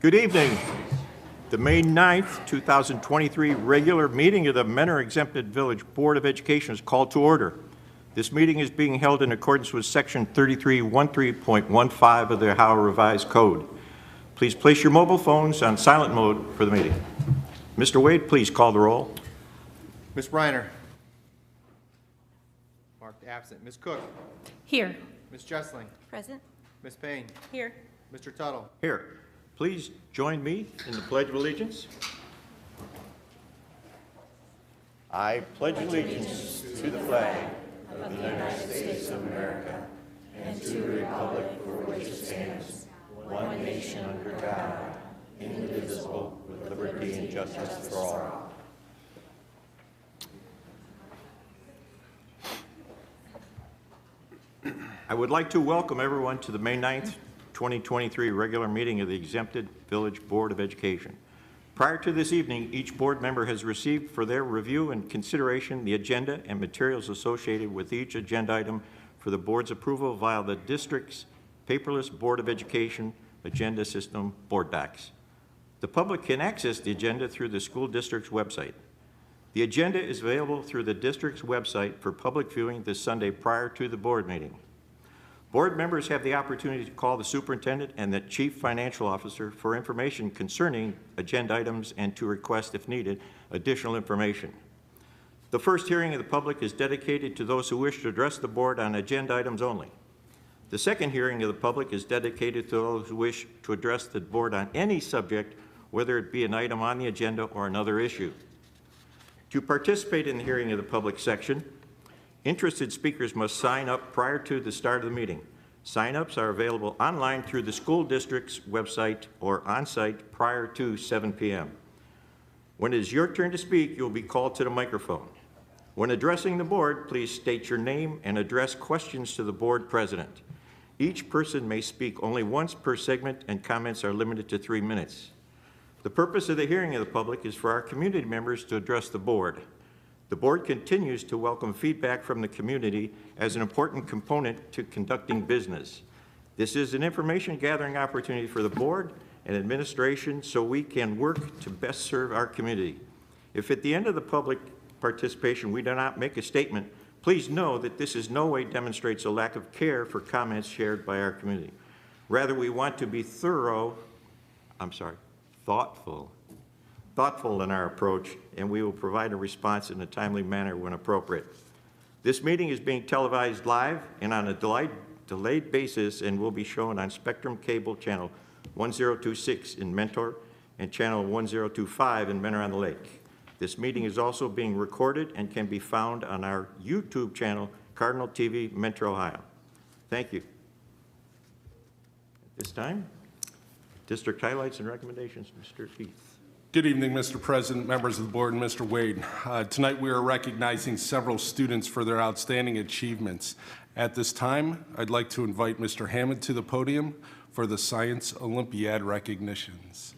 Good evening. The May 9th, 2023 regular meeting of the Mentor Exempted Village Board of Education is called to order. This meeting is being held in accordance with Section 3313.15 of the Ohio Revised Code. Please place your mobile phones on silent mode for the meeting. Mr. Wade, please call the roll. Ms. Reiner. Marked absent. Ms. Cook. Here. Ms. Jessling. Present. Ms. Payne. Here. Mr. Tuttle. Here. Please join me in the Pledge of Allegiance. I pledge allegiance to the flag of the United States of America and to the republic for which it stands, one nation under God, indivisible, with liberty and justice for all. I would like to welcome everyone to the May 9th, 2023 regular meeting of the Exempted Village Board of Education. Prior to this evening, each board member has received for their review and consideration the agenda and materials associated with each agenda item for the board's approval via the district's paperless Board of Education agenda system, Board Docs. The public can access the agenda through the school district's website. The agenda is available through the district's website for public viewing this Sunday prior to the board meeting. Board members have the opportunity to call the superintendent and the chief financial officer for information concerning agenda items and to request, if needed, additional information. The first hearing of the public is dedicated to those who wish to address the board on agenda items only. The second hearing of the public is dedicated to those who wish to address the board on any subject, whether it be an item on the agenda or another issue. To participate in the hearing of the public section, interested speakers must sign up prior to the start of the meeting. Sign-ups are available online through the school district's website or on-site prior to 7 p.m. When it is your turn to speak, you'll be called to the microphone. When addressing the board, please state your name and address questions to the board president. Each person may speak only once per segment, and comments are limited to 3 minutes. The purpose of the hearing of the public is for our community members to address the board. The board continues to welcome feedback from the community as an important component to conducting business. This is an information gathering opportunity for the board and administration so we can work to best serve our community. If at the end of the public participation we do not make a statement, please know that this in no way demonstrates a lack of care for comments shared by our community. Rather, we want to be thoughtful in our approach, and we will provide a response in a timely manner when appropriate. This meeting is being televised live and on a delayed basis and will be shown on Spectrum Cable Channel 1026 in Mentor and Channel 1025 in Mentor-on-the-Lake. This meeting is also being recorded and can be found on our YouTube channel, Cardinal TV, Mentor, Ohio. Thank you. At this time, district highlights and recommendations, Mr. Heath. Good evening, Mr. President, members of the board, and Mr. Wade. Tonight we are recognizing several students for their outstanding achievements. At this time, I'd like to invite Mr. Hammond to the podium for the Science Olympiad recognitions.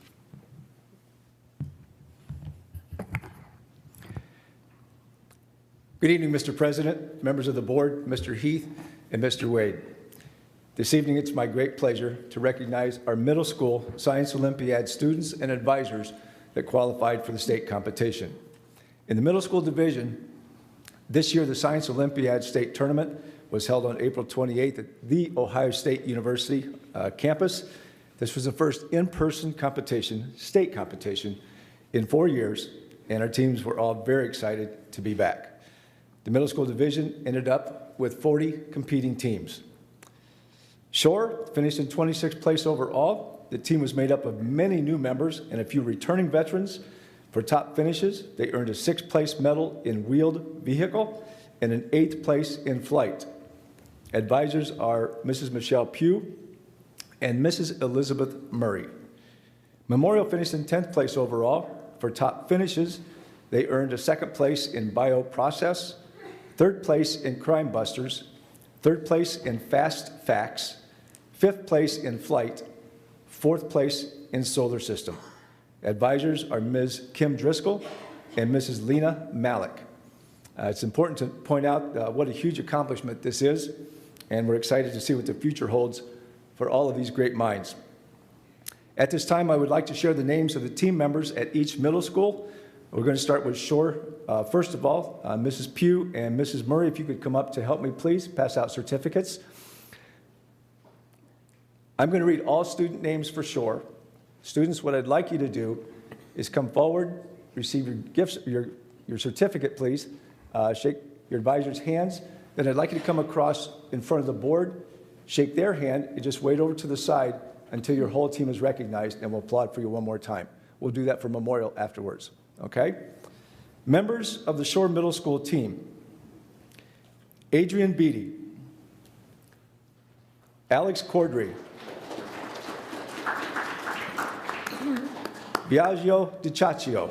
Good evening, Mr. President, members of the board, Mr. Heath, and Mr. Wade. This evening, it's my great pleasure to recognize our middle school Science Olympiad students and advisors that qualified for the state competition. In the middle school division, this year the Science Olympiad State Tournament was held on April 28th at the Ohio State University campus. This was the first in-person competition, state competition, in 4 years, and our teams were all very excited to be back. The middle school division ended up with 40 competing teams. Shore finished in 26th place overall. The team was made up of many new members and a few returning veterans. For top finishes, they earned a 6th place medal in wheeled vehicle and an 8th place in flight. Advisors are Mrs. Michelle Pugh and Mrs. Elizabeth Murray. Memorial finished in 10th place overall. For top finishes, they earned a 2nd place in bioprocess, 3rd place in crime busters, 3rd place in fast facts, 5th place in flight, 4th place in solar system. Advisors are Ms. Kim Driscoll and Mrs. Lena Malik. It's important to point out what a huge accomplishment this is, and we're excited to see what the future holds for all of these great minds. At this time, I would like to share the names of the team members at each middle school. We're going to start with Shore. First of all, Mrs. Pugh and Mrs. Murray, if you could come up to help me, please, pass out certificates. I'm going to read all student names for Shore. Students, what I'd like you to do is come forward, receive your gifts, your certificate, please. Shake your advisor's hands. Then I'd like you to come across in front of the board, shake their hand, and just wait over to the side until your whole team is recognized, and we'll applaud for you one more time. We'll do that for memorial afterwards, okay? Members of the Shore Middle School team: Adrian Beatty, Alex Cordry, Biagio DiCiaccio,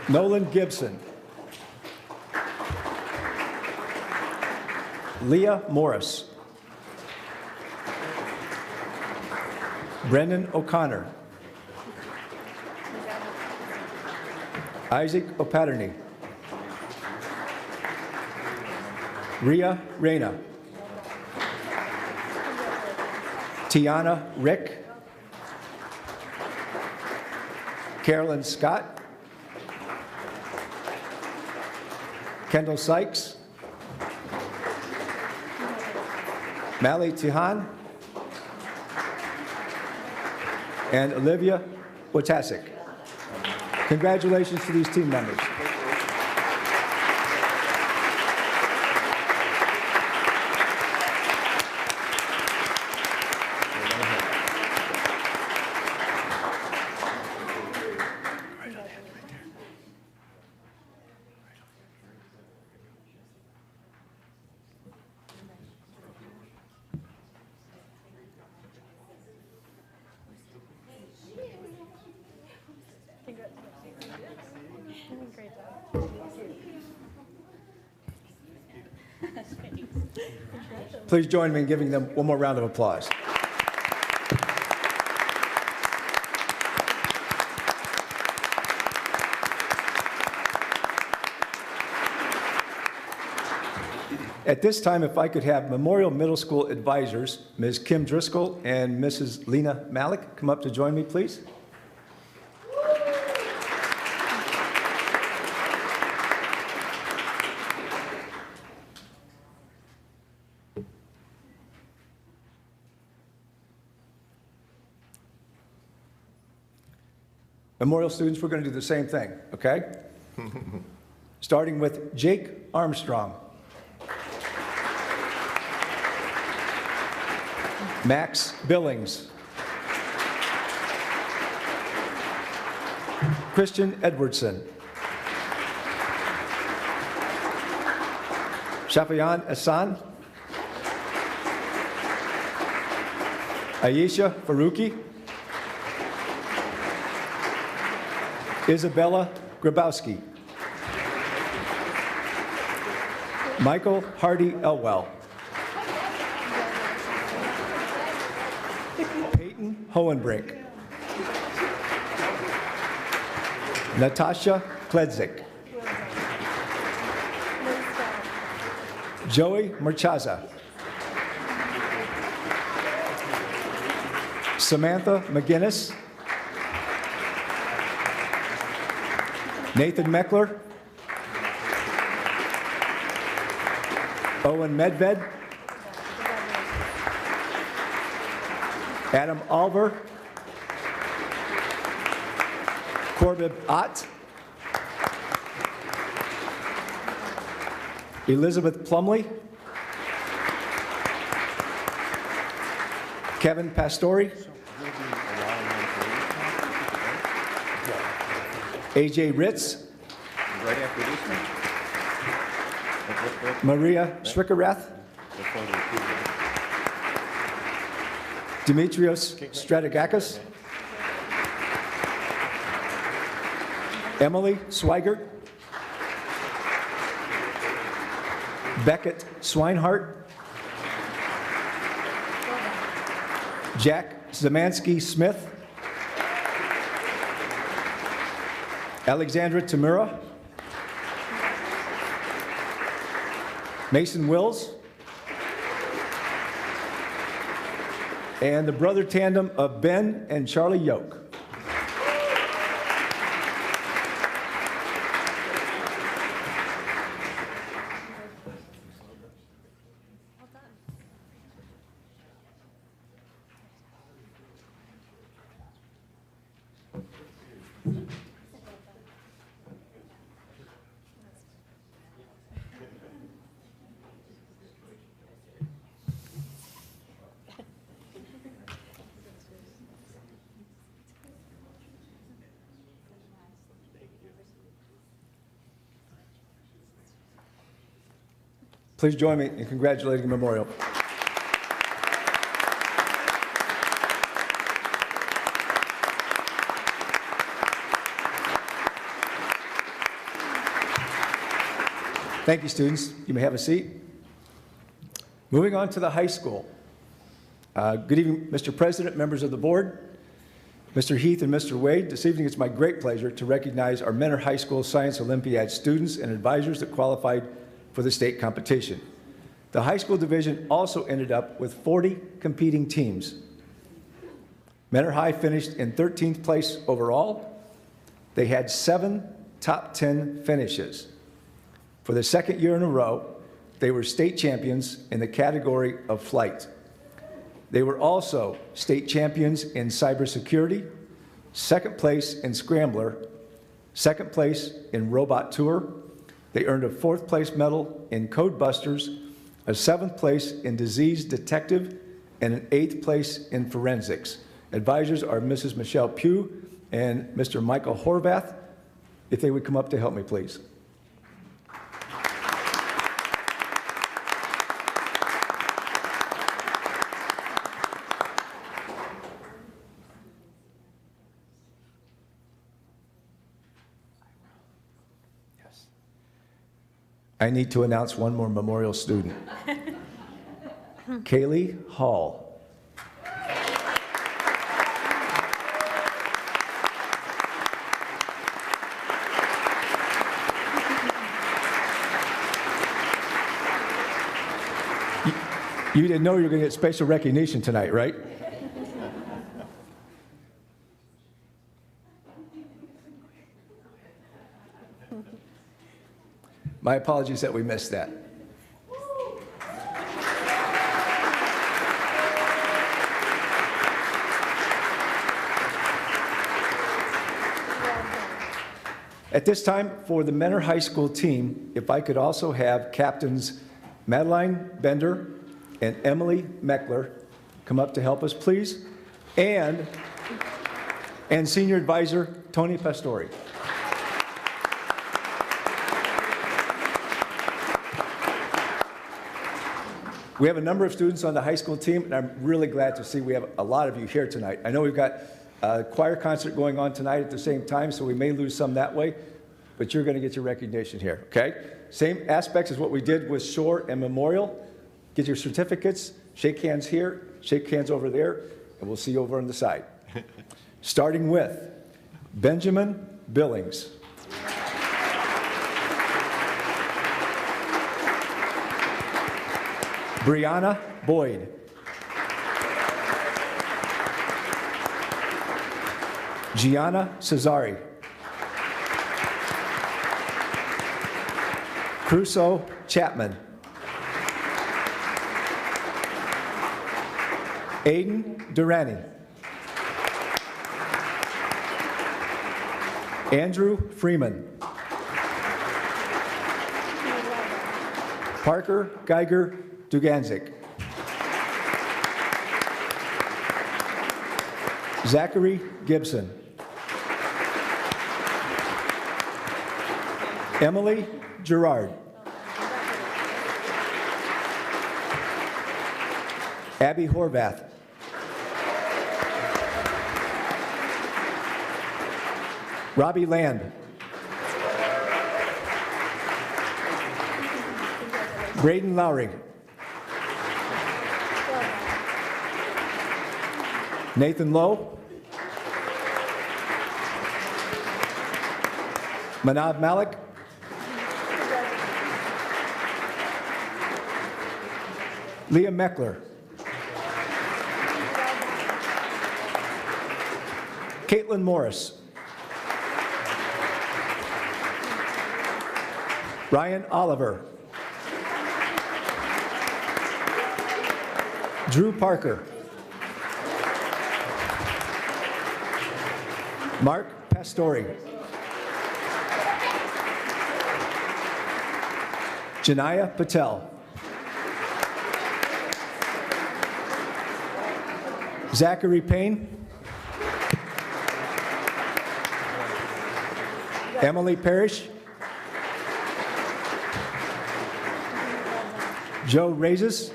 Nolan Gibson, Leah Morris, Brendan O'Connor, Isaac O'Patterney, Ria Reyna, Tiana Rick, Carolyn Scott, Kendall Sykes, Mally Tihan, and Olivia Wojtasek. Congratulations to these team members. Great job. Please join me in giving them one more round of applause. At this time, if I could have Memorial Middle School advisors, Ms. Kim Driscoll and Mrs. Lena Malik, come up to join me, please. Memorial students, we're going to do the same thing, okay? Starting with Jake Armstrong, Max Billings, Christian Edwardson, Shafian Hassan, Aisha Faruqi, Isabella Grabowski, Michael Hardy Elwell, Peyton Hohenbrink, Natasha Kledzik, Joey Marchaza, Samantha McGinnis, Nathan Meckler, Owen Medved, Adam Alver, Corbib Ott, Elizabeth Plumley, Kevin Pastori, AJ Ritz, Right after this one? Maria Schwickerath, Dimitrios Strategakis, Emily Swigert, Beckett Swinehart, Jack Zamansky Smith, Alexandra Tamura, Mason Wills, and the brother tandem of Ben and Charlie Yoke. Please join me in congratulating the memorial. Thank you, students. You may have a seat. Moving on to the high school. Good evening, Mr. President, members of the board, Mr. Heath and Mr. Wade. This evening it's my great pleasure to recognize our Mentor High School Science Olympiad students and advisors that qualified for the state competition. The high school division also ended up with 40 competing teams. Mentor High finished in 13th place overall. They had 7 top 10 finishes. For the second year in a row, they were state champions in the category of flight. They were also state champions in cybersecurity, second place in scrambler, second place in robot tour. They earned a 4th place medal in Code Busters, a 7th place in Disease Detective, and an 8th place in Forensics. Advisors are Mrs. Michelle Pugh and Mr. Michael Horvath. If they would come up to help me, please. I need to announce one more memorial student. Kaylee Hall. You didn't know you were going to get special recognition tonight, right? My apologies that we missed that. At this time, for the Mentor High School team, if I could also have captains Madeline Bender and Emily Meckler come up to help us, please, and senior advisor Tony Pastori. We have a number of students on the high school team, and I'm really glad to see we have a lot of you here tonight. I know we've got a choir concert going on tonight at the same time, so we may lose some that way, but you're going to get your recognition here, okay? Same aspects as what we did with Shore and Memorial. Get your certificates, shake hands here, shake hands over there, and we'll see you over on the side. Starting with Benjamin Billings. Brianna Boyd. Gianna Cesari. Crusoe Chapman. Aiden Durrani. Andrew Freeman. Parker Geiger Duganzik. Zachary Gibson. Emily Gerard. Abby Horvath. Robbie Land. Braden Lowry. Nathan Lowe. Manav Malik. Leah Meckler. Caitlin Morris. Ryan Oliver. Drew Parker. Mark Pastori. Janaya Patel. Zachary Payne. Emily Parrish. Joe Reyes.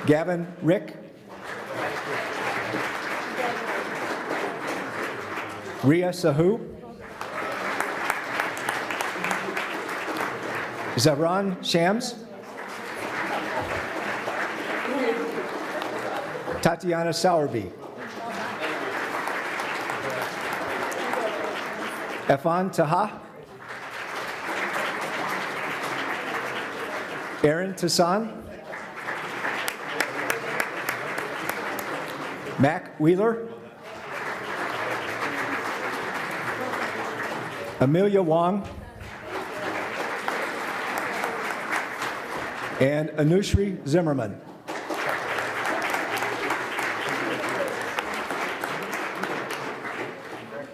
Gavin Rick. Ria Sahu. Zavran Shams. Tatiana Sowerby. Efan Taha. Aaron Tassan. Mac Wheeler. Amelia Wong. And Anushri Zimmerman.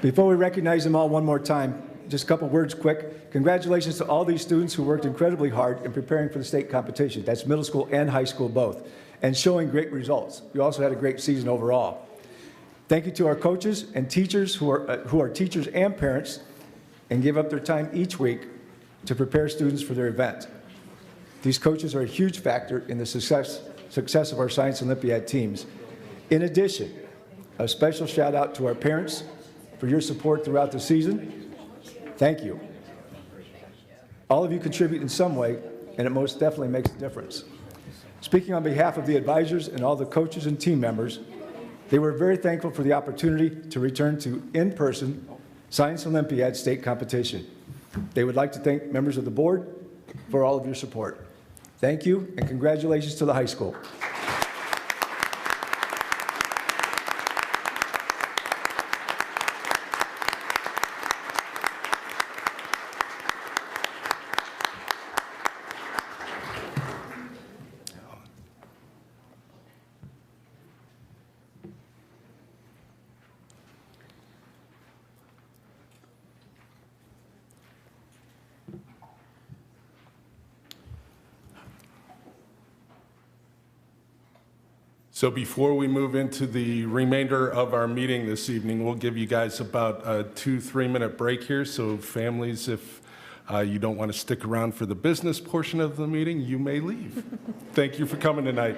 Before we recognize them all one more time, just a couple words quick. Congratulations to all these students who worked incredibly hard in preparing for the state competition. That's middle school and high school both, and showing great results. You also had a great season overall. Thank you to our coaches and teachers who are teachers and parents and give up their time each week to prepare students for their event. These coaches are a huge factor in the success of our Science Olympiad teams. In addition, a special shout out to our parents for your support throughout the season. Thank you. All of you contribute in some way, and it most definitely makes a difference. Speaking on behalf of the advisors and all the coaches and team members, they were very thankful for the opportunity to return to in-person Science Olympiad state competition. They would like to thank members of the board for all of your support. Thank you, and congratulations to the high school. So before we move into the remainder of our meeting this evening, we'll give you guys about a 2-3 minute break here. So families, if you don't want to stick around for the business portion of the meeting, you may leave. Thank you for coming tonight.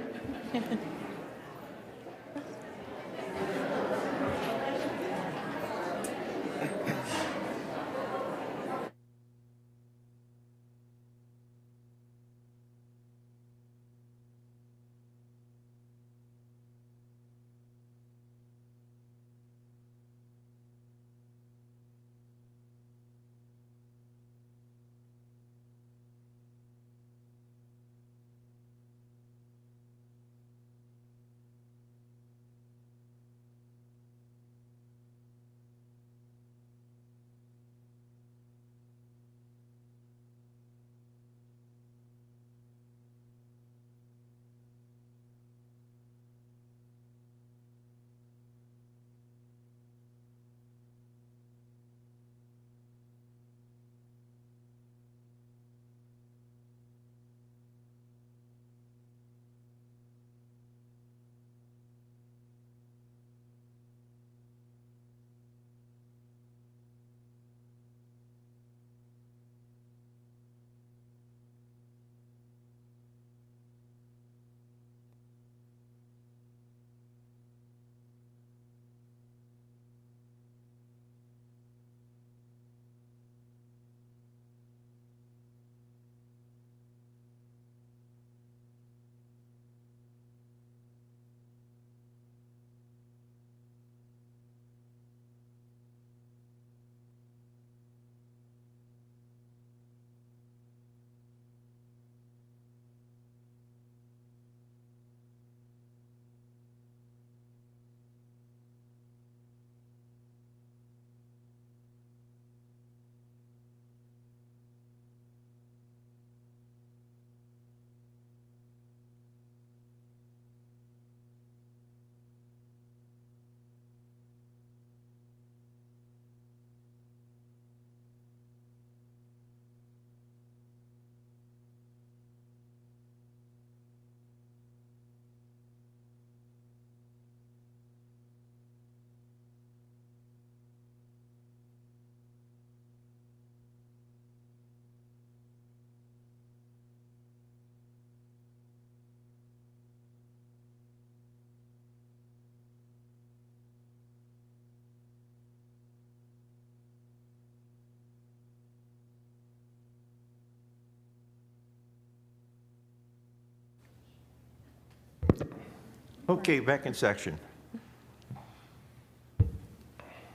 Okay, back in section.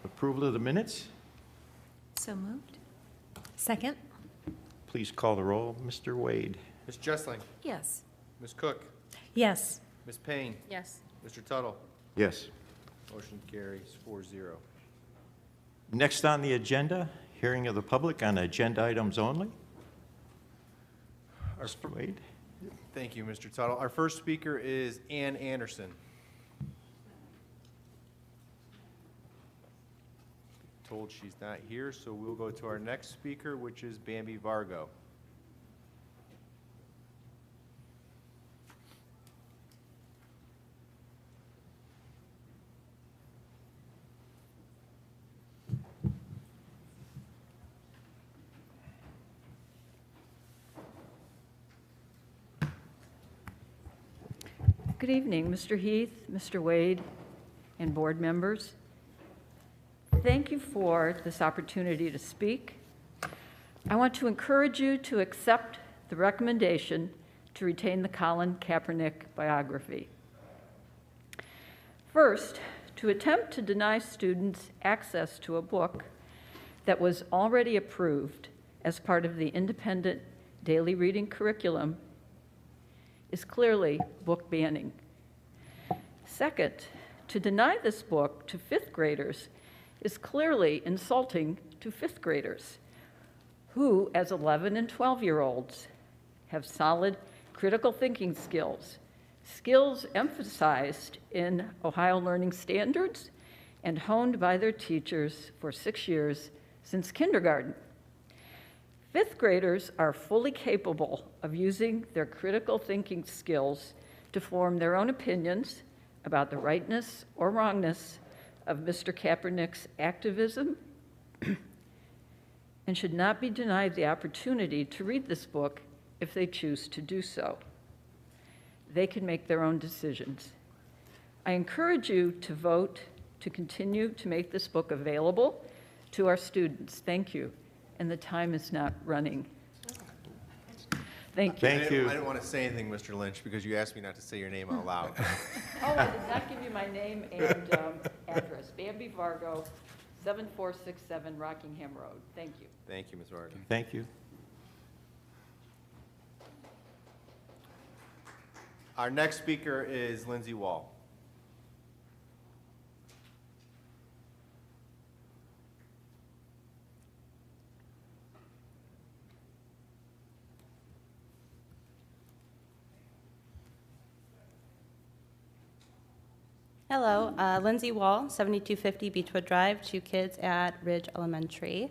Approval of the minutes. So moved. Second? Please call the roll. Mr. Wade. Ms. Jessling. Yes. Ms. Cook. Yes. Ms. Payne. Yes. Mr. Tuttle. Yes. Motion carries 4-0. Next on the agenda, hearing of the public on agenda items only. Mr. Wade. Thank you, Mr. Tuttle. Our first speaker is Ann Anderson. Told she's not here, so we'll go to our next speaker, which is Bambi Vargo. Good evening, Mr. Heath, Mr. Wade, and board members. Thank you for this opportunity to speak. I want to encourage you to accept the recommendation to retain the Colin Kaepernick biography. First, to attempt to deny students access to a book that was already approved as part of the independent daily reading curriculum is clearly book banning. Second, to deny this book to fifth graders is clearly insulting to fifth graders who, as 11 and 12-year-olds, have solid critical thinking skills, skills emphasized in Ohio Learning Standards and honed by their teachers for 6 years since kindergarten. Fifth graders are fully capable of using their critical thinking skills to form their own opinions about the rightness or wrongness of Mr. Kaepernick's activism and should not be denied the opportunity to read this book if they choose to do so. They can make their own decisions. I encourage you to vote to continue to make this book available to our students. Thank you. And the time is not running. Thank you. Thank you. I didn't want to say anything, Mr. Lynch, because you asked me not to say your name out loud. Oh, I did not give you my name and address. Bambi Vargo, 7467 Rockingham Road. Thank you. Thank you, Ms. Vargo. Thank you. Our next speaker is Lindsay Wall. Hello, Lindsay Wall, 7250 Beechwood Drive, 2 kids at Ridge Elementary.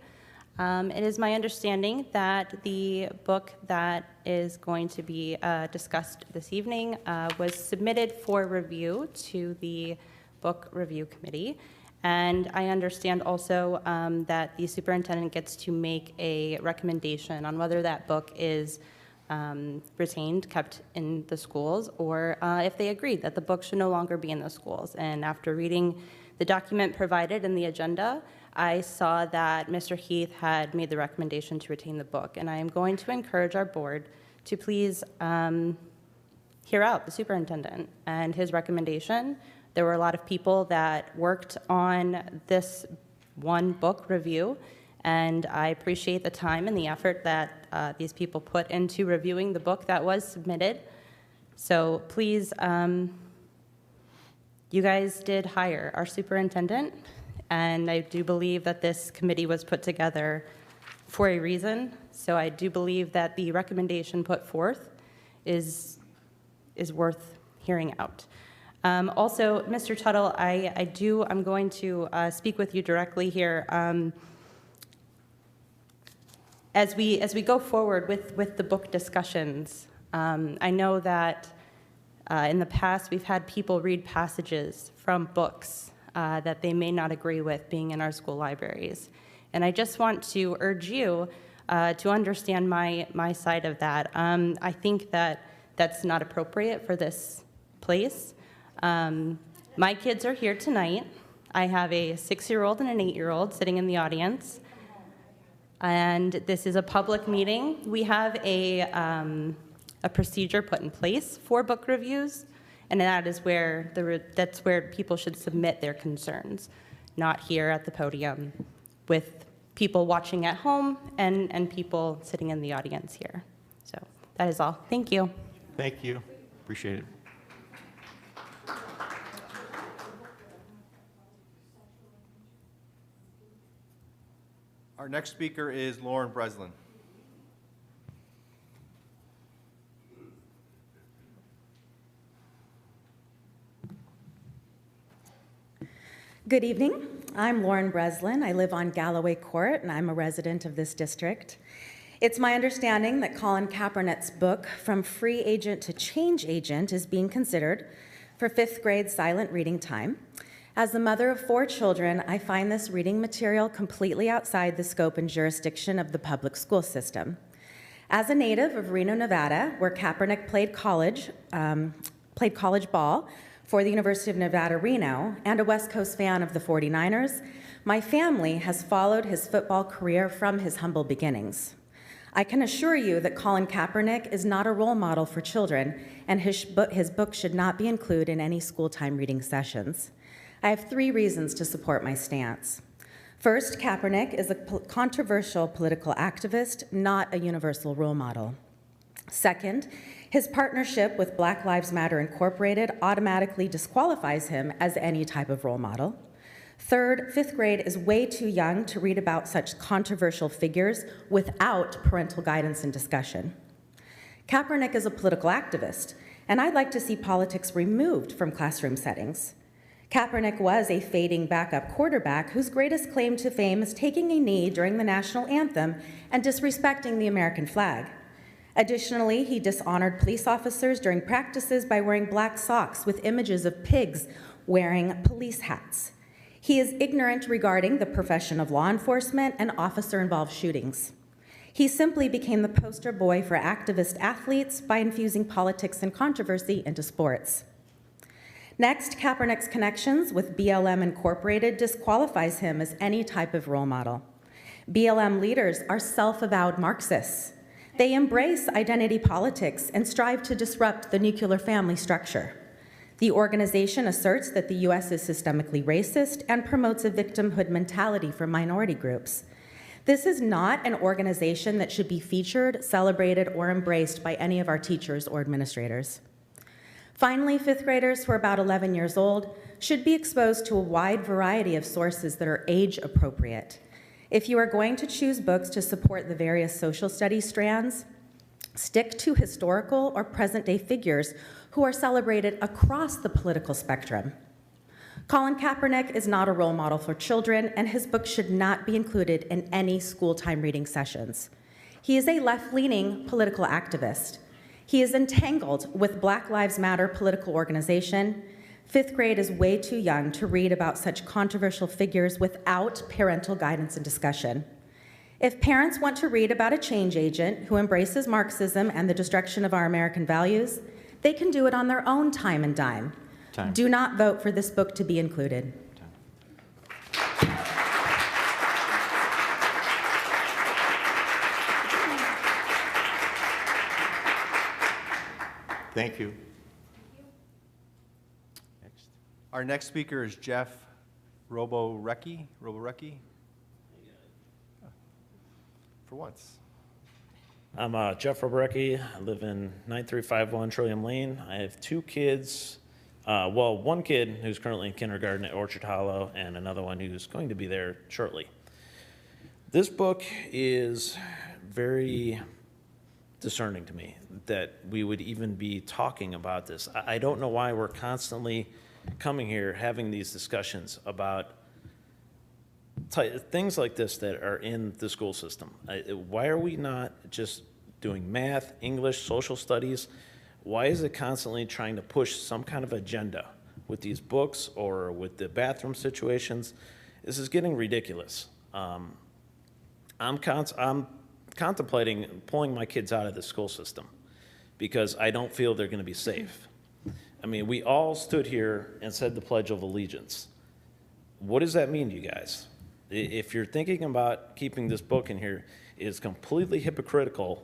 It is my understanding that the book that is going to be discussed this evening was submitted for review to the Book Review Committee. And I understand also that the superintendent gets to make a recommendation on whether that book is retained, kept in the schools, or if they agree that the book should no longer be in the schools. And after reading the document provided in the agenda, I saw that Mr. Heath had made the recommendation to retain the book. And I am going to encourage our board to please hear out the superintendent and his recommendation. There were a lot of people that worked on this one book review, and I appreciate the time and the effort that these people put into reviewing the book that was submitted. So please, you guys did hire our superintendent, and I do believe that this committee was put together for a reason. So I do believe that the recommendation put forth is worth hearing out. Also, Mr. Tuttle, I'm going to speak with you directly here. As we go forward with the book discussions, I know that in the past we've had people read passages from books that they may not agree with being in our school libraries. And I just want to urge you to understand my side of that. I think that that's not appropriate for this place. My kids are here tonight. I have a 6-year-old and an 8-year-old sitting in the audience. And this is a public meeting. We have a procedure put in place for book reviews, And that is where that's where people should submit their concerns, not here at the podium with people watching at home and people sitting in the audience here. So that is all. Thank you. Thank you. Appreciate it. Our next speaker is Lauren Breslin. Good evening. I'm Lauren Breslin. I live on Galloway Court, and I'm a resident of this district. It's my understanding that Colin Kaepernick's book, From Free Agent to Change Agent, is being considered for 5th grade silent reading time. As the mother of 4 children, I find this reading material completely outside the scope and jurisdiction of the public school system. As a native of Reno, Nevada, where Kaepernick played college ball for the University of Nevada, Reno, and a West Coast fan of the 49ers, my family has followed his football career from his humble beginnings. I can assure you that Colin Kaepernick is not a role model for children, and his book should not be included in any school-time reading sessions. I have 3 reasons to support my stance. First, Kaepernick is a controversial political activist, not a universal role model. Second, his partnership with Black Lives Matter Incorporated automatically disqualifies him as any type of role model. Third, 5th grade is way too young to read about such controversial figures without parental guidance and discussion. Kaepernick is a political activist, and I'd like to see politics removed from classroom settings. Kaepernick was a fading backup quarterback whose greatest claim to fame is taking a knee during the national anthem and disrespecting the American flag. Additionally, he dishonored police officers during practices by wearing black socks with images of pigs wearing police hats. He is ignorant regarding the profession of law enforcement and officer-involved shootings. He simply became the poster boy for activist athletes by infusing politics and controversy into sports. Next, Kaepernick's connections with BLM Incorporated disqualifies him as any type of role model. BLM leaders are self-avowed Marxists. They embrace identity politics and strive to disrupt the nuclear family structure. The organization asserts that the U.S. is systemically racist and promotes a victimhood mentality for minority groups. This is not an organization that should be featured, celebrated, or embraced by any of our teachers or administrators. Finally, 5th graders who are about 11 years old should be exposed to a wide variety of sources that are age appropriate. If you are going to choose books to support the various social studies strands, stick to historical or present-day figures who are celebrated across the political spectrum. Colin Kaepernick is not a role model for children, and his book should not be included in any school-time reading sessions. He is a left-leaning political activist. He is entangled with Black Lives Matter political organization. 5th grade is way too young to read about such controversial figures without parental guidance and discussion. If parents want to read about a change agent who embraces Marxism and the destruction of our American values, they can do it on their own time and dime. Do not vote for this book to be included. Thank you. Our next speaker is Jeff Roborecki. For once. I'm Jeff Roborecki. I live in 9351 Trillium Lane. I have 2 kids. Well, one kid who's currently in kindergarten at Orchard Hollow and another one who's going to be there shortly. This book is very discerning to me that we would even be talking about this. I don't know why we're constantly coming here having these discussions about things like this that are in the school system. Why are we not just doing math, English, social studies? Why is it constantly trying to push some kind of agenda with these books or with the bathroom situations? This is getting ridiculous. I'm contemplating pulling my kids out of the school system because I don't feel they're going to be safe. I mean, we all stood here and said the Pledge of Allegiance. What does that mean to you guys? If you're thinking about keeping this book in here, it is completely hypocritical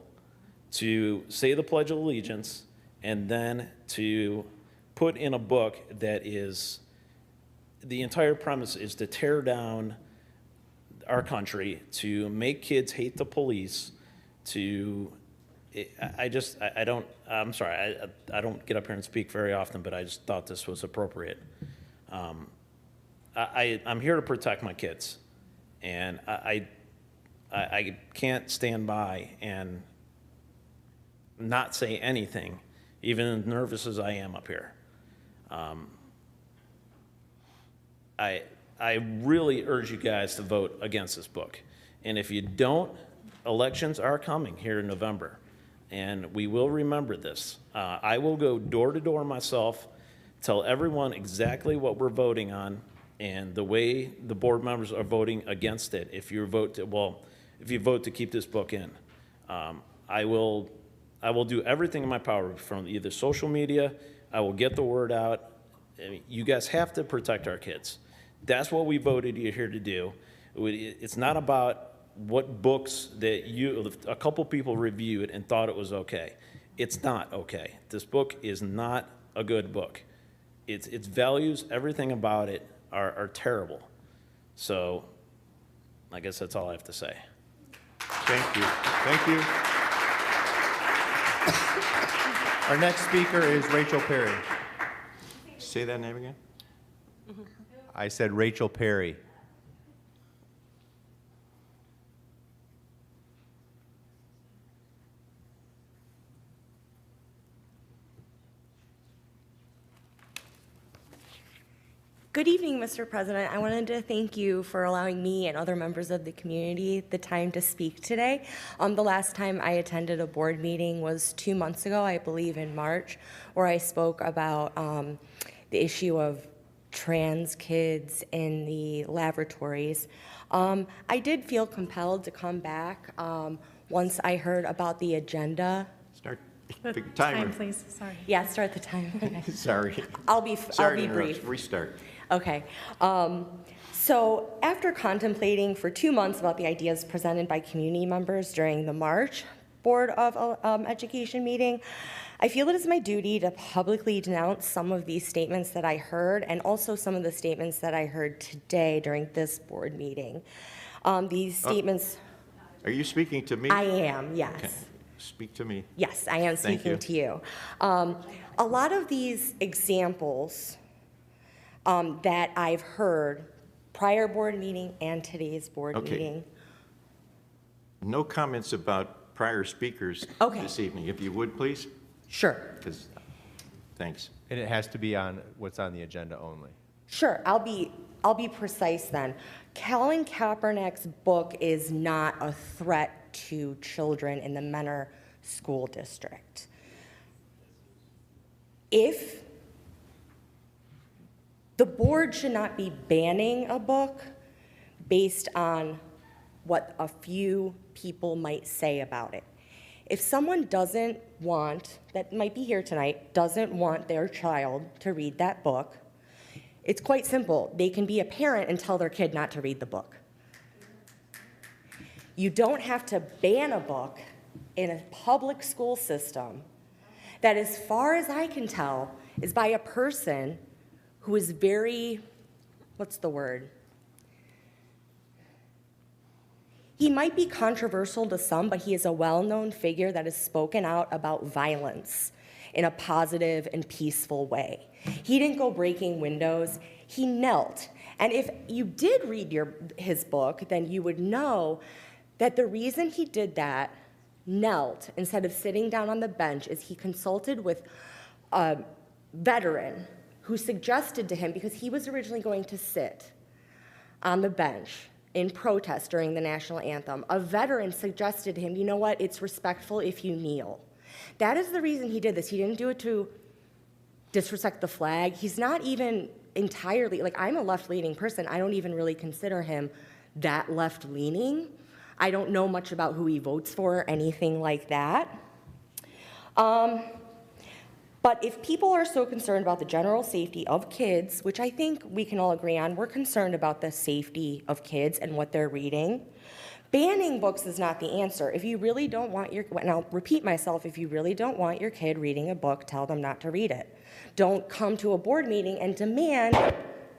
to say the Pledge of Allegiance and then to put in a book that is, the entire premise is to tear down our country, to make kids hate the police, I'm sorry, I don't get up here and speak very often, but I just thought this was appropriate. I'm here to protect my kids, and I can't stand by and not say anything, even as nervous as I am up here. I really urge you guys to vote against this book. And if you don't, elections are coming here in November, and we will remember this. I will go door to door myself, tell everyone exactly what we're voting on and the way the board members are voting against it. If you vote to keep this book in, I will do everything in my power from either social media. I will get the word out. I mean, you guys have to protect our kids. That's what we voted you here to do. It's not about what books that a couple people reviewed and thought it was okay. It's not okay. This book is not a good book. Its values, everything about it are terrible. So I guess that's all I have to say. Thank you. Thank you. Our next speaker is Rachel Perry. Say that name again? I said Rachel Perry. Good evening, Mr. President. I wanted to thank you for allowing me and other members of the community the time to speak today. The last time I attended a board meeting was 2 months ago, I believe in March, where I spoke about the issue of trans kids in the laboratories. I did feel compelled to come back once I heard about the agenda. Start The the timer. time, please, sorry. Yeah, start the time. Okay. Sorry. I'll be Sorry to interrupt. brief. Restart. Okay. So after contemplating for 2 months about the ideas presented by community members during the March Board of Education meeting, I feel it is my duty to publicly denounce some of these statements that I heard and also some of the statements that I heard today during this board meeting. These statements... Are you speaking to me? I am, yes. Okay. Speak to me. Yes, I am Thank speaking you. to you. A lot of these examples that I've heard prior board meeting and today's board Okay. meeting. No comments about prior speakers Okay. this evening, if you would, please. Sure, 'Cause- thanks. And it has to be on what's on the agenda only. sure. I'll be precise then. Colin Kaepernick's book is not a threat to children in the Menor School District. If the board should not be banning a book based on what a few people might say about it. If someone doesn't want, that might be here tonight, doesn't want their child to read that book, it's quite simple. They can be a parent and tell their kid not to read the book. You don't have to ban a book in a public school system that, as far as I can tell, is by a person who is very, what's the word? He might be controversial to some, but he is a well-known figure that has spoken out about violence in a positive and peaceful way. He didn't go breaking windows, he knelt. And if you did read his book, then you would know that the reason he did that, knelt, instead of sitting down on the bench, is he consulted with a veteran who suggested to him, because he was originally going to sit on the bench in protest during the national anthem, a veteran suggested to him, you know what, it's respectful if you kneel. That is the reason he did this. He didn't do it to disrespect the flag. He's not even entirely, like, I'm a left-leaning person. I don't even really consider him that left-leaning. I don't know much about who he votes for or anything like that. But if people are so concerned about the general safety of kids, which I think we can all agree on, we're concerned about the safety of kids and what they're reading. Banning books is not the answer. If you really don't want your, and I'll repeat myself, if you really don't want your kid reading a book, tell them not to read it. Don't come to a board meeting and demand,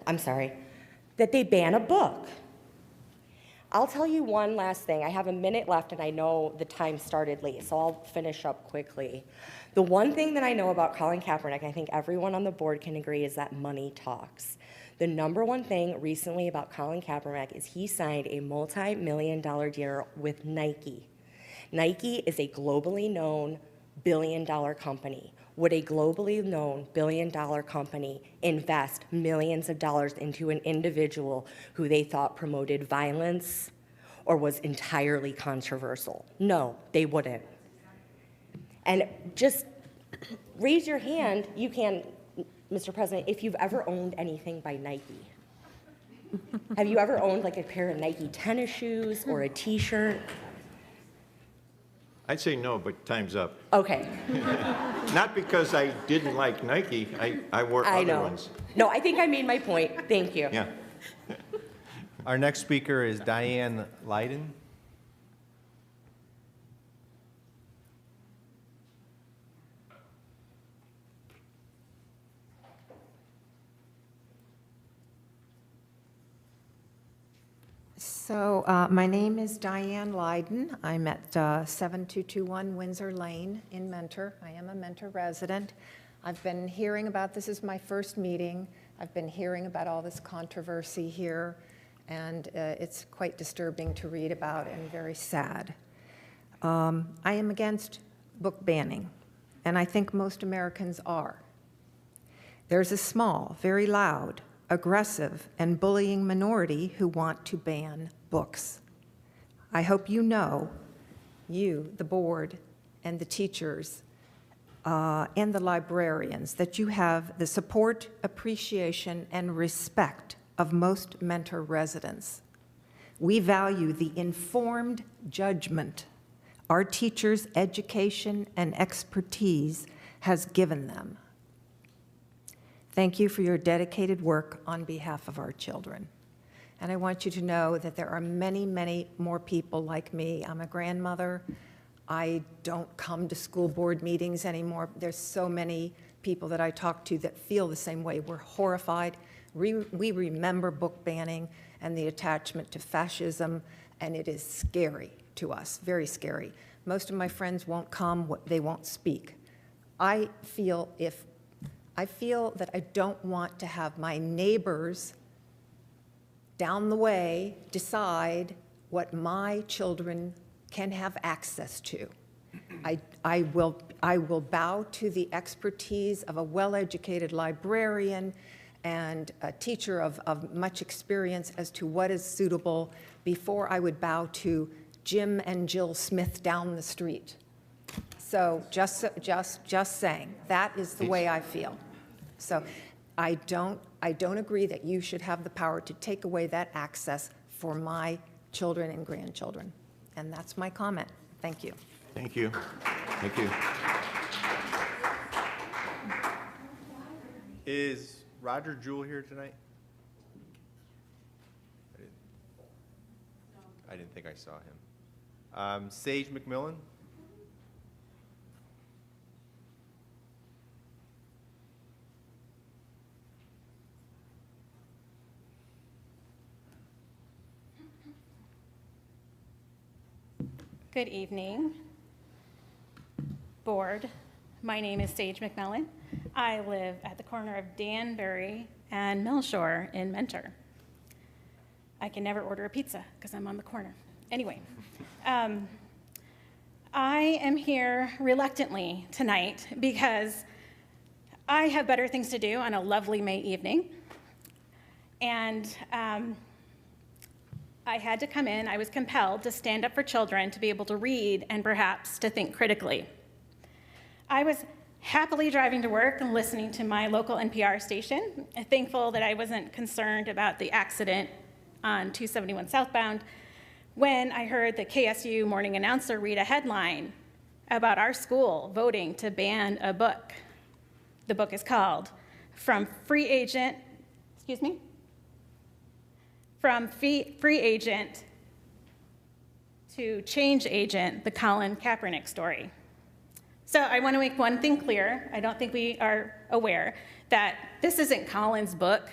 that they ban a book. I'll tell you one last thing. I have a minute left, and I know the time started late, so I'll finish up quickly. The one thing that I know about Colin Kaepernick, I think everyone on the board can agree, is that money talks. The number one thing recently about Colin Kaepernick is he signed a multi-million-dollar deal with Nike. Nike is a globally known billion-dollar company. Would a globally known billion-dollar company invest millions of dollars into an individual who they thought promoted violence or was entirely controversial? No, they wouldn't. And just raise your hand, you can, Mr. President, if you've ever owned anything by Nike. Have you ever owned like a pair of Nike tennis shoes or a t-shirt? I'd say no, but time's up. Okay. Not because I didn't like Nike, I wore I other know. ones. No, I think I made my point. Thank you. Yeah. Our next speaker is Diane Leiden. So my name is Diane Leiden. I'm at 7221 Windsor Lane in Mentor. I am a Mentor resident. I've been hearing about, this is my first meeting. I've been hearing about all this controversy here, and it's quite disturbing to read about and very sad. I am against book banning, and I think most Americans are. There's a small, very loud, aggressive, and bullying minority who want to ban books. I hope you know, you, the board, and the teachers, and the librarians, that you have the support, appreciation, and respect of most Mentor residents. We value the informed judgment our teachers' education and expertise has given them. Thank you for your dedicated work on behalf of our children. And I want you to know that there are many, many more people like me. I'm a grandmother. I don't come to school board meetings anymore. There's so many people that I talk to that feel the same way. We're horrified. We remember book banning and the attachment to fascism, and it is scary to us, very scary. Most of my friends won't come, they won't speak. I feel that I don't want to have my neighbors down the way decide what my children can have access to. I will bow to the expertise of a well-educated librarian and a teacher of much experience as to what is suitable before I would bow to Jim and Jill Smith down the street. So just saying, that is the way I feel. So I don't agree that you should have the power to take away that access for my children and grandchildren. And that's my comment. Thank you. Thank you. Thank you. Is Roger Jewell here tonight? I didn't think I saw him. Sage McMillan? Good evening, board. My name is Sage McMillan. I live at the corner of Danbury and Millshore in Mentor. I can never order a pizza because I'm on the corner. Anyway, I am here reluctantly tonight because I have better things to do on a lovely May evening. And I had to come in, I was compelled to stand up for children to be able to read and perhaps to think critically. I was happily driving to work and listening to my local NPR station, thankful that I wasn't concerned about the accident on 271 southbound, when I heard the KSU morning announcer read a headline about our school voting to ban a book. The book is called From Free Agent to change agent the Colin Kaepernick story. So I want to make one thing clear. I don't think we are aware that this isn't Colin's book.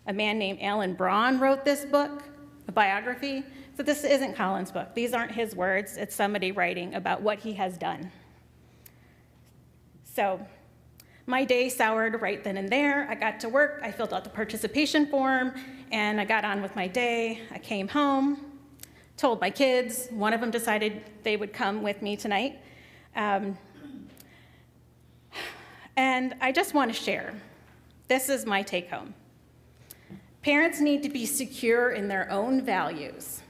A man named Alan Braun wrote this book, a biography. So this isn't Colin's book. These aren't his words. It's somebody writing about what he has done. So my day soured right then and there. I got to work, I filled out the participation form, and I got on with my day. I came home, told my kids. One of them decided they would come with me tonight. And I just want to share. This is my take home. Parents need to be secure in their own values.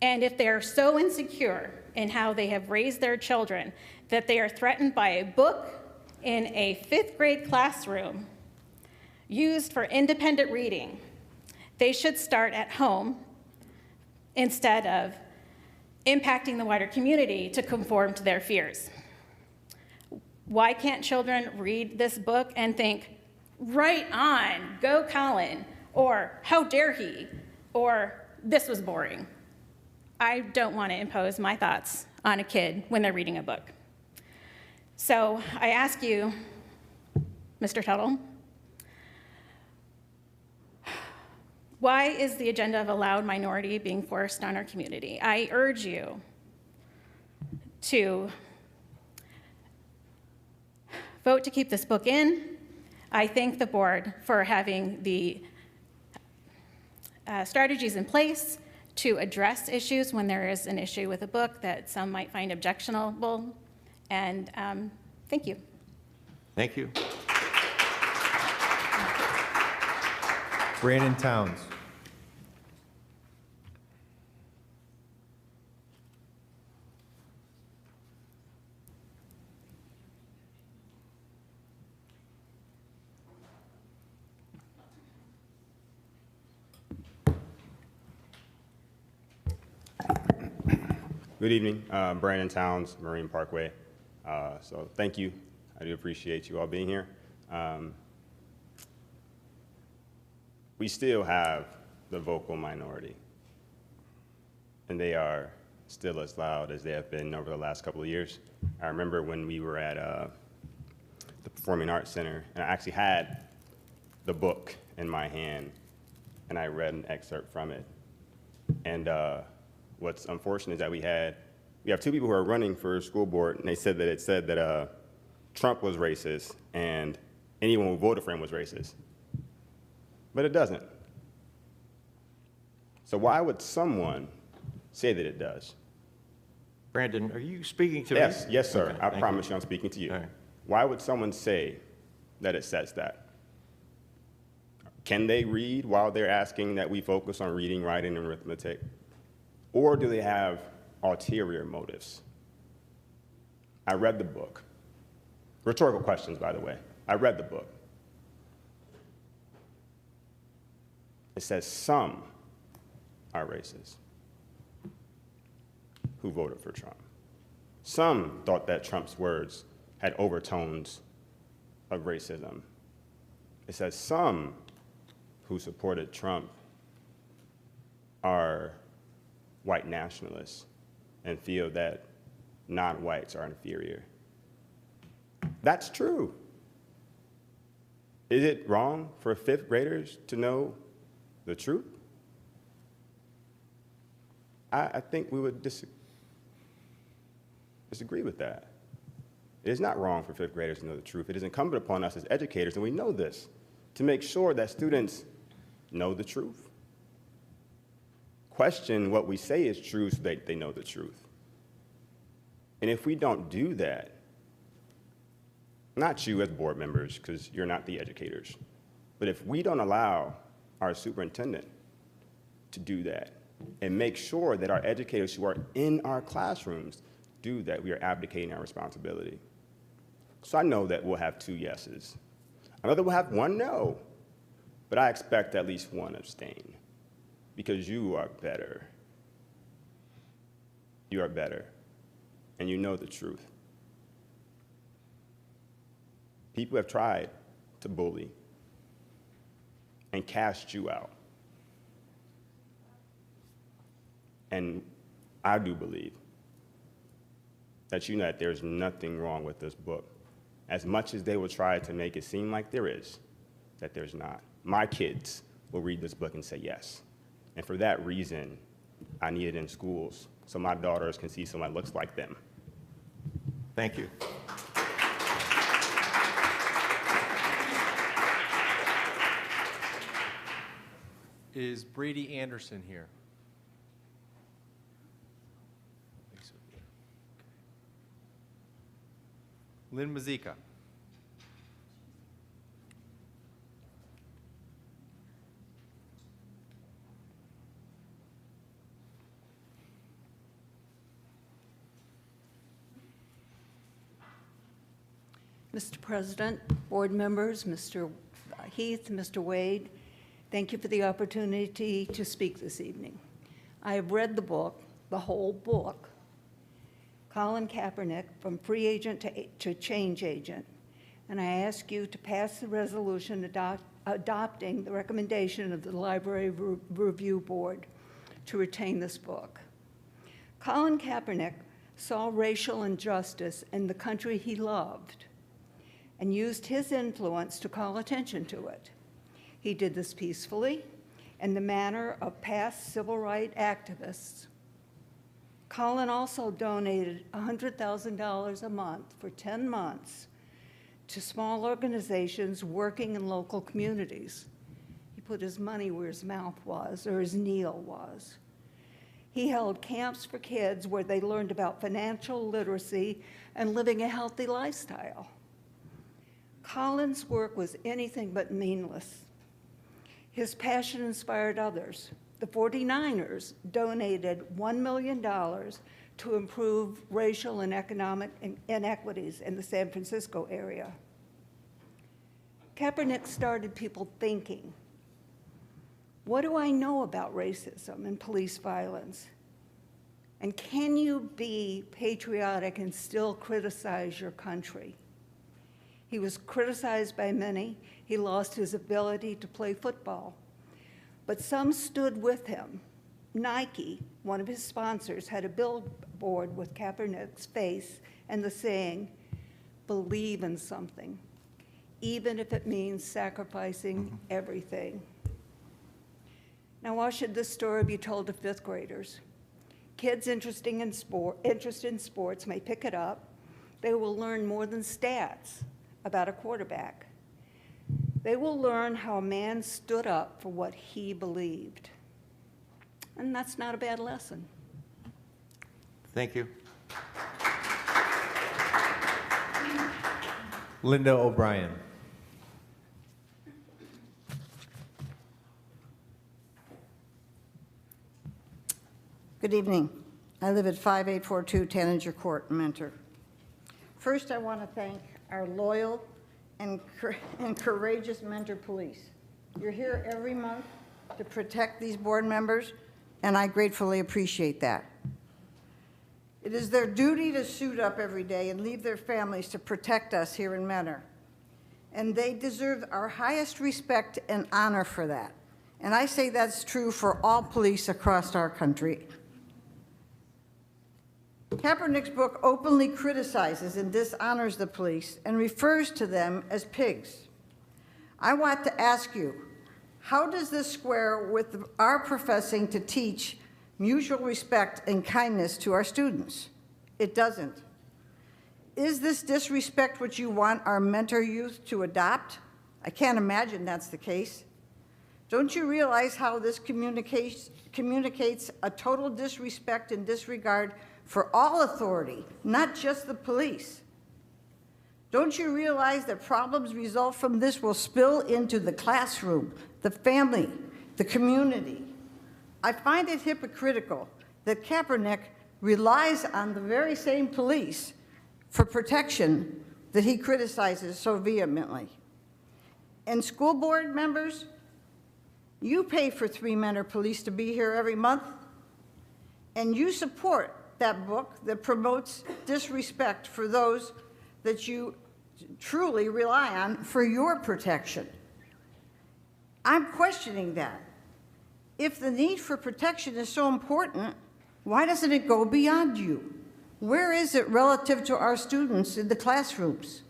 And if they're so insecure in how they have raised their children that they are threatened by a book in a 5th grade classroom used for independent reading, they should start at home instead of impacting the wider community to conform to their fears. Why can't children read this book and think, right on, go Colin, or how dare he, or this was boring? I don't want to impose my thoughts on a kid when they're reading a book. So I ask you, Mr. Tuttle, why is the agenda of a loud minority being forced on our community? I urge you to vote to keep this book in. I thank the board for having the strategies in place to address issues when there is an issue with a book that some might find objectionable. And thank you. Thank you. Brandon Towns. Good evening, Brandon Towns, Marine Parkway. So thank you. I do appreciate you all being here. We still have the vocal minority, and they are still as loud as they have been over the last couple of years. I remember when we were at the Performing Arts Center, and I actually had the book in my hand, and I read an excerpt from it. And what's unfortunate is that we have two people who are running for school board, and they said that it said that Trump was racist and anyone who voted for him was racist. But it doesn't. So why would someone say that it does? Brandon, are you speaking to me? Yes, sir. Okay, I thank promise you I'm speaking to you. All right. Why would someone say that it says that? Can they read while they're asking that we focus on reading, writing, and arithmetic? Or do they have ulterior motives? I read the book. Rhetorical questions, by the way. I read the book. It says some are racist who voted for Trump. Some thought that Trump's words had overtones of racism. It says some who supported Trump are white nationalists and feel that non-whites are inferior. That's true. Is it wrong for 5th graders to know the truth? I think we would disagree with that. It is not wrong for 5th graders to know the truth. It is incumbent upon us as educators, and we know this, to make sure that students know the truth. Question what we say is true so that they know the truth. And if we don't do that, not you as board members, because you're not the educators, but if we don't allow our superintendent to do that and make sure that our educators who are in our classrooms do that, we are abdicating our responsibility. So I know that we'll have 2 yeses. I know that we'll have 1 no, but I expect at least 1 abstain, because you are better. You are better, and you know the truth. People have tried to bully and cast you out. And I do believe that you know that there's nothing wrong with this book. As much as they will try to make it seem like there is, that there's not. My kids will read this book and say yes. And for that reason, I need it in schools so my daughters can see someone that looks like them. Thank you. Is Brady Anderson here? Lynn Mazika. Mr. President, board members, Mr. Heath, Mr. Wade, thank you for the opportunity to speak this evening. I have read the book, the whole book, Colin Kaepernick, From Free Agent to Change Agent, and I ask you to pass the resolution adopting the recommendation of the Library Review Board to retain this book. Colin Kaepernick saw racial injustice in the country he loved and used his influence to call attention to it. He did this peacefully in the manner of past civil rights activists. Colin also donated $100,000 a month for 10 months to small organizations working in local communities. He put his money where his mouth was, or his kneel was. He held camps for kids where they learned about financial literacy and living a healthy lifestyle. Colin's work was anything but meaningless. His passion inspired others. The 49ers donated $1 million to improve racial and economic inequities in the San Francisco area. Kaepernick started people thinking, what do I know about racism and police violence? And can you be patriotic and still criticize your country? He was criticized by many. He lost his ability to play football. But some stood with him. Nike, one of his sponsors, had a billboard with Kaepernick's face and the saying, believe in something, even if it means sacrificing everything. Now, why should this story be told to fifth graders? Kids interested in sports may pick it up. They will learn more than stats about a quarterback. They will learn how a man stood up for what he believed. And that's not a bad lesson. Thank you. Linda O'Brien. Good evening. I live at 5842 Tanager Court in Mentor. First, I want to thank our loyal and courageous Mentor police. You're here every month to protect these board members, and I gratefully appreciate that. It is their duty to suit up every day and leave their families to protect us here in Mentor. And they deserve our highest respect and honor for that. And I say that's true for all police across our country. Kaepernick's book openly criticizes and dishonors the police and refers to them as pigs. I want to ask you, how does this square with our professing to teach mutual respect and kindness to our students? It doesn't. Is this disrespect what you want our Mentor youth to adopt? I can't imagine that's the case. Don't you realize how this communicates a total disrespect and disregard for all authority, not just the police? Don't you realize that problems result from this will spill into the classroom, the family, the community? I find it hypocritical that Kaepernick relies on the very same police for protection that he criticizes so vehemently. And school board members, you pay for 3 Mentor police to be here every month, and you support that book that promotes disrespect for those that you truly rely on for your protection. I'm questioning that. If the need for protection is so important, Why doesn't it go beyond you? Where is it relative to our students in the classrooms?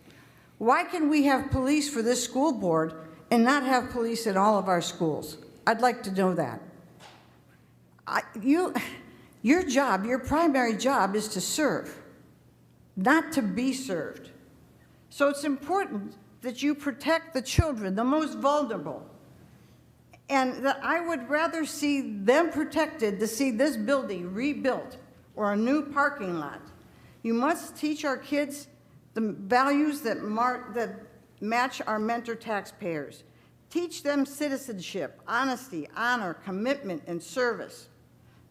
Why can we have police for this school board and not have police in all of our schools? I'd like to know that. Your job, your primary job is to serve, not to be served. So it's important that you protect the children, the most vulnerable, and that I would rather see them protected to see this building rebuilt or a new parking lot. You must teach our kids the values that match our mentor taxpayers. Teach them citizenship, honesty, honor, commitment, and service.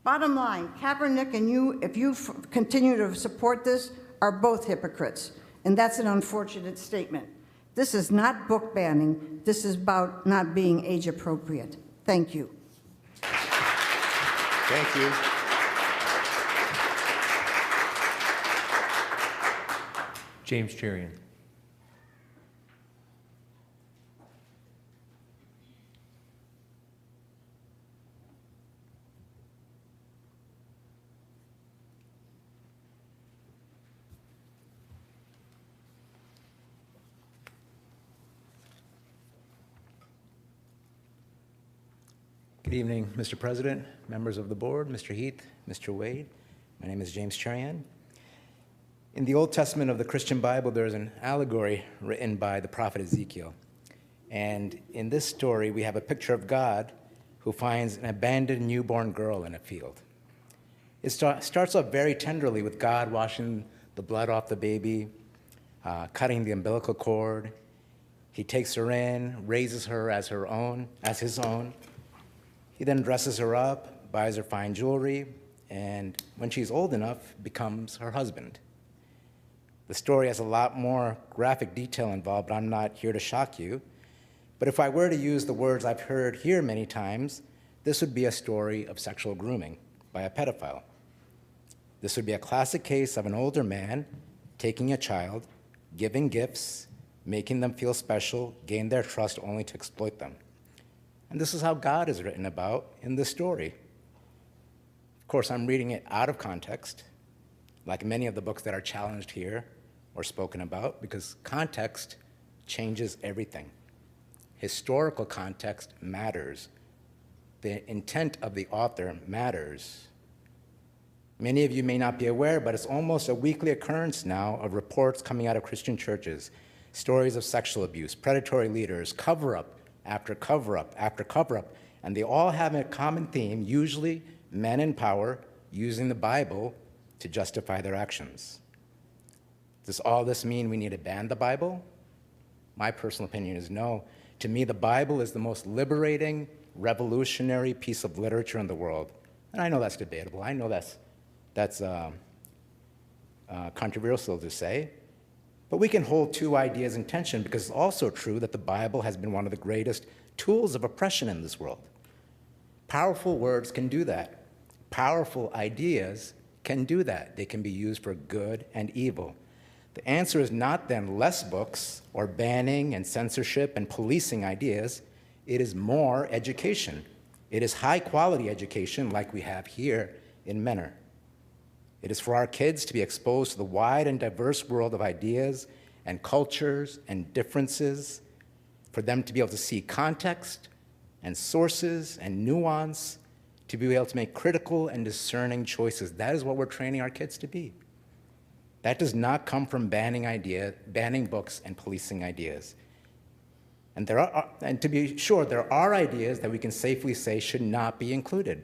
Bottom line, Kaepernick and you, if you continue to support this, are both hypocrites. And that's an unfortunate statement. This is not book banning. This is about not being age appropriate. Thank you. Thank you. James Cherian. Good evening, Mr. President, members of the board, Mr. Heath, Mr. Wade. My name is James Cherian. In the Old Testament of the Christian Bible, there is an allegory written by the prophet Ezekiel. And in this story, we have a picture of God who finds an abandoned newborn girl in a field. It starts off very tenderly with God washing the blood off the baby, cutting the umbilical cord. He takes her in, raises her as his own. He then dresses her up, buys her fine jewelry, and when she's old enough, becomes her husband. The story has a lot more graphic detail involved, but I'm not here to shock you. But if I were to use the words I've heard here many times, this would be a story of sexual grooming by a pedophile. This would be a classic case of an older man taking a child, giving gifts, making them feel special, gain their trust only to exploit them. And this is how God is written about in this story. Of course, I'm reading it out of context, like many of the books that are challenged here or spoken about, because context changes everything. Historical context matters. The intent of the author matters. Many of you may not be aware, but it's almost a weekly occurrence now of reports coming out of Christian churches, stories of sexual abuse, predatory leaders, cover-up after cover-up after cover-up, and they all have a common theme, usually men in power using the Bible to justify their actions. Does all this mean we need to ban the Bible? My personal opinion is no. To me, the Bible is the most liberating, revolutionary piece of literature in the world. And I know that's debatable. I know that's controversial to say. But we can hold two ideas in tension, because it's also true that the Bible has been one of the greatest tools of oppression in this world. Powerful words can do that. Powerful ideas can do that. They can be used for good and evil. The answer is not then less books or banning and censorship and policing ideas. It is more education. It is high-quality education like we have here in Mentor. It is for our kids to be exposed to the wide and diverse world of ideas and cultures and differences, for them to be able to see context and sources and nuance, to be able to make critical and discerning choices. That is what we're training our kids to be. That does not come from banning books and policing ideas. And to be sure, there are ideas that we can safely say should not be included.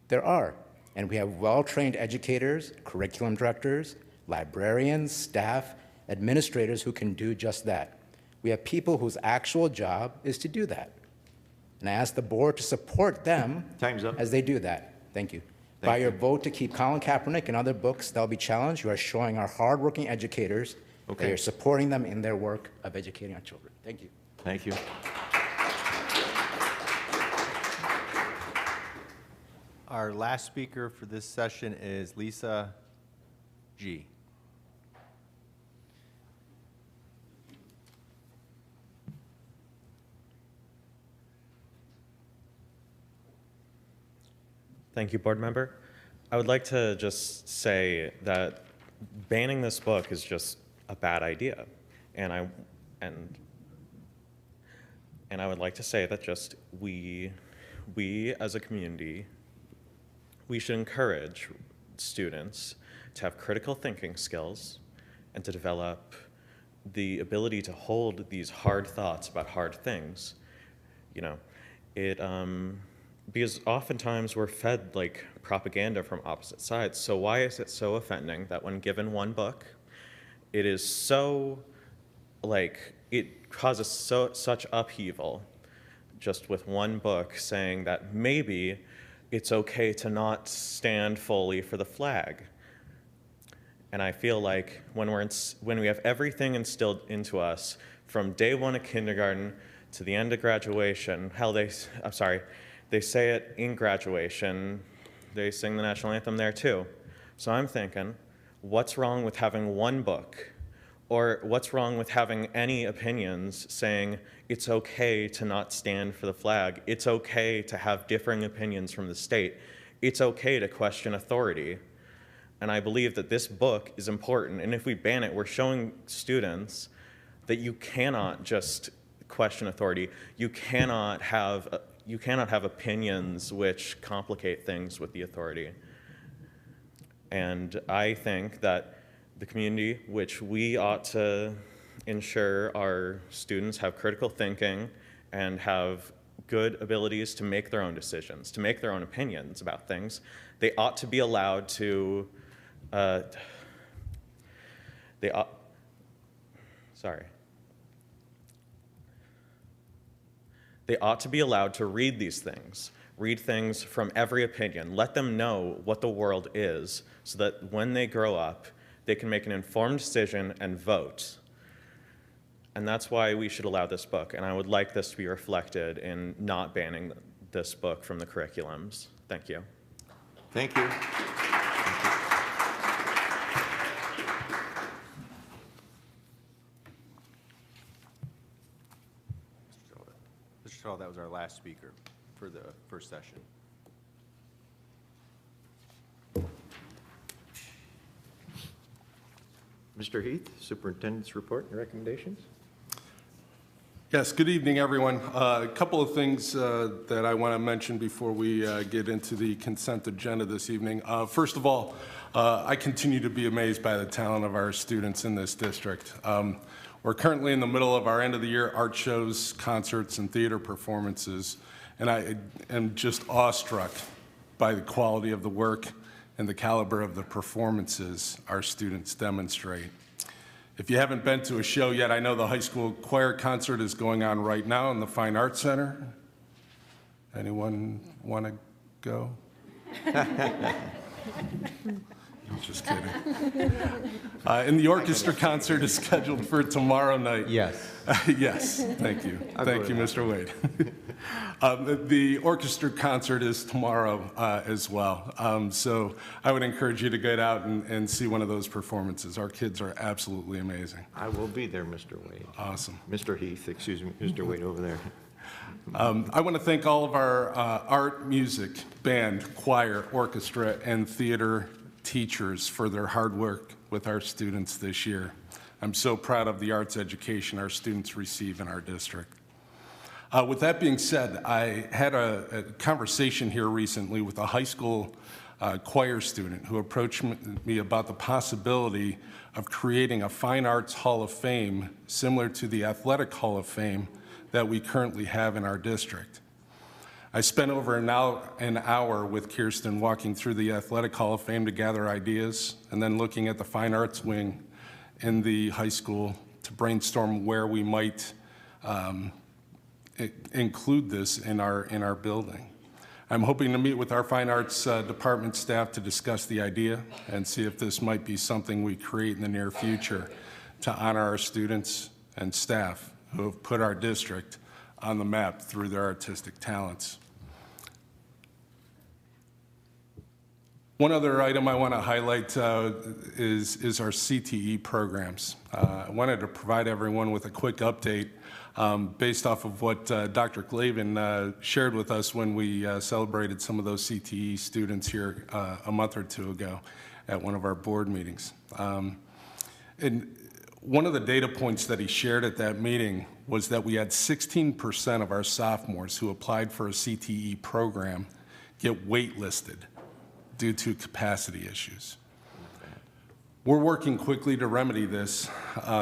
There are. And we have well-trained educators, curriculum directors, librarians, staff, administrators who can do just that. We have people whose actual job is to do that. And I ask the board to support them as they do that. Thank you. By your vote to keep Colin Kaepernick and other books that will be challenged, you are showing our hardworking educators that you're supporting them in their work of educating our children. Thank you. Thank you. Our last speaker for this session is Lisa G. Thank you, board member. I would like to just say that banning this book is just a bad idea. And I would like to say that just we as a community, we should encourage students to have critical thinking skills and to develop the ability to hold these hard thoughts about hard things. You know, because oftentimes we're fed like propaganda from opposite sides. So why is it so offending that when given one book, it is so, like, it causes such upheaval just with one book saying that maybe it's okay to not stand fully for the flag. And I feel like when we have everything instilled into us from day one of kindergarten to the end of graduation, they say it in graduation, they sing the national anthem there too. So I'm thinking, what's wrong with having one book? Or what's wrong with having any opinions saying it's okay to not stand for the flag? It's okay to have differing opinions from the state. It's okay to question authority. And I believe that this book is important. And if we ban it, we're showing students that you cannot just question authority. You cannot have opinions which complicate things with the authority. And I think that the community, which we ought to ensure our students have critical thinking and have good abilities to make their own decisions, to make their own opinions about things, they ought to be allowed to, they ought to be allowed to read these things, read things from every opinion, let them know what the world is so that when they grow up, they can make an informed decision and vote. And that's why we should allow this book. And I would like this to be reflected in not banning this book from the curriculums. Thank you. Thank you. Mr. Shaw, that was our last speaker for the first session. Mr. Heath, Superintendent's report and recommendations. Yes, good evening, everyone. A couple of things that I want to mention before we get into the consent agenda this evening. First of all, I continue to be amazed by the talent of our students in this district. We're currently in the middle of our end of the year art shows, concerts, and theater performances, and I am just awestruck by the quality of the work and the caliber of the performances our students demonstrate. If you haven't been to a show yet, I know the high school choir concert is going on right now in the Fine Arts Center. Anyone want to go? Just kidding. And the orchestra concert is scheduled for tomorrow night. Yes. Yes, thank you. Thank you, Mr. Wade. The orchestra concert is tomorrow as well. So I would encourage you to get out and see one of those performances. Our kids are absolutely amazing. I will be there, Mr. Wade. Awesome. Mr. Heath, excuse me, Mr. Wade over there. I want to thank all of our art, music, band, choir, orchestra, and theater teachers for their hard work with our students this year. I'm so proud of the arts education our students receive in our district. With that being said, I had a conversation here recently with a high school choir student who approached me about the possibility of creating a Fine Arts Hall of Fame similar to the Athletic Hall of Fame that we currently have in our district. I spent over an hour with Kirsten walking through the Athletic Hall of Fame to gather ideas, and then looking at the Fine Arts wing in the high school to brainstorm where we might include this in our building. I'm hoping to meet with our Fine Arts department staff to discuss the idea and see if this might be something we create in the near future to honor our students and staff who have put our district on the map through their artistic talents. One other item I want to highlight is our CTE programs. I wanted to provide everyone with a quick update based off of what Dr. Glavin shared with us when we celebrated some of those CTE students here a month or two ago at one of our board meetings. And one of the data points that he shared at that meeting was that we had 16% of our sophomores who applied for a CTE program get waitlisted due to capacity issues. We're working quickly to remedy this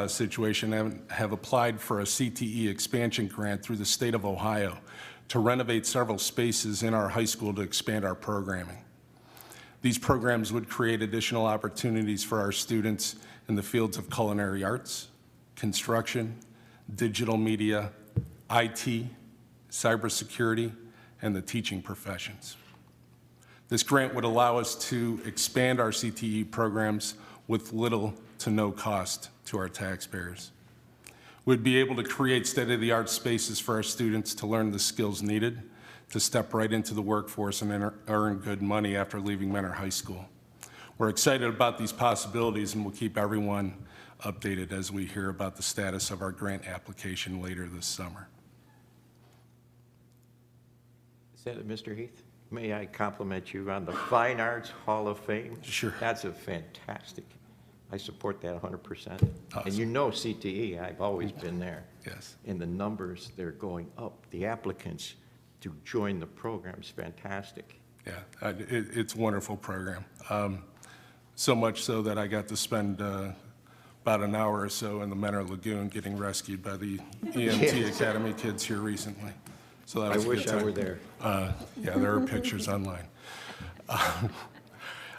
situation and have applied for a CTE expansion grant through the state of Ohio to renovate several spaces in our high school to expand our programming. These programs would create additional opportunities for our students in the fields of culinary arts, construction, digital media, IT, cybersecurity, and the teaching professions. This grant would allow us to expand our CTE programs with little to no cost to our taxpayers. We'd be able to create state-of-the-art spaces for our students to learn the skills needed to step right into the workforce and earn good money after leaving Mentor High School. We're excited about these possibilities, and we'll keep everyone updated as we hear about the status of our grant application later this summer. Is that it, Mr. Heath? May I compliment you on the Fine Arts Hall of Fame? Sure. That's a fantastic. I support that 100%. Awesome. And you know CTE, I've always been there. Yes. And the numbers, they're going up. The applicants to join the program is fantastic. Yeah, it's a wonderful program. So much so that I got to spend about an hour or so in the Mentor Lagoon getting rescued by the EMT Academy kids here recently. So that was I wish I were there. Yeah, there are pictures online.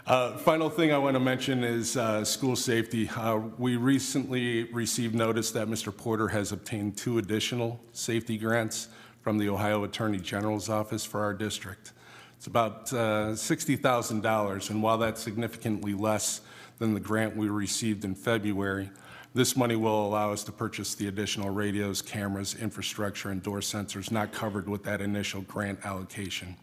Final thing I want to mention is school safety. We recently received notice that Mr. Porter has obtained 2 additional safety grants from the Ohio Attorney General's office for our district. It's about $60,000, and while that's significantly less than the grant we received in February, this money will allow us to purchase the additional radios, cameras, infrastructure, and door sensors not covered with that initial grant allocation.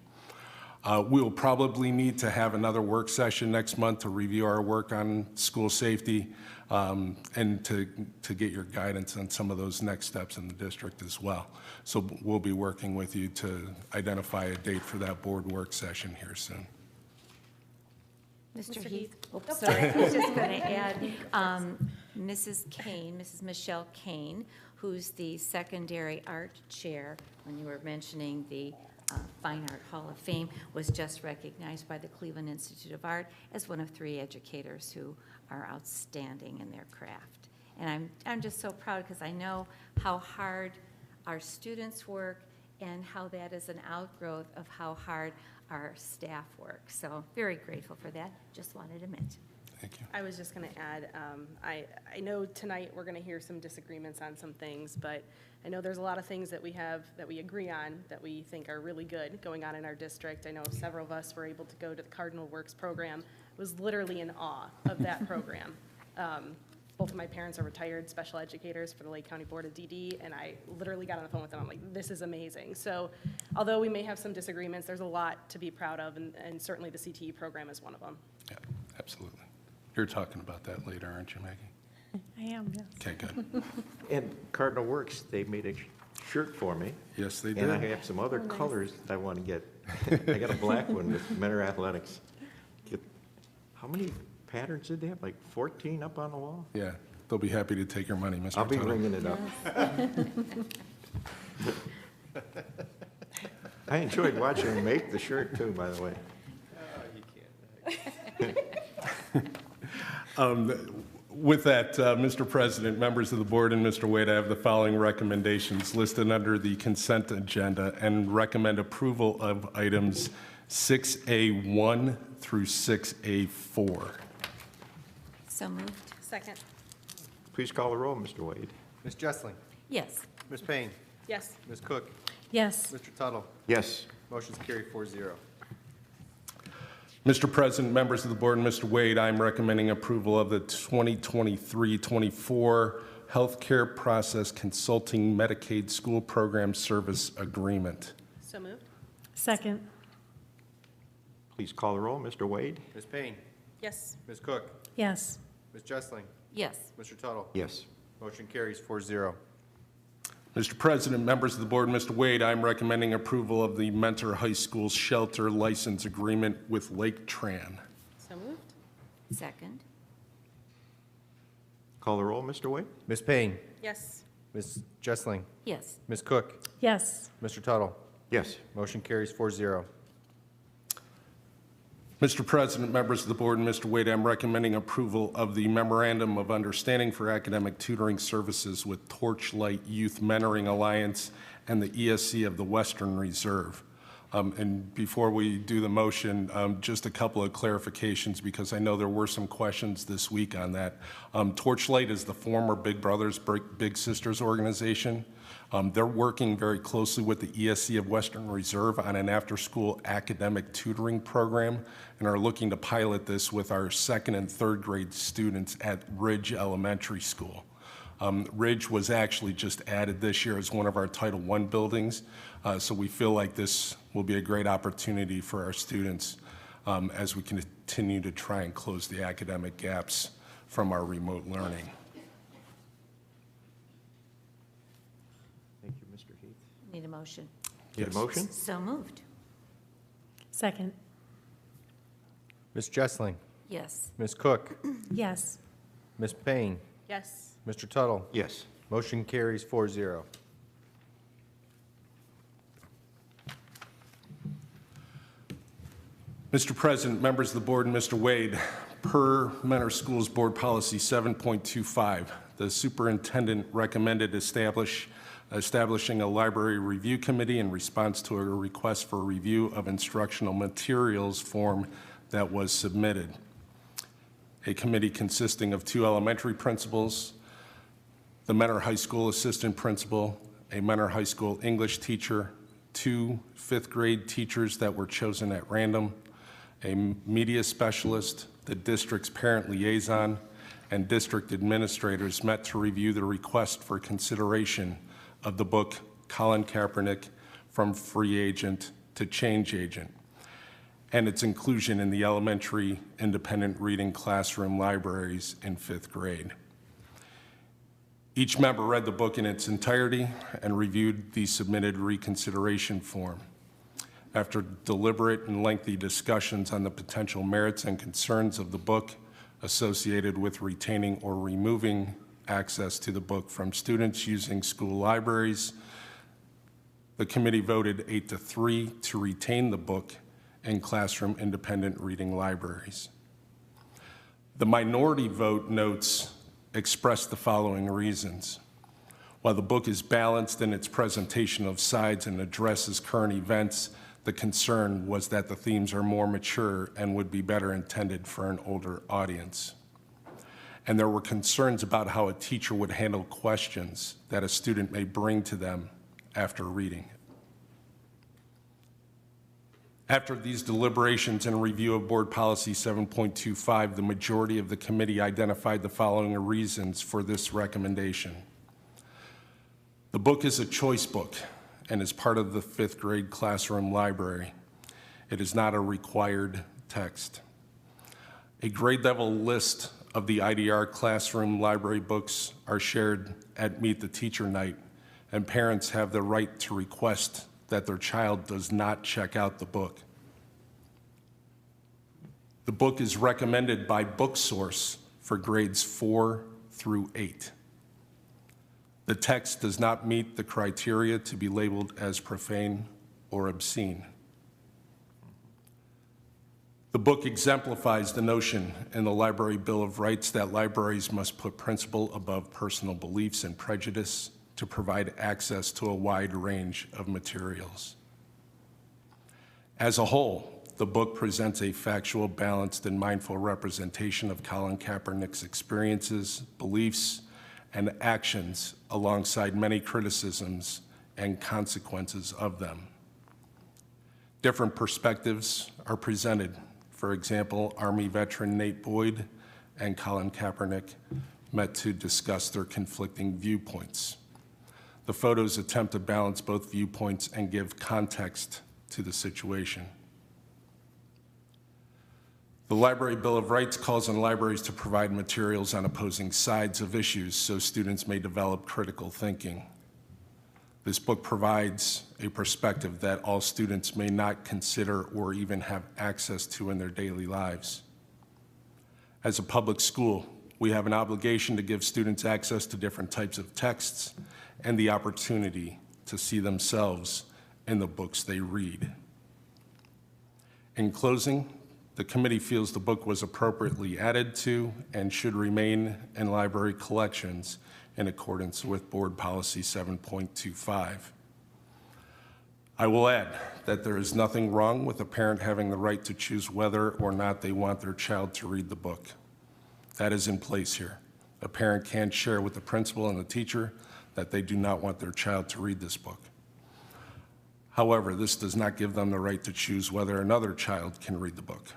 We will probably need to have another work session next month to review our work on school safety and to get your guidance on some of those next steps in the district as well. So we'll be working with you to identify a date for that board work session here soon. Mr. Heath, sorry, I was just going to add, Mrs. Kane, Mrs. Michelle Kane, who's the secondary art chair, when you were mentioning the Fine Art Hall of Fame, was just recognized by the Cleveland Institute of Art as one of 3 educators who are outstanding in their craft. And I'm just so proud because I know how hard our students work and how that is an outgrowth of how hard our staff work. So very grateful for that. Just wanted to mention. Thank you. I was just going to add, I know tonight we're going to hear some disagreements on some things, but I know there's a lot of things that we have, that we agree on, that we think are really good going on in our district. I know several of us were able to go to the Cardinal Works program. I was literally in awe of that program. Both of my parents are retired special educators for the Lake County Board of DD, and I literally got on the phone with them. I'm like, this is amazing. So although we may have some disagreements, there's a lot to be proud of, and certainly the CTE program is one of them. Yeah, absolutely. You're talking about that later, aren't you, Maggie? I am, yes. Okay, good. And Cardinal Works, they made a shirt for me. Yes, they did. And I have some other colors that I want to get. I got a black one with Mentor Athletics. How many patterns did they have? Like 14 up on the wall? Yeah, they'll be happy to take your money, Mr. I'll be Toto. ringing it up. I enjoyed watching them make the shirt too, by the way. With that, Mr. President, members of the board, and Mr. Wade, I have the following recommendations listed under the consent agenda and recommend approval of items 6A1 through 6A4. So moved. Second. Please call the roll, Mr. Wade. Ms. Jessling. Yes. Ms. Payne. Yes. Ms. Cook. Yes. Mr. Tuttle. Yes. Motion's carried 4-0. Mr. President, members of the board, and Mr. Wade, I'm recommending approval of the 2023-24 Healthcare Process Consulting Medicaid School Program Service Agreement. So moved. Second. Please call the roll. Mr. Wade? Ms. Payne? Yes. Ms. Cook? Yes. Ms. Jessling? Yes. Mr. Tuttle? Yes. Motion carries 4-0. Mr. President, members of the board, Mr. Wade, I'm recommending approval of the Mentor High School Shelter License Agreement with Lake Tran. So moved. Second. Call the roll. Mr. Wade? Ms. Payne? Yes. Ms. Jessling? Yes. Ms. Cook? Yes. Mr. Tuttle? Yes. Motion carries 4-0. Mr. President, members of the board, and Mr. Wade, I'm recommending approval of the Memorandum of Understanding for Academic Tutoring Services with Torchlight Youth Mentoring Alliance and the ESC of the Western Reserve. And before we do the motion, just a couple of clarifications because I know there were some questions this week on that. Torchlight is the former Big Brothers Big Sisters organization. They're working very closely with the ESC of Western Reserve on an after-school academic tutoring program and are looking to pilot this with our 2nd and 3rd grade students at Ridge Elementary School. Ridge was actually just added this year as one of our Title I buildings, so we feel like this will be a great opportunity for our students as we continue to try and close the academic gaps from our remote learning. Thank you, Mr. Heath. Need a motion. Need a motion? So moved. Second. Ms. Jessling? Yes. Ms. Cook? Yes. Ms. Payne? Yes. Mr. Tuttle? Yes. Motion carries 4-0. Mr. President, members of the board, and Mr. Wade, per Mentor Schools Board Policy 7.25, the superintendent recommended establishing a library review committee in response to a request for review of instructional materials form that was submitted. A committee consisting of 2 elementary principals, the Mentor High School assistant principal, a Mentor High School English teacher, 2 5th grade teachers that were chosen at random, a media specialist, the district's parent liaison, and district administrators met to review the request for consideration of the book Colin Kaepernick, From Free Agent to Change Agent, and its inclusion in the elementary independent reading classroom libraries in 5th grade. Each member read the book in its entirety and reviewed the submitted reconsideration form. After deliberate and lengthy discussions on the potential merits and concerns of the book associated with retaining or removing access to the book from students using school libraries, the committee voted 8-3 to retain the book in classroom independent reading libraries. The minority vote notes expressed the following reasons. While the book is balanced in its presentation of sides and addresses current events, the concern was that the themes are more mature and would be better intended for an older audience. And there were concerns about how a teacher would handle questions that a student may bring to them after reading it. After these deliberations and review of Board Policy 7.25, the majority of the committee identified the following reasons for this recommendation. The book is a choice book and is part of the 5th grade classroom library. It is not a required text. A grade level list of the IDR classroom library books are shared at Meet the Teacher Night, and parents have the right to request that their child does not check out the book. The book is recommended by BookSource for grades 4 through 8. The text does not meet the criteria to be labeled as profane or obscene. The book exemplifies the notion in the Library Bill of Rights that libraries must put principle above personal beliefs and prejudice to provide access to a wide range of materials. As a whole, the book presents a factual, balanced, and mindful representation of Colin Kaepernick's experiences, beliefs, and actions alongside many criticisms and consequences of them. Different perspectives are presented. For example, Army veteran Nate Boyd and Colin Kaepernick met to discuss their conflicting viewpoints. The photos attempt to balance both viewpoints and give context to the situation. The Library Bill of Rights calls on libraries to provide materials on opposing sides of issues so students may develop critical thinking. This book provides a perspective that all students may not consider or even have access to in their daily lives. As a public school, we have an obligation to give students access to different types of texts and the opportunity to see themselves in the books they read. In closing, the committee feels the book was appropriately added to and should remain in library collections in accordance with Board Policy 7.25. I will add that there is nothing wrong with a parent having the right to choose whether or not they want their child to read the book. That is in place here. A parent can share with the principal and the teacher that they do not want their child to read this book. However, this does not give them the right to choose whether another child can read the book.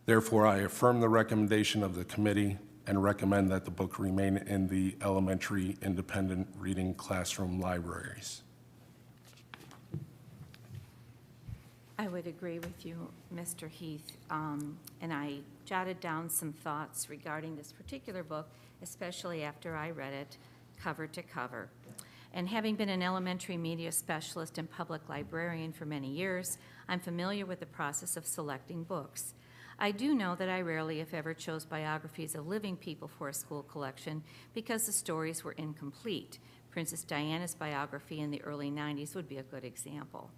Therefore, I affirm the recommendation of the committee and recommend that the book remain in the elementary independent reading classroom libraries. I would agree with you, Mr. Heath, and I jotted down some thoughts regarding this particular book, especially after I read it cover to cover. And having been an elementary media specialist and public librarian for many years, I'm familiar with the process of selecting books. I do know that I rarely, if ever, chose biographies of living people for a school collection because the stories were incomplete. Princess Diana's biography in the early 90s would be a good example.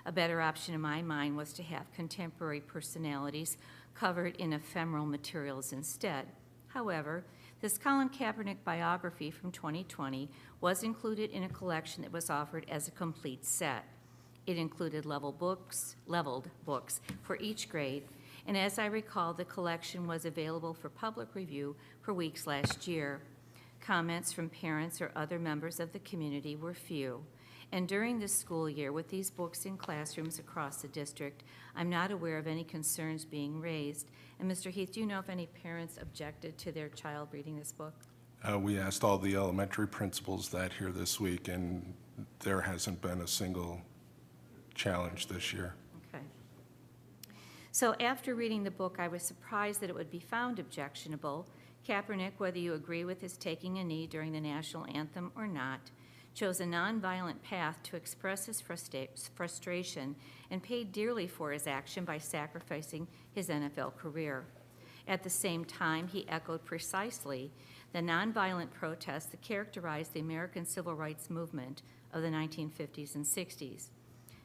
A better option in my mind was to have contemporary personalities covered in ephemeral materials instead. However, this Colin Kaepernick biography from 2020 was included in a collection that was offered as a complete set. It included leveled books for each grade, and as I recall, the collection was available for public review for weeks last year. Comments from parents or other members of the community were few. And during this school year, with these books in classrooms across the district, I'm not aware of any concerns being raised. And Mr. Heath, do you know if any parents objected to their child reading this book? We asked all the elementary principals that here this week, and there hasn't been a single challenge this year. Okay. So after reading the book, I was surprised that it would be found objectionable. Kaepernick, whether you agree with his taking a knee during the national anthem or not, chose a nonviolent path to express his frustration and paid dearly for his action by sacrificing his NFL career. At the same time, he echoed precisely the nonviolent protests that characterized the American civil rights movement of the 1950s and 60s.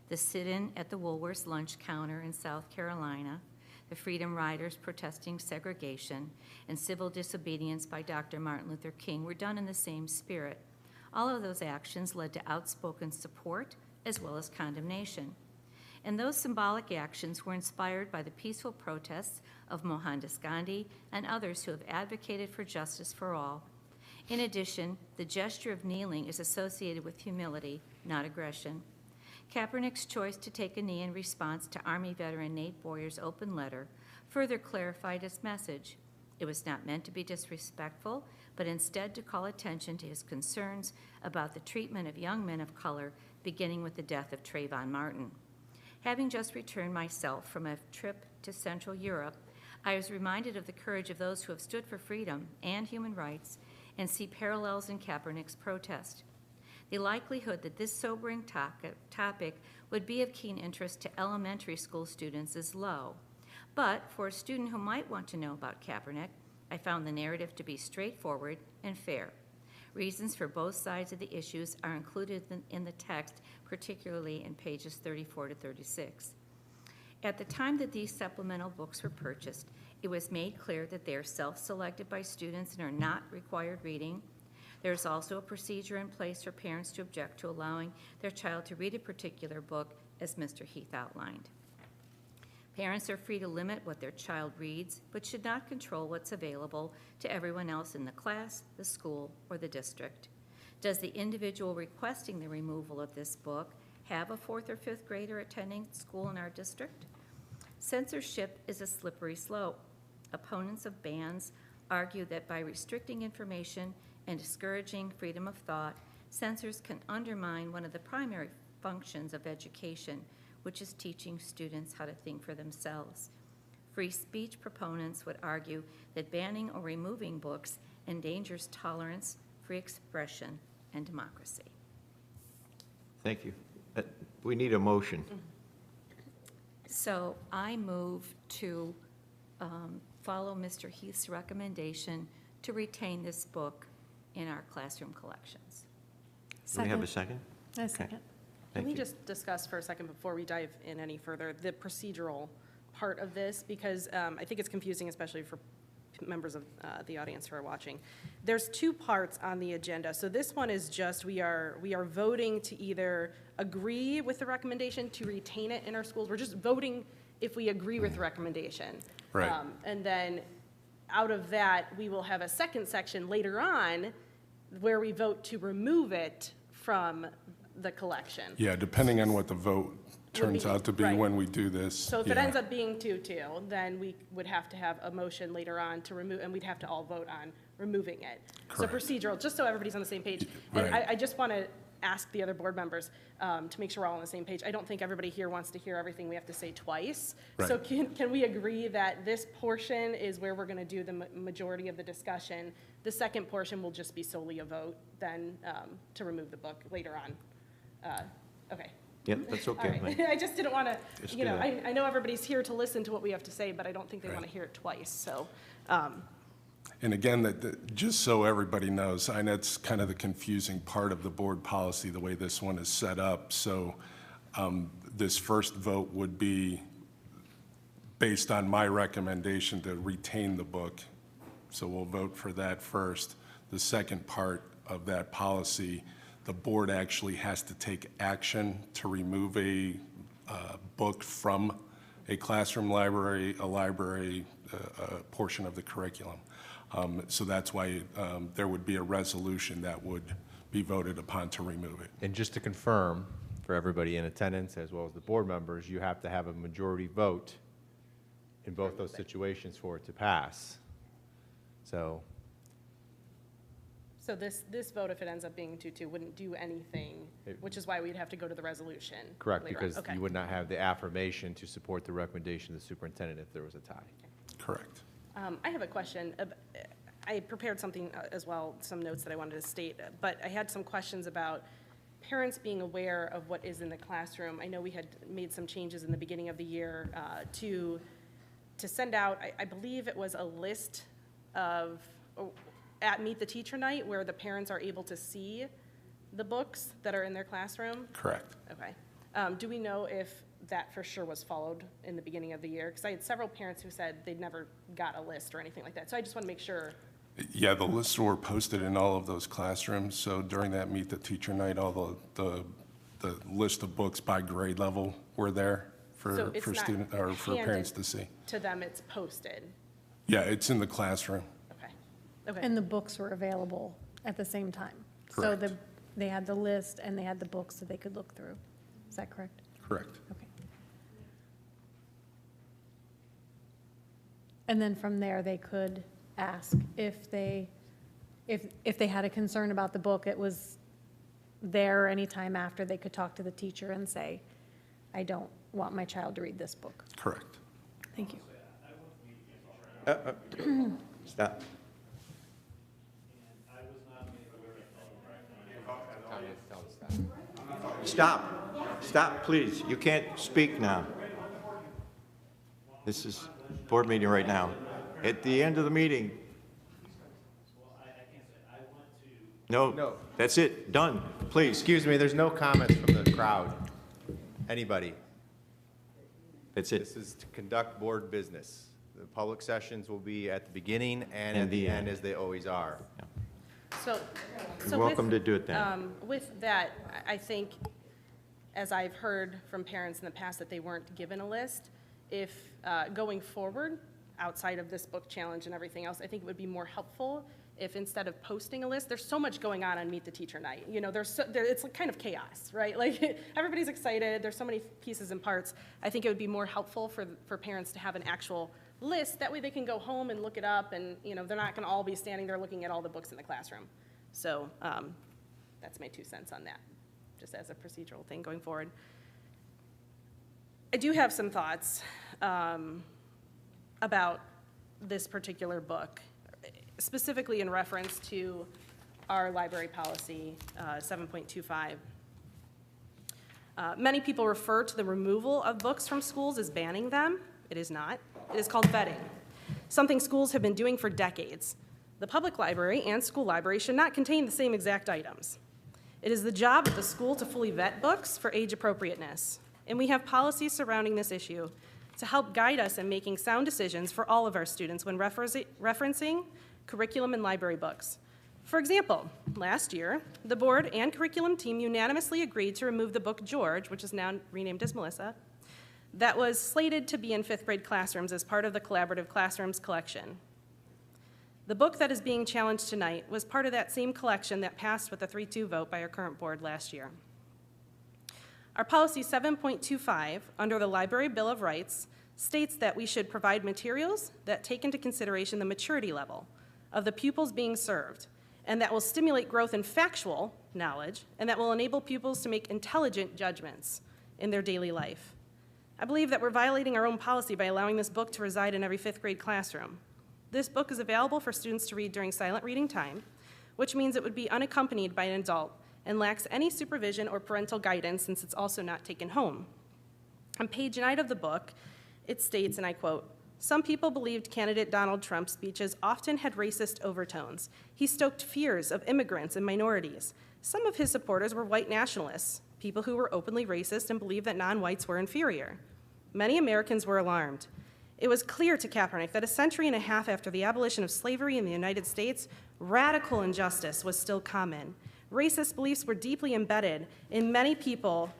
The sit-in at the Woolworth's lunch counter in South Carolina, the Freedom Riders protesting segregation, and civil disobedience by Dr. Martin Luther King were done in the same spirit. All of those actions led to outspoken support as well as condemnation. And those symbolic actions were inspired by the peaceful protests of Mohandas Gandhi and others who have advocated for justice for all. In addition, the gesture of kneeling is associated with humility, not aggression. Kaepernick's choice to take a knee in response to Army veteran Nate Boyer's open letter further clarified his message. It was not meant to be disrespectful, but instead to call attention to his concerns about the treatment of young men of color, beginning with the death of Trayvon Martin. Having just returned myself from a trip to Central Europe, I was reminded of the courage of those who have stood for freedom and human rights and see parallels in Kaepernick's protest. The likelihood that this sobering topic would be of keen interest to elementary school students is low. But for a student who might want to know about Kaepernick, I found the narrative to be straightforward and fair. Reasons for both sides of the issues are included in the text, particularly in pages 34 to 36. At the time that these supplemental books were purchased, it was made clear that they are self-selected by students and are not required reading. There is also a procedure in place for parents to object to allowing their child to read a particular book, as Mr. Heath outlined. Parents are free to limit what their child reads, but should not control what's available to everyone else in the class, the school, or the district. Does the individual requesting the removal of this book have a 4th or 5th grader attending school in our district? Censorship is a slippery slope. Opponents of bans argue that by restricting information and discouraging freedom of thought, censors can undermine one of the primary functions of education, which is teaching students how to think for themselves. free speech proponents would argue that banning or removing books endangers tolerance, free expression, and democracy. Thank you. We need a motion. So I move to follow Mr. Heath's recommendation to retain this book in our classroom collections. Do we have a second? I second. Can Thank we you. just discuss for a second before we dive in any further, the procedural part of this? Because I think it's confusing, especially for members of the audience who are watching. There's two parts on the agenda. So this one is just, we are voting to either agree with the recommendation to retain it in our schools. We're just voting if we agree with the recommendation. Right. And then out of that, we will have a second section later on where we vote to remove it from the collection. Yeah, depending on what the vote turns out to be right. when we do this. So if it yeah. ends up being 2-2, then we would have to have a motion later on to remove, and we'd have to all vote on removing it. Correct. So procedural, just so everybody's on the same page. Right. And I just want to ask the other board members to make sure we're all on the same page. I don't think everybody here wants to hear everything we have to say twice. Right. So can we agree that this portion is where we're going to do the majority of the discussion? The second portion will just be solely a vote then to remove the book later on. Okay. Yep, that's okay. All right. Mike. I just didn't want to, Just you know, do that. I know everybody's here to listen to what we have to say, but I don't think they want to hear it twice, so. And again, just so everybody knows, and that's kind of the confusing part of the board policy, the way this one is set up. So this first vote would be based on my recommendation to retain the book. So we'll vote for that first. The second part of that policy, the board actually has to take action to remove a book from a classroom library, a portion of the curriculum. So that's why there would be a resolution that would be voted upon to remove it. And just to confirm, for everybody in attendance as well as the board members, you have to have a majority vote in both those situations for it to pass. So this vote, if it ends up being 2-2, wouldn't do anything, which is why we'd have to go to the resolution. correct, later on. because Okay. you would not have the affirmation to support the recommendation of the superintendent if there was a tie. Correct. I have a question. I prepared something as well, some notes that I wanted to state, but I had some questions about parents being aware of what is in the classroom. I know we had made some changes in the beginning of the year to send out, I believe it was a list of, at Meet the Teacher Night, where the parents are able to see the books that are in their classroom? Correct. Okay. Do we know if that for sure was followed in the beginning of the year? Because I had several parents who said they'd never got a list or anything like that. So I just want to make sure. Yeah, the lists were posted in all of those classrooms. So during that Meet the Teacher Night, all the list of books by grade level were there So for it's not student or for parents to see. To them, it's posted. Yeah, it's in the classroom. Okay. Okay. And the books were available at the same time. So Correct. they had the list and they had the books that they could look through. Is that correct? Correct. Okay. And then from there, they could ask if they had a concern about the book, it was there anytime after, they could talk to the teacher and say, I don't want my child to read this book. Correct. Thank you. Stop. Stop, please. You can't speak now. This is board meeting right now. At the end of the meeting. No, that's it. Done. Please. Excuse me, there's no comments from the crowd. Anybody? That's it. This is to conduct board business. The public sessions will be at the beginning and And at the the end, end. as they always are. So You're welcome to do it then. With that, I think, as I've heard from parents in the past that they weren't given a list, if going forward, outside of this book challenge and everything else, I think it would be more helpful if instead of posting a list, there's so much going on Meet the Teacher Night. You know, it's kind of chaos, right? Like, everybody's excited, there's so many pieces and parts. I think it would be more helpful for parents to have an actual list. That way they can go home and look it up, and, you know, they're not gonna all be standing there looking at all the books in the classroom. So, that's my 2 cents on that, just as a procedural thing going forward. I do have some thoughts. about this particular book, specifically in reference to our library policy 7.25. Many people refer to the removal of books from schools as banning them. It is not. It is called vetting, something schools have been doing for decades. The public library and school library should not contain the same exact items. It is the job of the school to fully vet books for age appropriateness, and we have policies surrounding this issue to help guide us in making sound decisions for all of our students when referencing curriculum and library books. For example, last year, the board and curriculum team unanimously agreed to remove the book George, which is now renamed as Melissa, that was slated to be in 5th grade classrooms as part of the Collaborative Classrooms collection. The book that is being challenged tonight was part of that same collection that passed with a 3-2 vote by our current board last year. Our policy 7.25, under the Library Bill of Rights, states that we should provide materials that take into consideration the maturity level of the pupils being served, and that will stimulate growth in factual knowledge, and that will enable pupils to make intelligent judgments in their daily life. I believe that we're violating our own policy by allowing this book to reside in every 5th grade classroom. This book is available for students to read during silent reading time, which means it would be unaccompanied by an adult and lacks any supervision or parental guidance since it's also not taken home. On page 9 of the book, it states, and I quote, "Some people believed candidate Donald Trump's speeches often had racist overtones. He stoked fears of immigrants and minorities. Some of his supporters were white nationalists, people who were openly racist and believed that non-whites were inferior. Many Americans were alarmed. It was clear to Kaepernick that a century and a half after the abolition of slavery in the United States, radical injustice was still common. Racist beliefs were deeply embedded in many people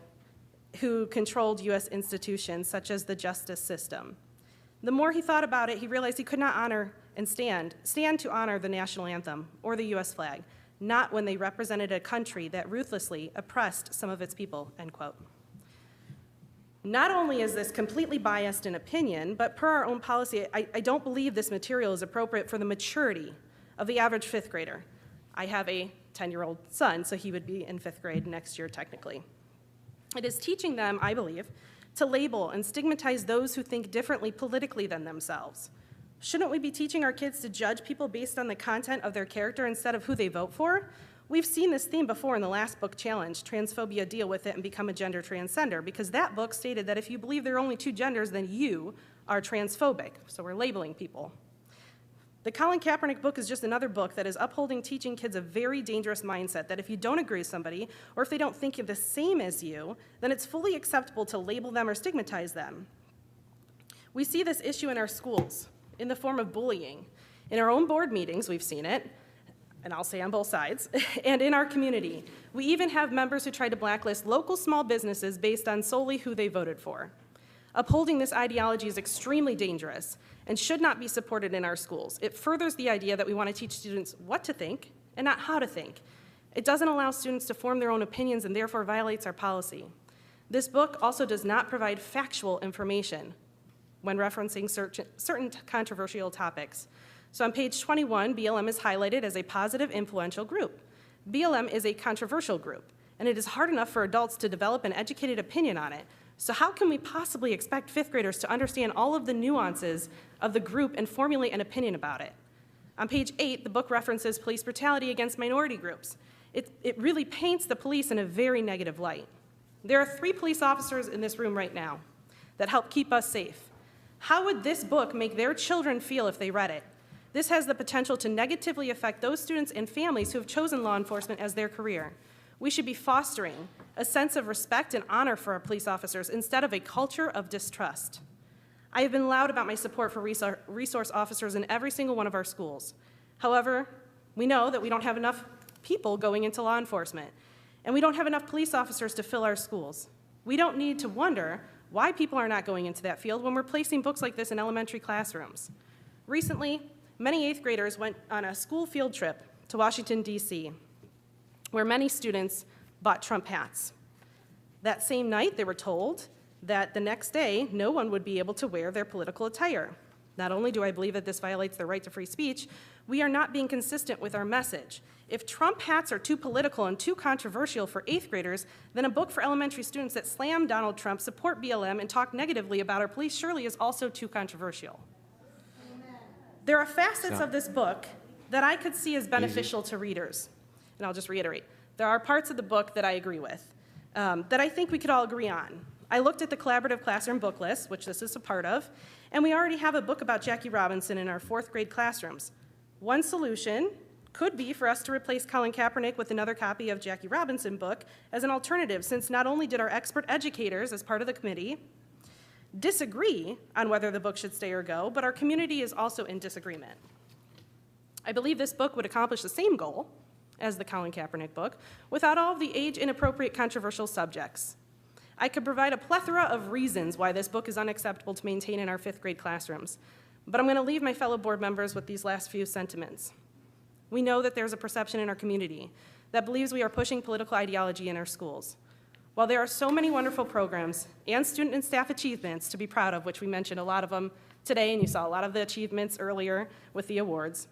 who controlled U.S. institutions, such as the justice system. The more he thought about it, he realized he could not honor and stand to honor the national anthem or the U.S. flag, not when they represented a country that ruthlessly oppressed some of its people," end quote. Not only is this completely biased in opinion, but per our own policy, I don't believe this material is appropriate for the maturity of the average 5th grader. I have a 10-year-old son, so he would be in 5th grade next year technically. It is teaching them, I believe, to label and stigmatize those who think differently politically than themselves. Shouldn't we be teaching our kids to judge people based on the content of their character instead of who they vote for? We've seen this theme before in the last book challenge, Transphobia, Deal With It, and Become a Gender Transcender, because that book stated that if you believe there are only 2 genders, then you are transphobic, so we're labeling people. The Colin Kaepernick book is just another book that is upholding teaching kids a very dangerous mindset that if you don't agree with somebody, or if they don't think you're the same as you, then it's fully acceptable to label them or stigmatize them. We see this issue in our schools in the form of bullying. In our own board meetings, we've seen it, and I'll say on both sides, and in our community. We even have members who try to blacklist local small businesses based on solely who they voted for. Upholding this ideology is extremely dangerous and should not be supported in our schools. It furthers the idea that we want to teach students what to think and not how to think. It doesn't allow students to form their own opinions and therefore violates our policy. This book also does not provide factual information when referencing certain controversial topics. So on page 21, BLM is highlighted as a positive, influential group. BLM is a controversial group, and it is hard enough for adults to develop an educated opinion on it. So how can we possibly expect 5th graders to understand all of the nuances of the group and formulate an opinion about it? On page 8, the book references police brutality against minority groups. It really paints the police in a very negative light. There are 3 police officers in this room right now that help keep us safe. How would this book make their children feel if they read it? This has the potential to negatively affect those students and families who have chosen law enforcement as their career. We should be fostering a sense of respect and honor for our police officers instead of a culture of distrust. I have been loud about my support for resource officers in every single one of our schools. However, we know that we don't have enough people going into law enforcement, and we don't have enough police officers to fill our schools. We don't need to wonder why people are not going into that field when we're placing books like this in elementary classrooms. Recently, many 8th graders went on a school field trip to Washington, D.C., where many students bought Trump hats. That same night, they were told that the next day, no one would be able to wear their political attire. Not only do I believe that this violates their right to free speech, we are not being consistent with our message. If Trump hats are too political and too controversial for 8th graders, then a book for elementary students that slam Donald Trump, support BLM, and talk negatively about our police surely is also too controversial. There are facets of this book that I could see as beneficial to readers. And I'll just reiterate. There are parts of the book that I agree with, that I think we could all agree on. I looked at the collaborative classroom book list, which this is a part of, and we already have a book about Jackie Robinson in our 4th grade classrooms. One solution could be for us to replace Colin Kaepernick with another copy of Jackie Robinson book as an alternative, since not only did our expert educators, as part of the committee, disagree on whether the book should stay or go, but our community is also in disagreement. I believe this book would accomplish the same goal as the Colin Kaepernick book without all of the age-inappropriate controversial subjects. I could provide a plethora of reasons why this book is unacceptable to maintain in our 5th grade classrooms, but I'm going to leave my fellow board members with these last few sentiments. We know that there's a perception in our community that believes we are pushing political ideology in our schools. While there are so many wonderful programs and student and staff achievements to be proud of, which we mentioned a lot of them today, and you saw a lot of the achievements earlier with the awards,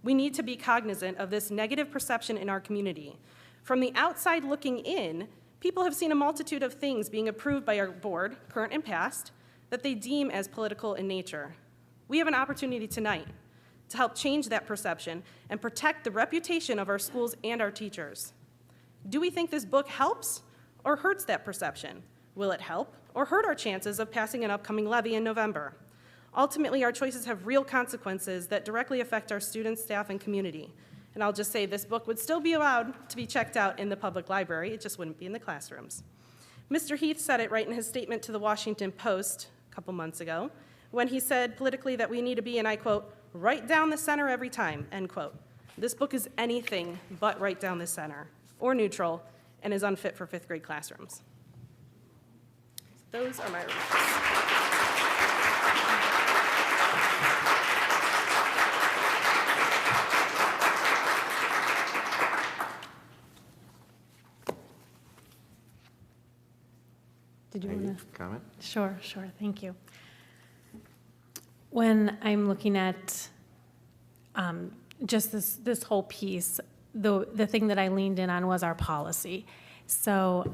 we need to be cognizant of this negative perception in our community. From the outside looking in, people have seen a multitude of things being approved by our board, current and past, that they deem as political in nature. We have an opportunity tonight to help change that perception and protect the reputation of our schools and our teachers. Do we think this book helps or hurts that perception? Will it help or hurt our chances of passing an upcoming levy in November? Ultimately, our choices have real consequences that directly affect our students, staff, and community. And I'll just say this book would still be allowed to be checked out in the public library. It just wouldn't be in the classrooms. Mr. Heath said it right in his statement to the Washington Post a couple months ago when he said politically that we need to be, and I quote, right down the center every time, end quote. This book is anything but right down the center or neutral and is unfit for 5th grade classrooms. Those are my remarks. Did you want to comment? Sure, thank you. When I'm looking at just this whole piece, the thing that I leaned in on was our policy. So,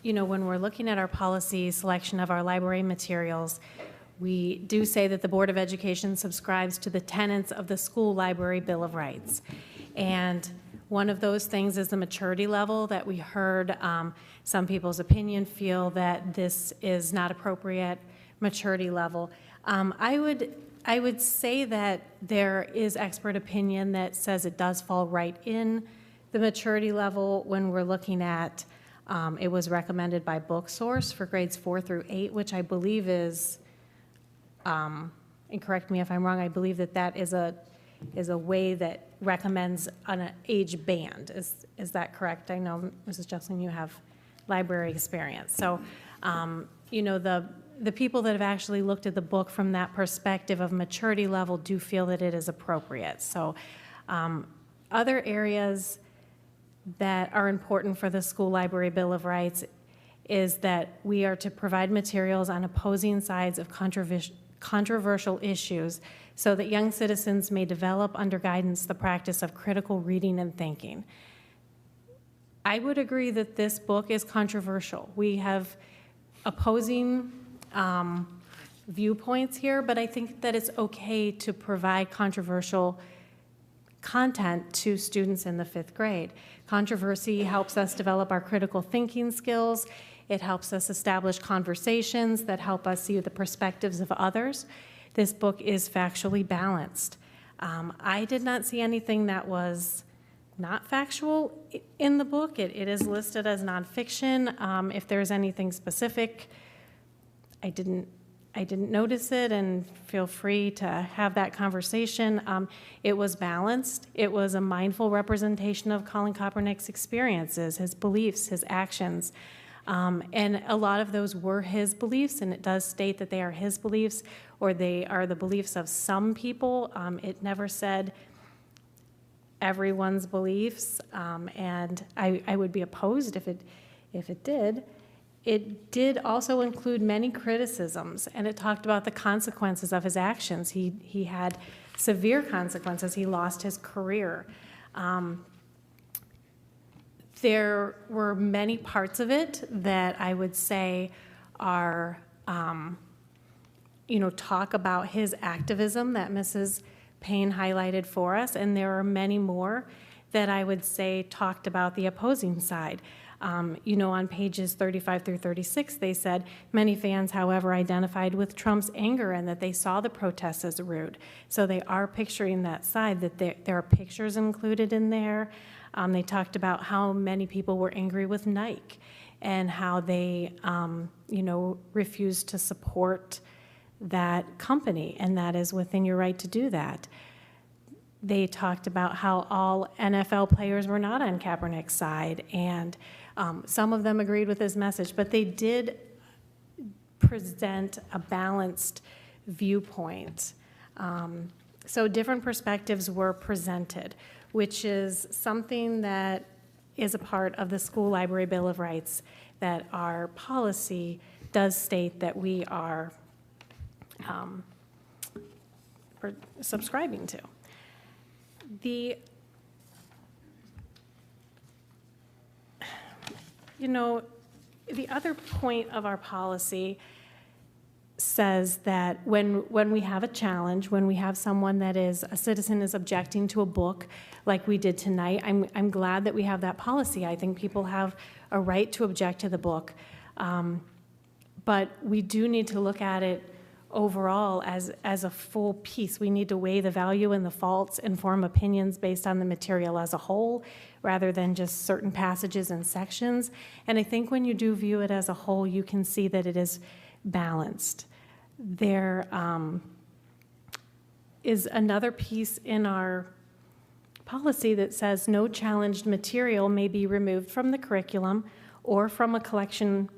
when we're looking at our policy selection of our library materials, we do say that the Board of Education subscribes to the tenets of the School Library Bill of Rights. And one of those things is the maturity level that we heard some people's opinion feel that this is not appropriate maturity level. I would say that there is expert opinion that says it does fall right in the maturity level when we're looking at, it was recommended by Book Source for grades 4 through 8, which I believe is, and correct me if I'm wrong, I believe that is a way that recommends an age band. Is that correct? I know, Mrs. Jesselyn, you have library experience. So, the people that have actually looked at the book from that perspective of maturity level do feel that it is appropriate. So, other areas that are important for the School Library Bill of Rights is that we are to provide materials on opposing sides of controversial issues so that young citizens may develop under guidance the practice of critical reading and thinking. I would agree that this book is controversial. We have opposing viewpoints here, but I think that it's okay to provide controversial content to students in the 5th grade. Controversy helps us develop our critical thinking skills. It helps us establish conversations that help us see the perspectives of others. This book is factually balanced. I did not see anything that was not factual in the book. It is listed as nonfiction. If there's anything specific, I didn't notice it, and feel free to have that conversation. It was balanced. It was a mindful representation of Colin Kaepernick's experiences, his beliefs, his actions. And a lot of those were his beliefs, and it does state that they are his beliefs, or they are the beliefs of some people. It never said everyone's beliefs, and I would be opposed if it did. It did also include many criticisms, and it talked about the consequences of his actions. He had severe consequences. He lost his career. There were many parts of it that I would say are talk about his activism that Mrs. Payne highlighted for us, and there are many more that I would say talked about the opposing side. On pages 35 through 36, they said, many fans, however, identified with Trump's anger and that they saw the protests as rude. So they are picturing that side, that there are pictures included in there. They talked about how many people were angry with Nike and how they, refused to support that company, and that is within your right to do that. They talked about how all NFL players were not on Kaepernick's side, and some of them agreed with his message, but they did present a balanced viewpoint. So different perspectives were presented, which is something that is a part of the School Library Bill of Rights, that our policy does state that we are subscribing to. The other point of our policy says that when we have a challenge, when we have someone that is a citizen is objecting to a book like we did tonight, I'm glad that we have that policy. I think people have a right to object to the book. But we do need to look at it overall as a full piece. We need to weigh the value and the faults and form opinions based on the material as a whole rather than just certain passages and sections. And I think when you do view it as a whole, you can see that it is balanced. There is another piece in our policy that says no challenged material may be removed from the curriculum or from a collection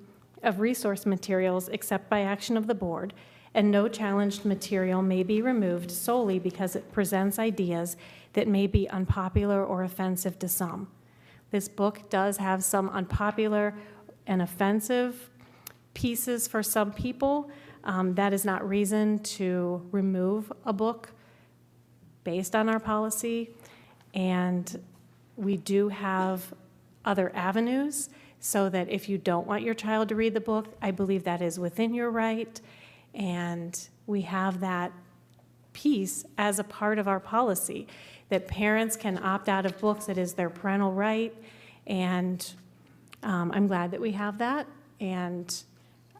of resource materials except by action of the board, and no challenged material may be removed solely because it presents ideas that may be unpopular or offensive to some. This book does have some unpopular and offensive pieces for some people. That is not reason to remove a book based on our policy. And we do have other avenues so that if you don't want your child to read the book, I believe that is within your right. And we have that piece as a part of our policy, that parents can opt out of books. It is their parental right. And I'm glad that we have that. And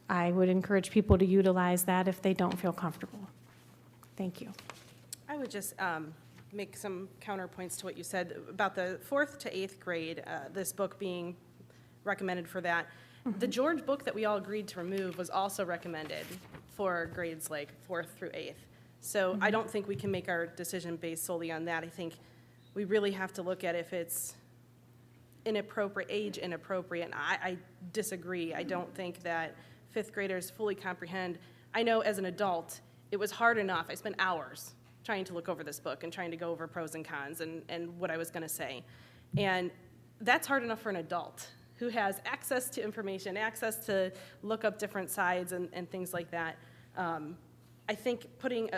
I would encourage people to utilize that if they don't feel comfortable. Thank you. I would just make some counterpoints to what you said about the 4th to 8th grade, this book being recommended for that. The George book that we all agreed to remove was also recommended for grades like 4th through 8th. So I don't think we can make our decision based solely on that. I think we really have to look at if it's inappropriate, age inappropriate. And I disagree. I don't think that 5th graders fully comprehend. I know as an adult, it was hard enough. I spent hours trying to look over this book and trying to go over pros and cons and what I was going to say. And that's hard enough for an adult who has access to information, access to look up different sides and things like that. I think putting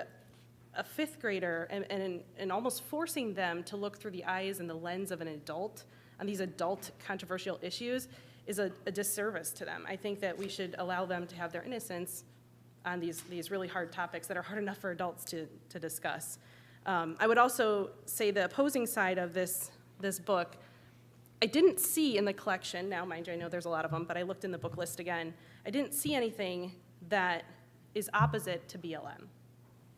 a 5th grader and almost forcing them to look through the eyes and the lens of an adult on these adult controversial issues is a disservice to them. I think that we should allow them to have their innocence on these really hard topics that are hard enough for adults to discuss. I would also say the opposing side of this book, I didn't see in the collection, now mind you, I know there's a lot of them, but I looked in the book list again, I didn't see anything that is opposite to BLM,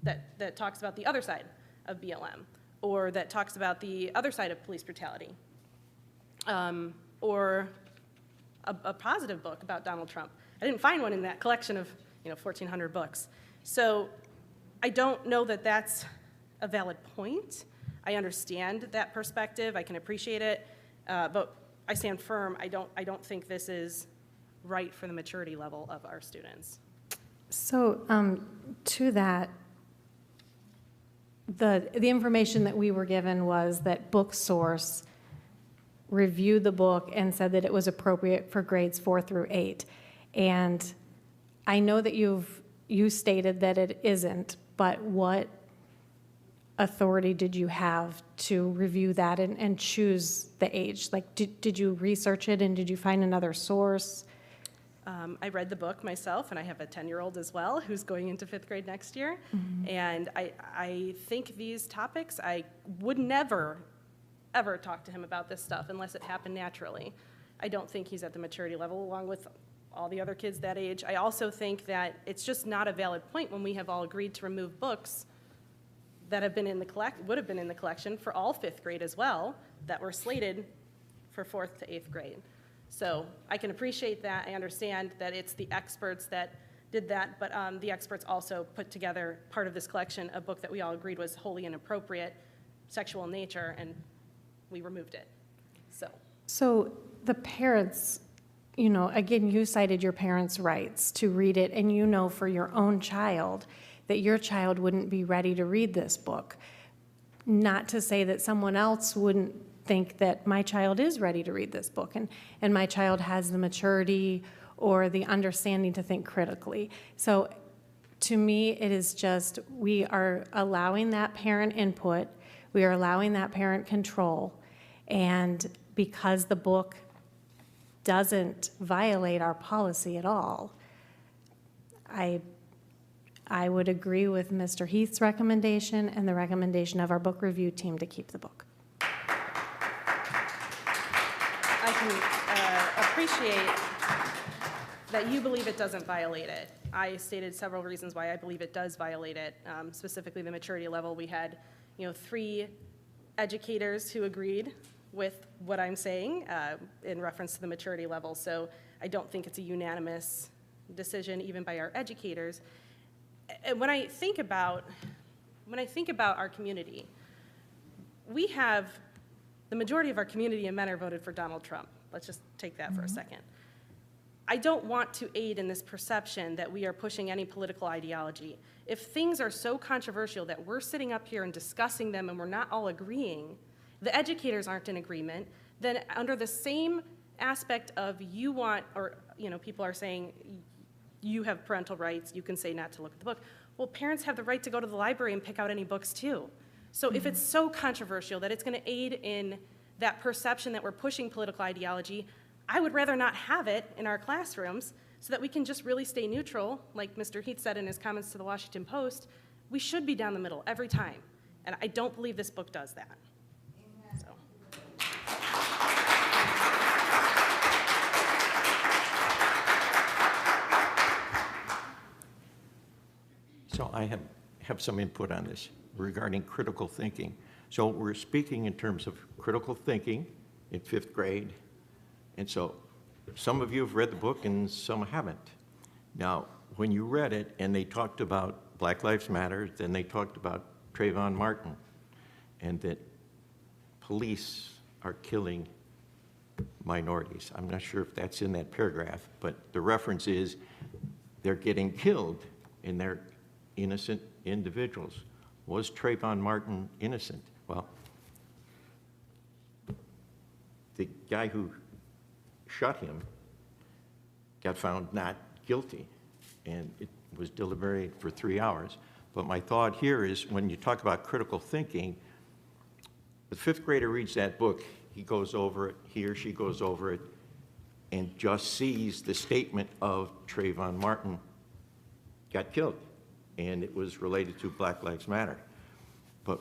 that talks about the other side of BLM, or that talks about the other side of police brutality, or a positive book about Donald Trump. I didn't find one in that collection of 1,400 books. So I don't know that that's a valid point. I understand that perspective. I can appreciate it. But I stand firm. I don't think this is right for the maturity level of our students. So to that, the information that we were given was that BookSource reviewed the book and said that it was appropriate for grades 4 through 8. And I know that you stated that it isn't, but what authority did you have to review that and choose the age? Like, did you research it and did you find another source? I read the book myself, and I have a 10-year-old as well who's going into 5th grade next year. And I think these topics, I would never, ever talk to him about this stuff unless it happened naturally. I don't think he's at the maturity level along with all the other kids that age. I also think that it's just not a valid point when we have all agreed to remove books that have been in the would have been in the collection for all 5th grade as well, that were slated for 4th to 8th grade. So I can appreciate that. I understand that it's the experts that did that, but the experts also put together part of this collection, a book that we all agreed was wholly inappropriate, sexual in nature, and we removed it. So the parents, you know, again, you cited your parents' rights to read it, and you know for your own child that your child wouldn't be ready to read this book. Not to say that someone else wouldn't think that my child is ready to read this book, and my child has the maturity or the understanding to think critically. So to me, it is just, we are allowing that parent input, we are allowing that parent control, and because the book doesn't violate our policy at all, I would agree with Mr. Heath's recommendation and the recommendation of our book review team to keep the book. I can appreciate that you believe it doesn't violate it. I stated several reasons why I believe it does violate it, specifically the maturity level. We had, 3 educators who agreed with what I'm saying in reference to the maturity level. So I don't think it's a unanimous decision even by our educators. And when I think about our community, we have the majority of our community in Mentor voted for Donald Trump. Let's just take that for a second. I don't want to aid in this perception that we are pushing any political ideology. If things are so controversial that we're sitting up here and discussing them and we're not all agreeing, the educators aren't in agreement, then under the same aspect of you want, or people are saying you have parental rights, you can say not to look at the book. Well, parents have the right to go to the library and pick out any books too. So if it's so controversial that it's going to aid in that perception that we're pushing political ideology, I would rather not have it in our classrooms so that we can just really stay neutral. Like Mr. Heath said in his comments to the Washington Post, we should be down the middle every time. And I don't believe this book does that. So I have some input on this regarding critical thinking. So we're speaking in terms of critical thinking in 5th grade. And so some of you have read the book and some haven't. Now, when you read it and they talked about Black Lives Matter, then they talked about Trayvon Martin and that police are killing minorities. I'm not sure if that's in that paragraph, but the reference is they're getting killed and they're innocent individuals. Was Trayvon Martin innocent? Well, the guy who shot him got found not guilty, and it was deliberated for 3 hours. But my thought here is when you talk about critical thinking, the 5th grader reads that book, he goes over it, he or she goes over it, and just sees the statement of Trayvon Martin got killed, and it was related to Black Lives Matter. But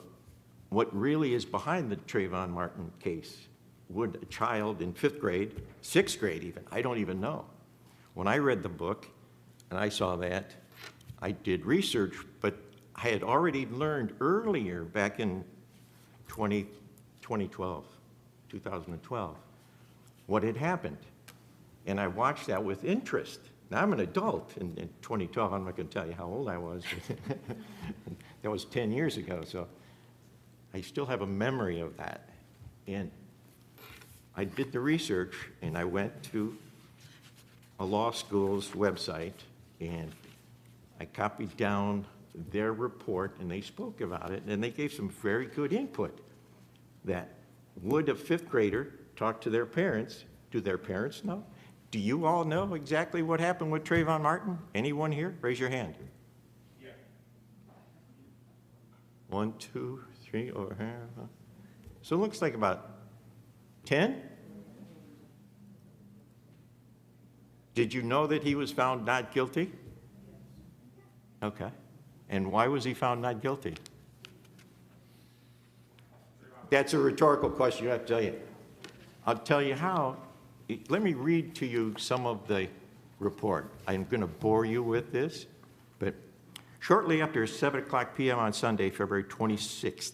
what really is behind the Trayvon Martin case? Would a child in 5th grade, 6th grade even, I don't even know. When I read the book and I saw that, I did research, but I had already learned earlier back in 2012, what had happened. And I watched that with interest. Now I'm an adult in 2012. I'm not going to tell you how old I was. That was 10 years ago, so I still have a memory of that. And I did the research, and I went to a law school's website, and I copied down their report, and they spoke about it, and they gave some very good input. That would a 5th grader talk to their parents? Do their parents know? Do you all know exactly what happened with Trayvon Martin? Anyone here? Raise your hand. Yeah. 1, 2, 3, over here. So it looks like about 10? Did you know that he was found not guilty? Okay. And why was he found not guilty? That's a rhetorical question, you have to tell you. I'll tell you how. Let me read to you some of the report. I'm going to bore you with this, but shortly after 7:00 p.m. on Sunday, February 26th,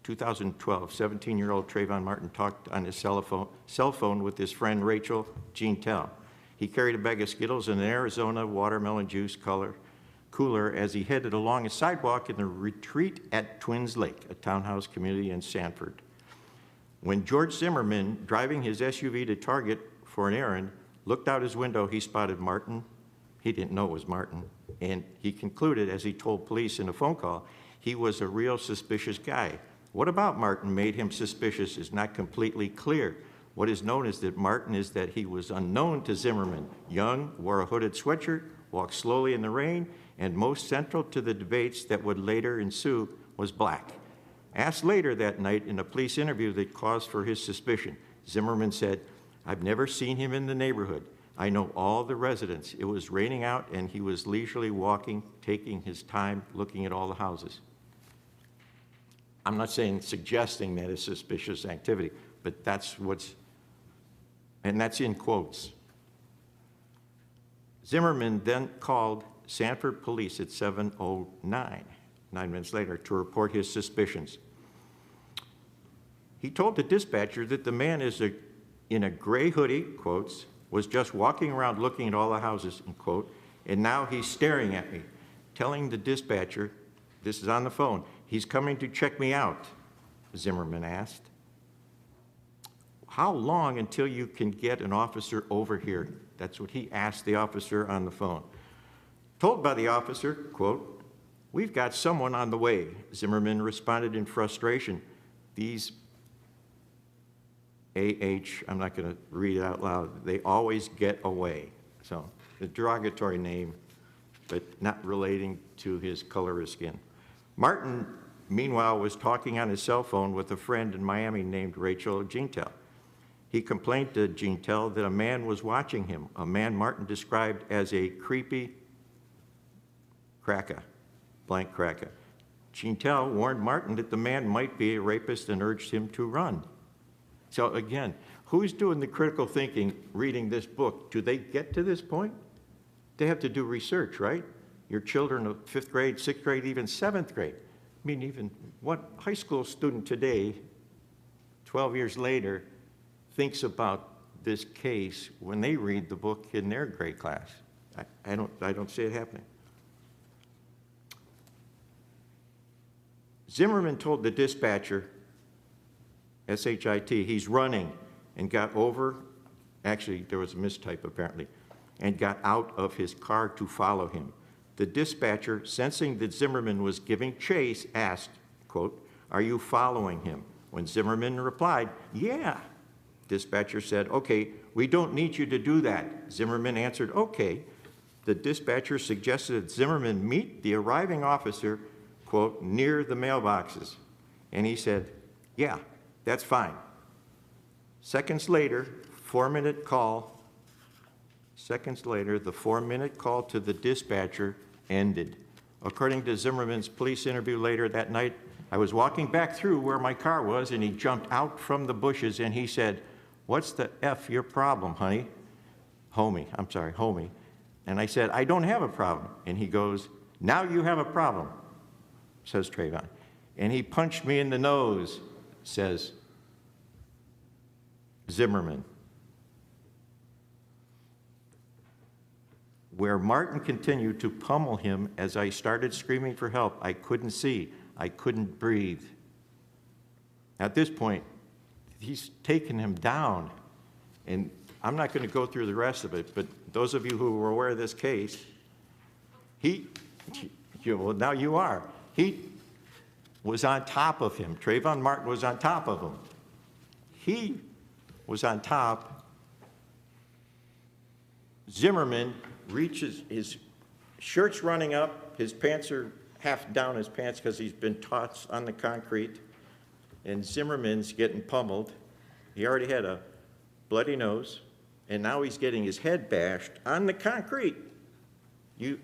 2012, 17-year-old Trayvon Martin talked on his cell phone with his friend Rachel Jeantel. He carried a bag of Skittles and an Arizona watermelon juice cooler as he headed along a sidewalk in the retreat at Twins Lake, a townhouse community in Sanford. When George Zimmerman, driving his SUV to Target for an errand, looked out his window, he spotted Martin. He didn't know it was Martin. And he concluded, as he told police in a phone call, he was a real suspicious guy. What about Martin made him suspicious is not completely clear. What is known is that he was unknown to Zimmerman, young, wore a hooded sweatshirt, walked slowly in the rain, and most central to the debates that would later ensue was black. Asked later that night in a police interview that caused for his suspicion, Zimmerman said, "I've never seen him in the neighborhood. I know all the residents. It was raining out and he was leisurely walking, taking his time, looking at all the houses." I'm not suggesting that is suspicious activity, but that's and that's in quotes. Zimmerman then called Sanford police at 7:09, 9 minutes later, to report his suspicions. He told the dispatcher that the man in a gray hoodie, quotes, was just walking around looking at all the houses, end quote, and now he's staring at me, telling the dispatcher, this is on the phone, he's coming to check me out, Zimmerman asked. How long until you can get an officer over here? That's what he asked the officer on the phone. Told by the officer, quote, "We've got someone on the way," Zimmerman responded in frustration. These I'm not going to read it out loud, they always get away. So, a derogatory name, but not relating to his color of skin. Martin, meanwhile, was talking on his cell phone with a friend in Miami named Rachel Jeantel. He complained to Jeantel that a man was watching him, a man Martin described as a creepy cracker, blank cracker. Jeantel warned Martin that the man might be a rapist and urged him to run. So again, who's doing the critical thinking reading this book? Do they get to this point? They have to do research, right? Your children of 5th grade, 6th grade, even 7th grade. I mean, even what high school student today, 12 years later, thinks about this case when they read the book in their grade class? I don't see it happening. Zimmerman told the dispatcher, S-H-I-T, he's running, and got over, actually there was a mistype apparently, and got out of his car to follow him. The dispatcher, sensing that Zimmerman was giving chase, asked, quote, "Are you following him?" When Zimmerman replied, "Yeah." Dispatcher said, "Okay, we don't need you to do that." Zimmerman answered, "Okay." The dispatcher suggested that Zimmerman meet the arriving officer, quote, "near the mailboxes." And he said, "Yeah, that's fine." Seconds later, the 4-minute call to the dispatcher ended. According to Zimmerman's police interview later that night, "I was walking back through where my car was, and he jumped out from the bushes, and he said, 'What's the F your problem, honey?' Homie. And I said, 'I don't have a problem.' And he goes, 'Now you have a problem,' says Trayvon. 'And he punched me in the nose,' says Zimmerman. Where Martin continued to pummel him as I started screaming for help. I couldn't see. I couldn't breathe. At this point, he's taken him down. And I'm not going to go through the rest of it, but those of you who were aware of this case, well, now you are. He was on top of him. Trayvon Martin was on top of him. He was on top. Zimmerman reaches, his shirt's running up, his pants are half down his pants because he's been tossed on the concrete, and Zimmerman's getting pummeled. He already had a bloody nose and now he's getting his head bashed on the concrete.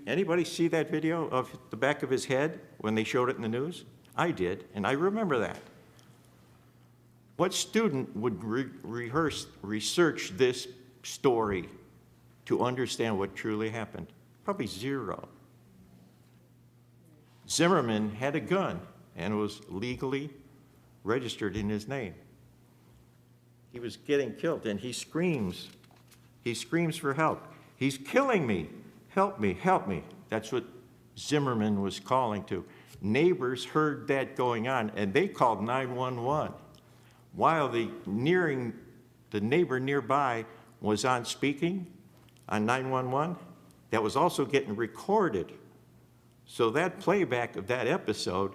Anybody see that video of the back of his head when they showed it in the news? I did, and I remember that. What student would research this story to understand what truly happened? Probably zero. Zimmerman had a gun and was legally registered in his name. He was getting killed, and he screams. He screams for help. He's killing me. Help me, help me. That's what Zimmerman was calling to. Neighbors heard that going on, and they called 911. While the neighbor nearby was on speaking on 911, that was also getting recorded. So that playback of that episode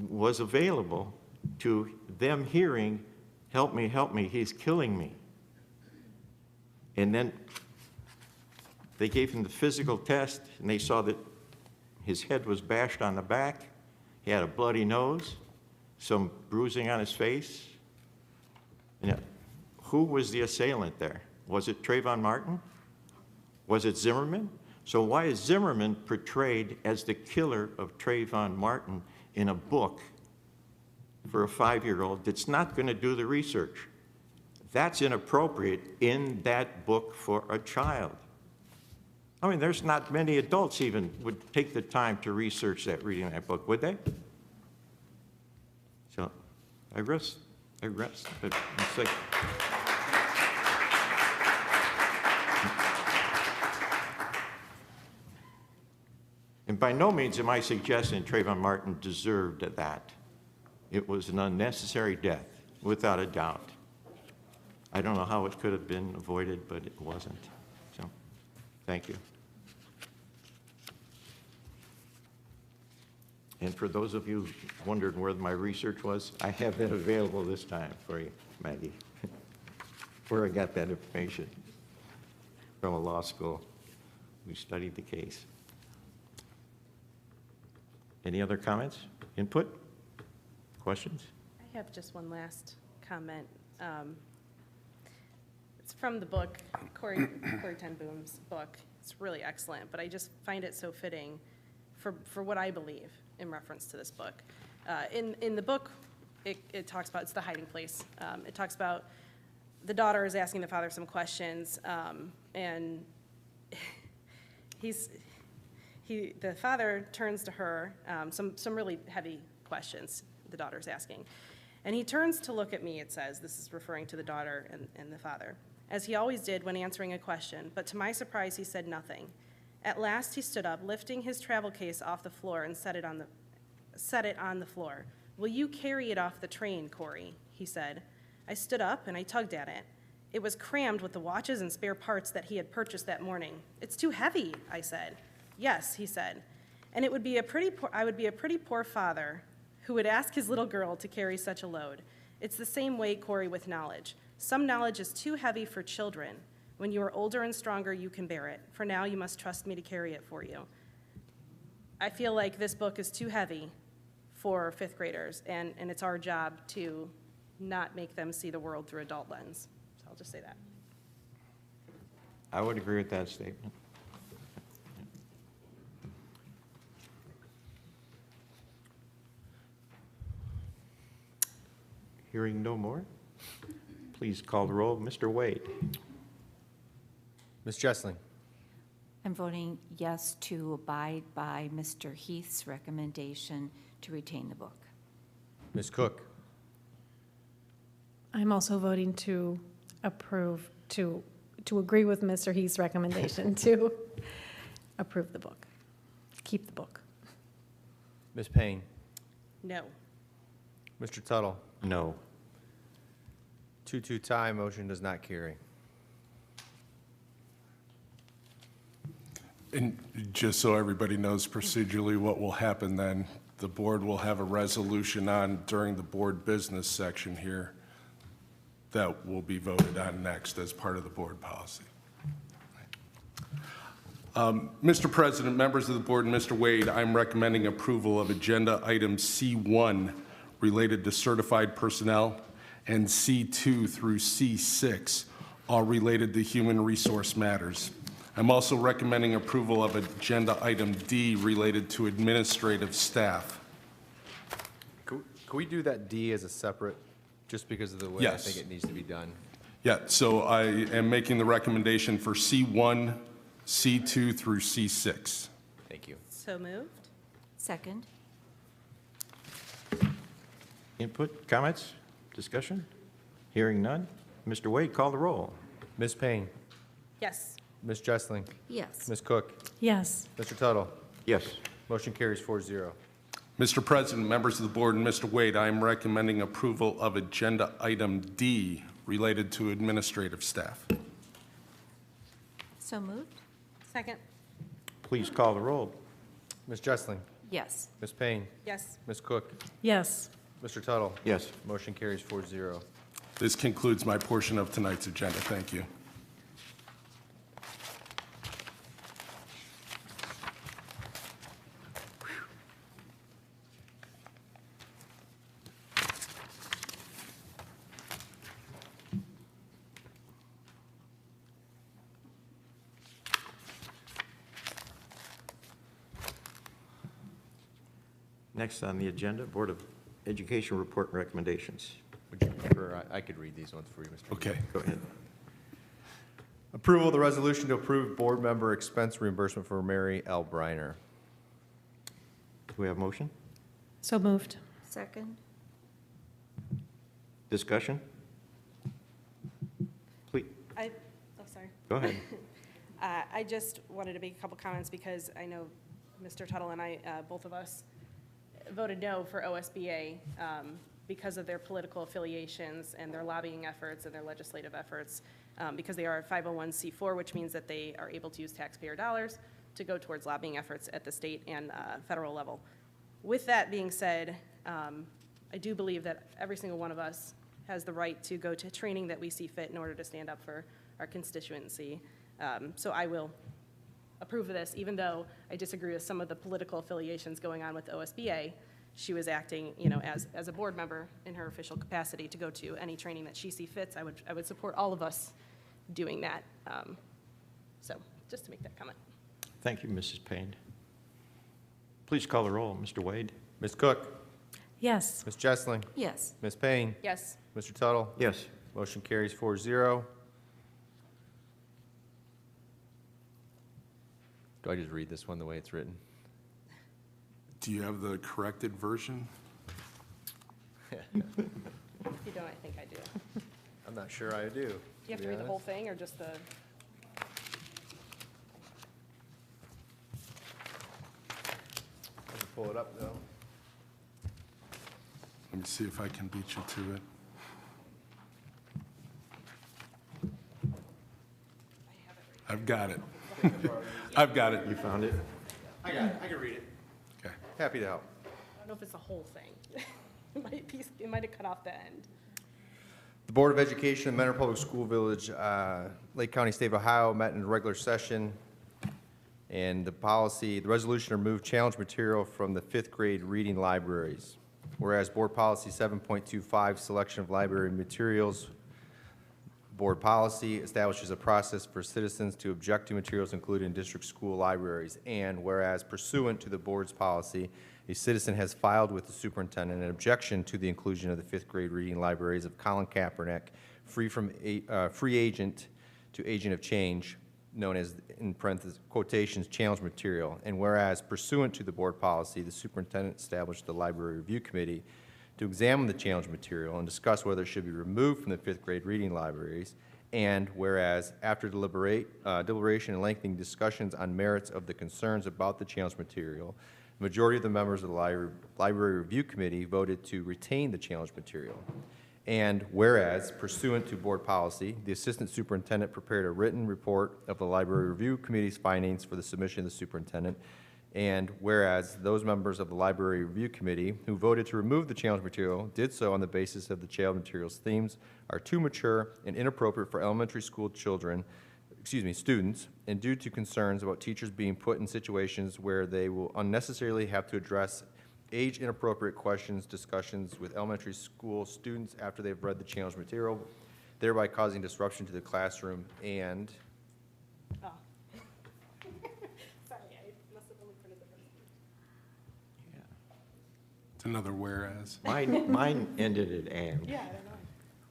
was available to them hearing, help me, he's killing me. And then they gave him the physical test, and they saw that his head was bashed on the back. He had a bloody nose, some bruising on his face. And who was the assailant there? Was it Trayvon Martin? Was it Zimmerman? So why is Zimmerman portrayed as the killer of Trayvon Martin in a book for a 5-year-old that's not going to do the research? That's inappropriate in that book for a child. I mean, there's not many adults even would take the time to research that, reading that book, would they? So I rest, but it's like, and by no means am I suggesting Trayvon Martin deserved that. It was an unnecessary death, without a doubt. I don't know how it could have been avoided, but it wasn't. So, thank you. And for those of you wondered where my research was, I have that available this time for you, Maggie, where I got that information from a law school. We studied the case. Any other comments, input, questions? I have just one last comment. It's from the book, Corey Ten Boom's book. It's really excellent, but I just find it so fitting for what I believe in reference to this book. In the book, it talks about, it's the hiding place. It talks about the daughter is asking the father some questions, and the father turns to her, some really heavy questions the daughter's asking. And he turns to look at me, it says, this is referring to the daughter and the father, as he always did when answering a question, but to my surprise, he said nothing. At last, he stood up, lifting his travel case off the floor and set it on the floor. "Will you carry it off the train, Corey?" he said. I stood up and I tugged at it. It was crammed with the watches and spare parts that he had purchased that morning. "It's too heavy," I said. "Yes," he said. And I would be a pretty poor father who would ask his little girl to carry such a load. It's the same way, Corey, with knowledge. Some knowledge is too heavy for children. When you are older and stronger, you can bear it. For now, you must trust me to carry it for you. I feel like this book is too heavy for fifth graders, and it's our job to not make them see the world through adult lens. So I'll just say that. I would agree with that statement. Hearing no more, please call the roll. Mr. Wade. Ms. Jessling. I'm voting yes to abide by Mr. Heath's recommendation to retain the book. Ms. Cook. I'm also voting to approve, to agree with Mr. Heath's recommendation to approve the book, keep the book. Ms. Payne. No. Mr. Tuttle. No. 2-2 tie, motion does not carry. And just so everybody knows procedurally what will happen then, the board will have a resolution on during the board business section here that will be voted on next as part of the board policy. Mr. President, members of the board, and Mr. Wade, I'm recommending approval of agenda item C1 related to certified personnel and C2 through C6, all related to human resource matters. I'm also recommending approval of Agenda Item D related to administrative staff. Can we do that D as a separate, just because of the way Yes. I think it needs to be done? Yeah, so I am making the recommendation for C1, C2 through C6. Thank you. So moved. Second. Input, comments, discussion? Hearing none. Mr. Wade, call the roll. Ms. Payne, Yes. Ms. Jessling, Yes. Ms. Cook, Yes. Mr. Tuttle. Yes. Motion carries 4-0. Mr. President, members of the board, and Mr. Wade, I am recommending approval of Agenda Item D related to administrative staff. So moved? Second. Please call the roll. Ms. Jessling, Yes. Ms. Payne, Yes. Ms. Cook, Yes. Mr. Tuttle. Yes. Motion carries 4-0. This concludes my portion of tonight's agenda. Thank you. Next on the agenda, Board of Education report and recommendations. Would you prefer, I could read these ones for you, Mr. Okay. Go ahead. Approval of the resolution to approve board member expense reimbursement for Mary L. Briner. Do we have a motion? So moved. Second? Discussion? Please, Sorry. go ahead. I just wanted to make a couple comments because I know Mr. Tuttle and I, both of us, voted no for OSBA because of their political affiliations and their lobbying efforts and their legislative efforts, because they are a 501c4, which means that they are able to use taxpayer dollars to go towards lobbying efforts at the state and federal level. With that being said, I do believe that every single one of us has the right to go to training that we see fit in order to stand up for our constituency. So I will approve of this, even though I disagree with some of the political affiliations going on with OSBA. She was acting, as a board member in her official capacity to go to any training that she sees fits. I would support all of us doing that. So just to make that comment. Thank you, Mrs. Payne. Please call the roll. Mr. Wade? Ms. Cook, Yes. Ms. Jessling, Yes. Ms. Payne, Yes. Mr. Tuttle. Yes. Motion carries 4-0. Do I just read this one the way it's written? Do you have the corrected version? If you don't, I think I do. I'm not sure I do. Do you have to read the whole thing or just the? I can pull it up, though. Let me see if I can beat you to it. I've got it. I've got it. You found it? I got it. I can read it. Okay. Happy to help. I don't know if it's the whole thing. It might have cut off the end. The Board of Education of Mentor Public School Village, Lake County, State of Ohio, met in regular session, and the resolution removed challenge material from the 5th grade reading libraries. Whereas Board Policy 7.25, selection of library materials, Board policy establishes a process for citizens to object to materials included in district school libraries. And whereas pursuant to the board's policy, a citizen has filed with the superintendent an objection to the inclusion of the 5th grade reading libraries of Colin Kaepernick, free agent to agent of change, known as, in parentheses, quotations, challenge material. And whereas pursuant to the board policy, the superintendent established the library review committee to examine the challenge material and discuss whether it should be removed from the 5th grade reading libraries. And whereas after deliberation and lengthening discussions on merits of the concerns about the challenge material, the majority of the members of the library review committee voted to retain the challenge material. And whereas pursuant to board policy, the assistant superintendent prepared a written report of the library review committee's findings for the submission to the superintendent. And whereas those members of the Library Review Committee who voted to remove the challenge material did so on the basis of the challenge material's themes are too mature and inappropriate for elementary school students, and due to concerns about teachers being put in situations where they will unnecessarily have to address age-inappropriate discussions with elementary school students after they've read the challenge material, thereby causing disruption to the classroom, and Oh. Sorry, I must have only printed the first one. It's another whereas. Mine ended at and. Yeah, I don't know.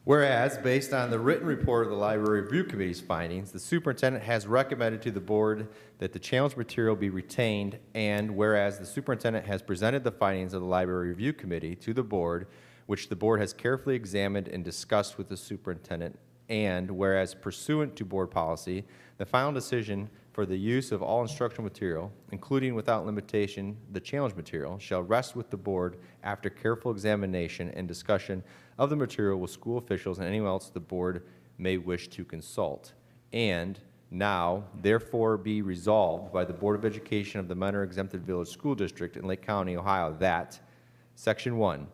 whereas, based on the written report of the Library Review Committee's findings, the superintendent has recommended to the board that the challenge material be retained, and whereas the superintendent has presented the findings of the Library Review Committee to the board, which the board has carefully examined and discussed with the superintendent, and whereas pursuant to board policy, the final decision for the use of all instructional material, including without limitation the challenge material, shall rest with the board after careful examination and discussion of the material with school officials and anyone else the board may wish to consult. And now, therefore, be resolved by the Board of Education of the Mentor Exempted Village School District in Lake County, Ohio, that Section 1,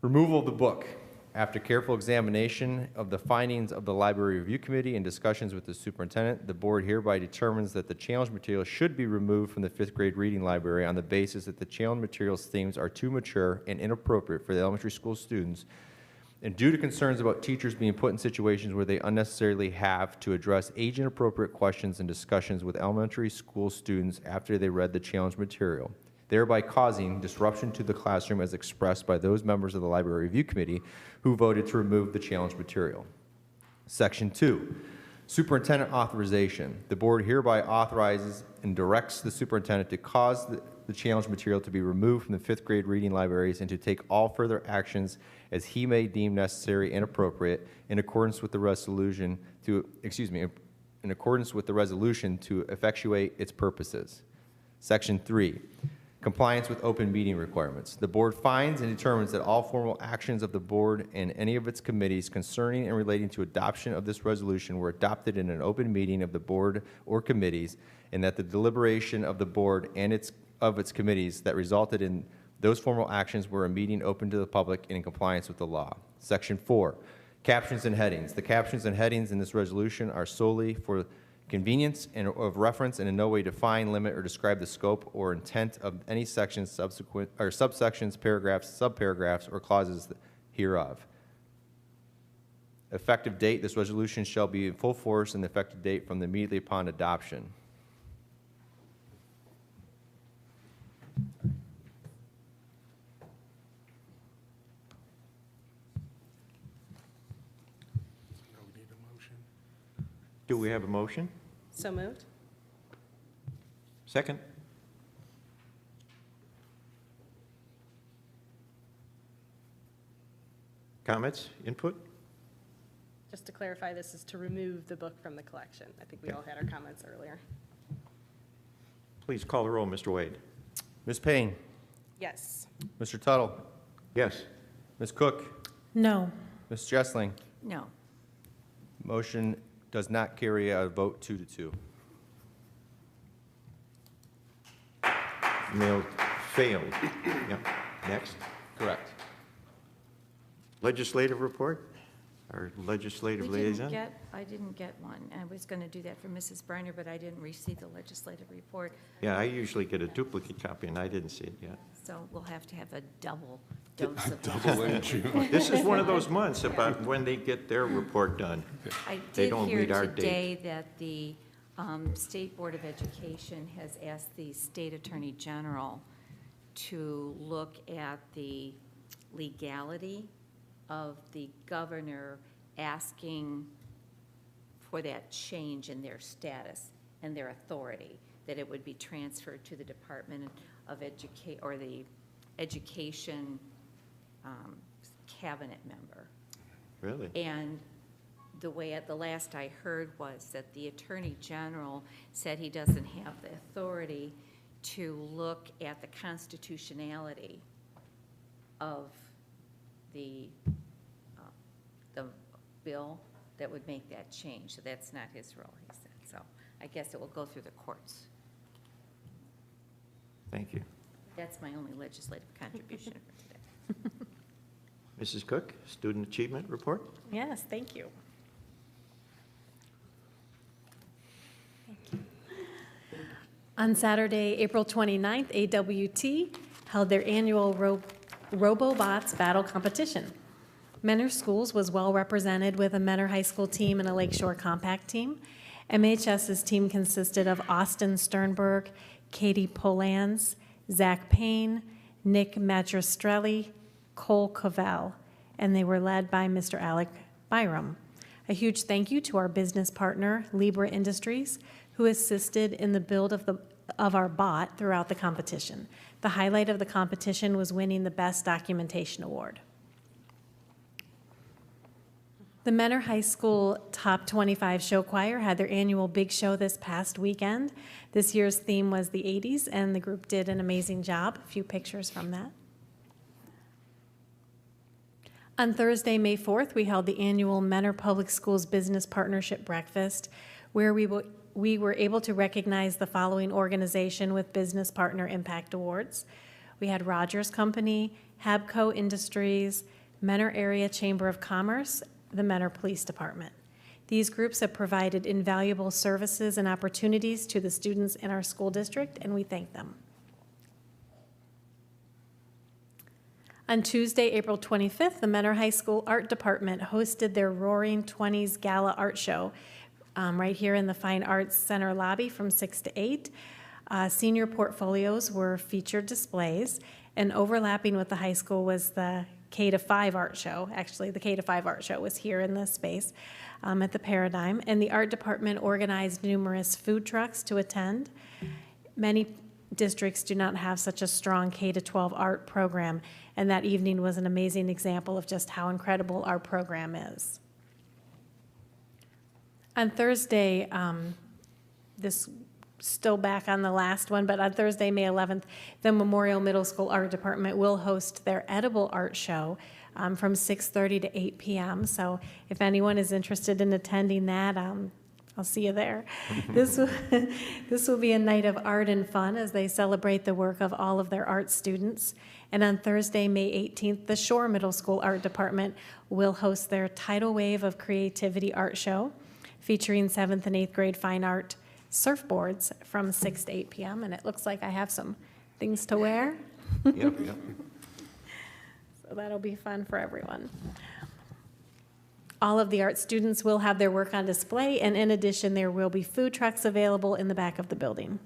removal of the book. After careful examination of the findings of the Library Review Committee and discussions with the superintendent, the board hereby determines that the challenge material should be removed from the 5th grade reading library on the basis that the challenge material's themes are too mature and inappropriate for the elementary school students, and due to concerns about teachers being put in situations where they unnecessarily have to address age-inappropriate questions and discussions with elementary school students after they read the challenge material, thereby causing disruption to the classroom as expressed by those members of the Library Review Committee who voted to remove the challenge material. Section 2, superintendent authorization. The board hereby authorizes and directs the superintendent to cause the challenge material to be removed from the 5th grade reading libraries and to take all further actions as he may deem necessary and appropriate in accordance with the resolution to, in accordance with the resolution to effectuate its purposes. Section 3, compliance with open meeting requirements. The board finds and determines that all formal actions of the board and any of its committees concerning and relating to adoption of this resolution were adopted in an open meeting of the board or committees, and that the deliberation of the board and its committees that resulted in those formal actions were a meeting open to the public and in compliance with the law. Section 4, captions and headings. The captions and headings in this resolution are solely for convenience and of reference and in no way define, limit, or describe the scope or intent of any section, subsequent or subsections, paragraphs, subparagraphs, or clauses hereof. Effective date, this resolution shall be in full force and the effective date from immediately upon adoption. Do we have a motion? So moved? Second? Comments, input? Just to clarify, this is to remove the book from the collection. I think we all had our comments earlier. Please call the roll, Mr. Wade. Ms. Payne? Yes. Mr. Tuttle? Yes. Ms. Cook? No. Ms. Jessling? No. Motion does not carry a vote 2-2. Mail failed. Yep. Next. Correct. Legislative report? Our legislative liaison? I didn't get one. I was going to do that for Mrs. Briner, but I didn't receive the legislative report. Yeah, I usually get a duplicate copy, and I didn't see it yet. So we'll have to have a double dose of Double in June. This is one of those months about when they get their report done. I They did don't hear read our today date. that the State Board of Education has asked the State Attorney General to look at the legality of the governor asking for that change in their status and their authority, that it would be transferred to the Department of Education or the Education cabinet member. Really? And the way at the last I heard was that the Attorney General said he doesn't have the authority to look at the constitutionality of the bill that would make that change. So that's not his role, he said. So I guess it will go through the courts. Thank you. That's my only legislative contribution for today. Mrs. Cook, student achievement report? Yes, thank you. On Saturday, April 29th, AWT held their annual RoboBots battle competition. Mentor Schools was well represented with a Mentor High School team and a Lakeshore Compact team. MHS's team consisted of Austin Sternberg, Katie Polans, Zach Payne, Nick Matristrelli, Cole Cavell, and they were led by Mr. Alec Byram. A huge thank you to our business partner, Libra Industries, who assisted in the build of our bot throughout the competition. The highlight of the competition was winning the Best Documentation Award. The Mentor High School Top 25 Show Choir had their annual big show this past weekend. This year's theme was the 80s, and the group did an amazing job. A few pictures from that. On Thursday, May 4th, we held the annual Mentor Public Schools Business Partnership Breakfast, where we were able to recognize the following organization with Business Partner Impact Awards. We had Rogers Company, Habco Industries, Mentor Area Chamber of Commerce, the Mentor Police Department. These groups have provided invaluable services and opportunities to the students in our school district, and we thank them. On Tuesday, April 25th, the Mentor High School Art Department hosted their Roaring 20s Gala Art Show right here in the Fine Arts Center lobby from 6 to 8. Senior portfolios were featured displays, and overlapping with the high school was the K-5 art show. Actually, the K-5 art show was here in this space at the Paradigm, and the art department organized numerous food trucks to attend. Many districts do not have such a strong K-12 art program, and that evening was an amazing example of just how incredible our program is. On Thursday, this still back on the last one, but on Thursday, May 11th, the Memorial Middle School Art Department will host their edible art show from 6:30 to 8 p.m. So if anyone is interested in attending that, I'll see you there. This will be a night of art and fun as they celebrate the work of all of their art students. And on Thursday, May 18th, the Shore Middle School Art Department will host their Tidal Wave of Creativity art show featuring 7th and 8th grade fine art surfboards from 6 to 8 p.m. And it looks like I have some things to wear. Yep. So that'll be fun for everyone. All of the art students will have their work on display, and in addition, there will be food trucks available in the back of the building.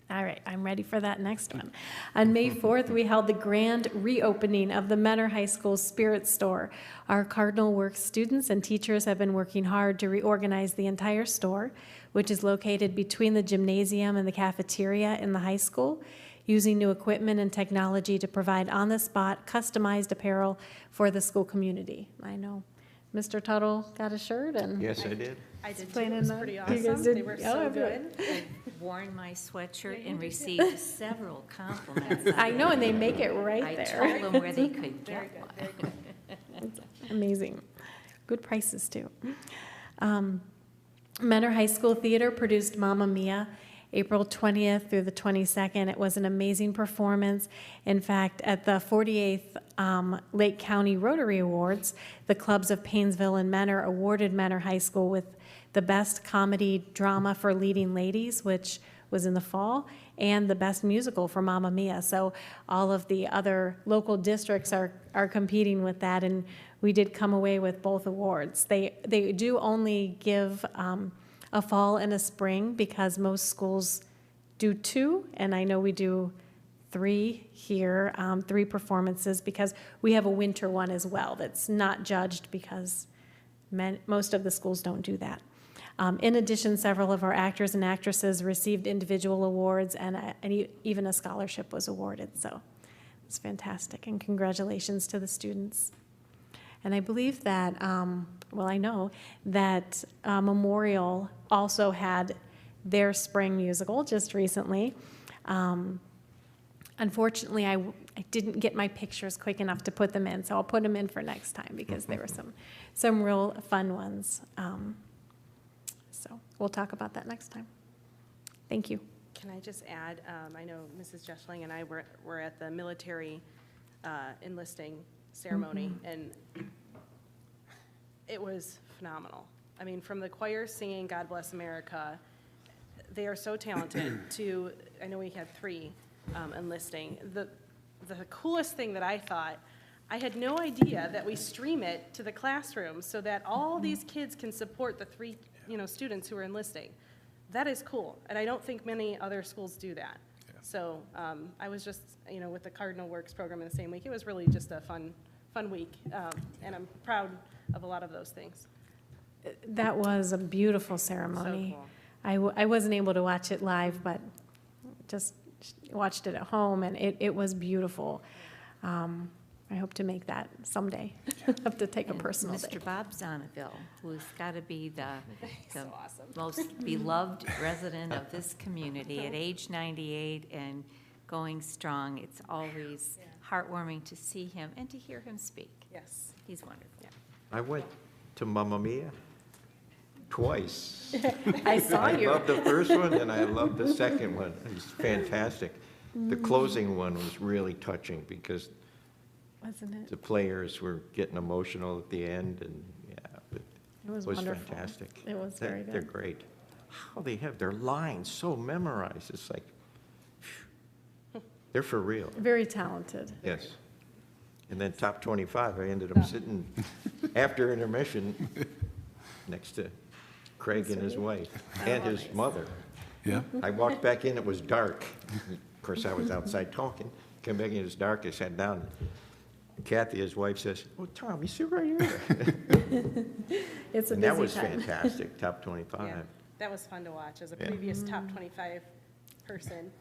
All right, I'm ready for that next one. On May 4th, we held the grand reopening of the Mentor High School Spirit Store. Our Cardinal Works students and teachers have been working hard to reorganize the entire store, which is located between the gymnasium and the cafeteria in the high school, using new equipment and technology to provide on-the-spot customized apparel for the school community. I know Mr. Tuttle got a shirt, and Yes, I did. I did too. Playing It in was that. pretty You awesome. guys did- They were oh, so good. good. I've worn my sweatshirt and received several compliments. I know, and they make it right there. I told them where they could Very get good, one. very good. Amazing. Good prices, too. Mentor High School Theater produced Mamma Mia April 20th through the 22nd. It was an amazing performance. In fact, at the 48th Lake County Rotary Awards, the clubs of Painesville and Mentor awarded Mentor High School with the Best Comedy Drama for Leading Ladies, which was in the fall, and the Best Musical for Mamma Mia. So all of the other local districts are competing with that, and we did come away with both awards. They do only give a fall and a spring because most schools do 2, and I know we do 3 here, 3 performances, because we have a winter one as well that's not judged because most of the schools don't do that. In addition, several of our actors and actresses received individual awards, and even a scholarship was awarded. So it's fantastic, and congratulations to the students. And I believe that, I know that Memorial also had their spring musical just recently. Unfortunately, I didn't get my pictures quick enough to put them in, so I'll put them in for next time because there were some real fun ones. So we'll talk about that next time. Thank you. Can I just add, I know Mrs. Jeschling and I were at the military enlisting ceremony, and it was phenomenal. I mean, from the choir singing God Bless America, they are so talented I know we had 3 enlisting. The coolest thing that I thought, I had no idea that we stream it to the classroom so that all these kids can support the 3, students who are enlisting. That is cool, and I don't think many other schools do that. So I was just, with the Cardinal Works program in the same week, it was really just a fun week, and I'm proud of a lot of those things. That was a beautiful ceremony. So cool. I wasn't able to watch it live, but just watched it at home, and it was beautiful. I hope to make that someday. Have to take a personal day. Mr. Bob Zonneville, who's got to be the So awesome. most beloved resident of this community at age 98 and going strong. It's always heartwarming to see him and to hear him speak. Yes. He's wonderful. I went to Mamma Mia twice. I saw you. I loved the first one, and I loved the second one. It was fantastic. The closing one was really touching because Wasn't it? the players were getting emotional at the end, and but It was it was wonderful. fantastic. It was very They're good. great. How they have their lines so memorized. It's like, phew. They're for real. Very talented. Yes. And then top 25, I ended up sitting after intermission next to Craig and his wife and his mother. Yeah. I walked back in, it was dark. Of course, I was outside talking. Came back in, it was dark, I sat down. Kathy, his wife, says, "Oh, Tom, you sit right here." It's a And busy that was time. fantastic, top 25. Yeah, that was fun to watch as a Yeah. previous top 25 person.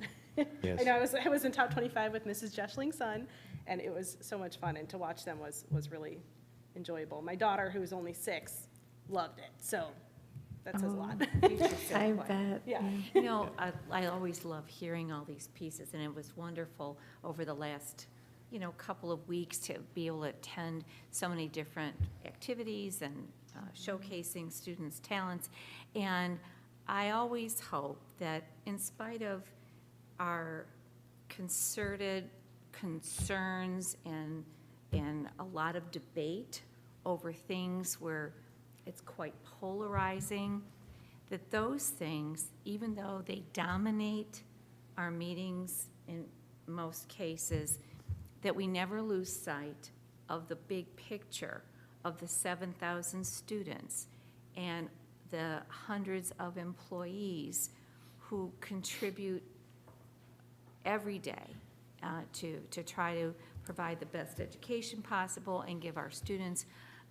Yes. I know I was in top 25 with Mrs. Jeshling's son, and it was so much fun, and to watch them was really enjoyable. My daughter, who's only 6, loved it, so that says a lot. I bet. Yeah. You know, I always love hearing all these pieces, and it was wonderful over the last, couple of weeks to be able to attend so many different activities and showcasing students' talents. And I always hope that in spite of our concerted concerns and a lot of debate over things where it's quite polarizing, that those things, even though they dominate our meetings in most cases, that we never lose sight of the big picture of the 7,000 students and the hundreds of employees who contribute every day to try to provide the best education possible and give our students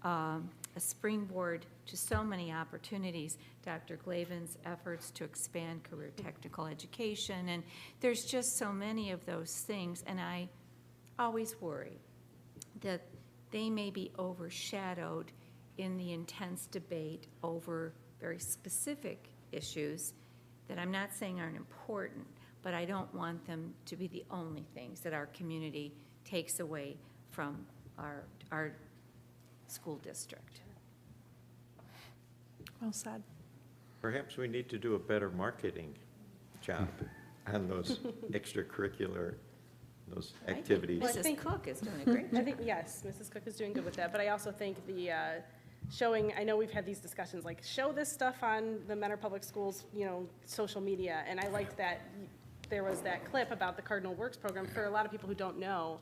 a springboard to so many opportunities. Dr. Glavin's efforts to expand career technical education, and there's just so many of those things, and I always worry that they may be overshadowed in the intense debate over very specific issues that I'm not saying aren't important, but I don't want them to be the only things that our community takes away from our school district. Well said. Perhaps we need to do a better marketing job on those extracurricular, those activities. Mrs. Cook is doing a great job. I think, yes, Mrs. Cook is doing good with that, but I also think the showing, I know we've had these discussions, like, show this stuff on the Mentor Public Schools, social media, and I liked that there was that clip about the Cardinal Works program. For a lot of people who don't know,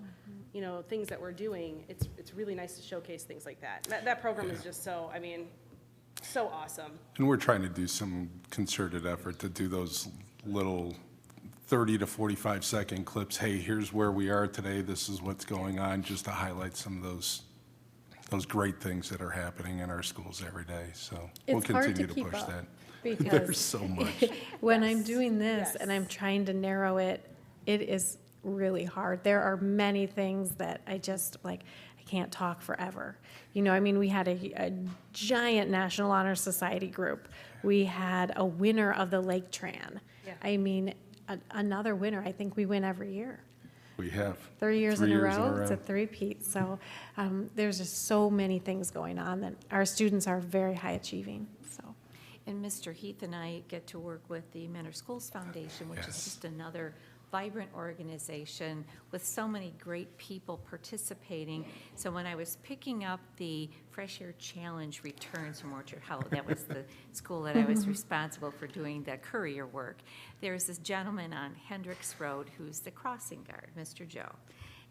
things that we're doing, it's really nice to showcase things like that. That program is just so awesome. And we're trying to do some concerted effort to do those little 30 to 45-second clips. Hey, here's where we are today. This is what's going on, just to highlight some of those great things that are happening in our schools every day. So we'll It's hard continue to to keep push up that. because There's so much. when I'm doing this and I'm trying to narrow it, it is really hard. There are many things that I just I can't talk forever. We had a giant National Honor Society group. We had a winner of the Lake Tran. Yeah. Another winner. I think we win every year. We have. 3 years in a row. It's a three-peat. So there's just so many things going on that our students are very high achieving. So. And Mr. Heath and I get to work with the Mentor Schools Foundation, which is just another vibrant organization with so many great people participating. So when I was picking up the Fresh Air Challenge returns from Orchard Hollow, that was the school that I was responsible for doing the courier work, there's this gentleman on Hendricks Road who's the crossing guard, Mr. Joe.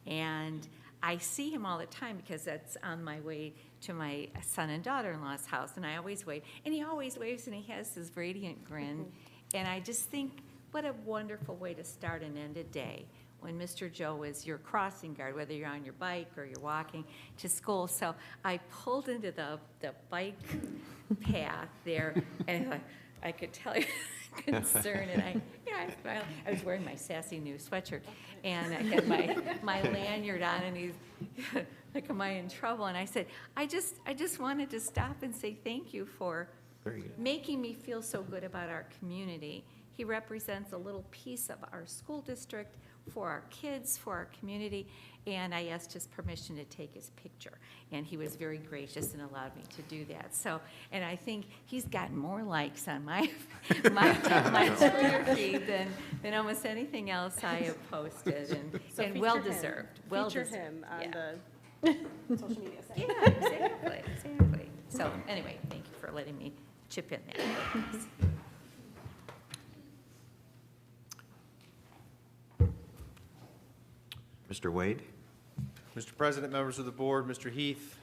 And I see him all the time because that's on my way to my son and daughter-in-law's house, and I always wave. And he always waves, and he has this radiant grin. And I just think, what a wonderful way to start and end a day when Mr. Joe is your crossing guard, whether you're on your bike or you're walking to school. So I pulled into the bike path there, and I could tell you concern, and I smiled. I was wearing my sassy new sweatshirt, and I had my lanyard on, and he's like, am I in trouble? And I said, I just wanted to stop and say thank you for making me feel so good about our community. He represents a little piece of our school district for our kids, for our community, and I asked his permission to take his picture, and he was very gracious and allowed me to do that. So, and I think he's gotten more likes on my Twitter feed than almost anything else I have posted, and well deserved. Well Feature deserved. him on Yeah. the social media site. Yeah, exactly. So anyway, thank you for letting me chip in there. Mr. Wade? Mr. President, members of the board, Mr. Heath,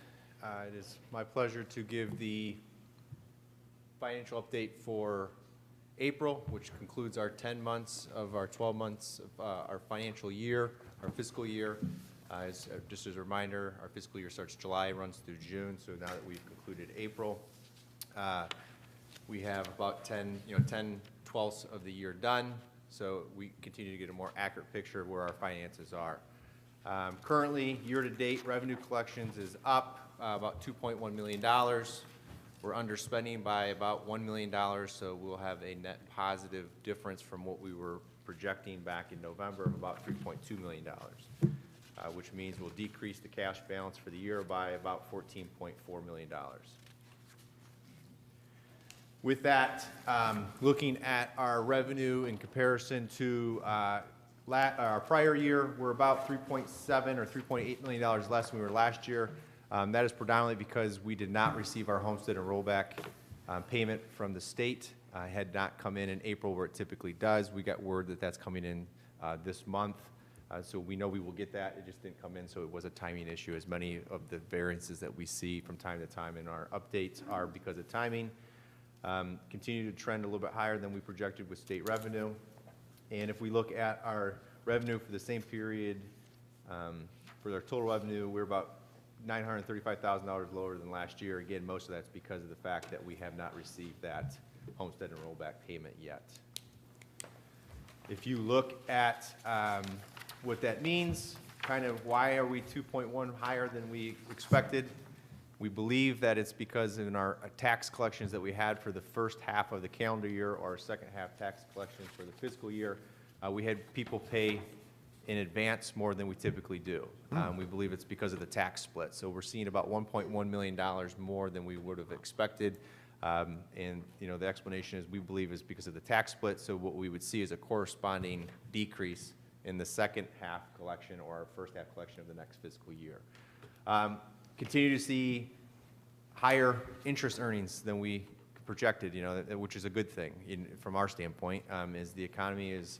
it is my pleasure to give the financial update for April, which concludes our 10 months of our 12 months of our financial year, our fiscal year. Just as a reminder, our fiscal year starts July, runs through June, so now that we've concluded April, we have about 10/12ths of the year done, so we continue to get a more accurate picture of where our finances are. Currently, year-to-date revenue collections is up about $2.1 million. We're underspending by about $1 million, so we'll have a net positive difference from what we were projecting back in November of about $3.2 million, which means we'll decrease the cash balance for the year by about $14.4 million. With that, looking at our revenue in comparison to our prior year, we're about $3.7 or $3.8 million less than we were last year. That is predominantly because we did not receive our homestead and rollback payment from the state. It had not come in April where it typically does. We got word that that's coming in this month. So we know we will get that. It just didn't come in, so it was a timing issue, as many of the variances that we see from time to time in our updates are because of timing. Continue to trend a little bit higher than we projected with state revenue. And if we look at our revenue for the same period, for our total revenue, we're about $935,000 lower than last year. Again, most of that's because of the fact that we have not received that homestead and rollback payment yet. If you look at what that means, kind of why are we 2.1 higher than we expected? We believe that it's because in our tax collections that we had for the first half of the calendar year or second half tax collections for the fiscal year, we had people pay in advance more than we typically do. We believe it's because of the tax split. So we're seeing about $1.1 million more than we would have expected. And the explanation is we believe is because of the tax split. So what we would see is a corresponding decrease in the second half collection or our first half collection of the next fiscal year. Continue to see higher interest earnings than we projected, which is a good thing from our standpoint, as the economy is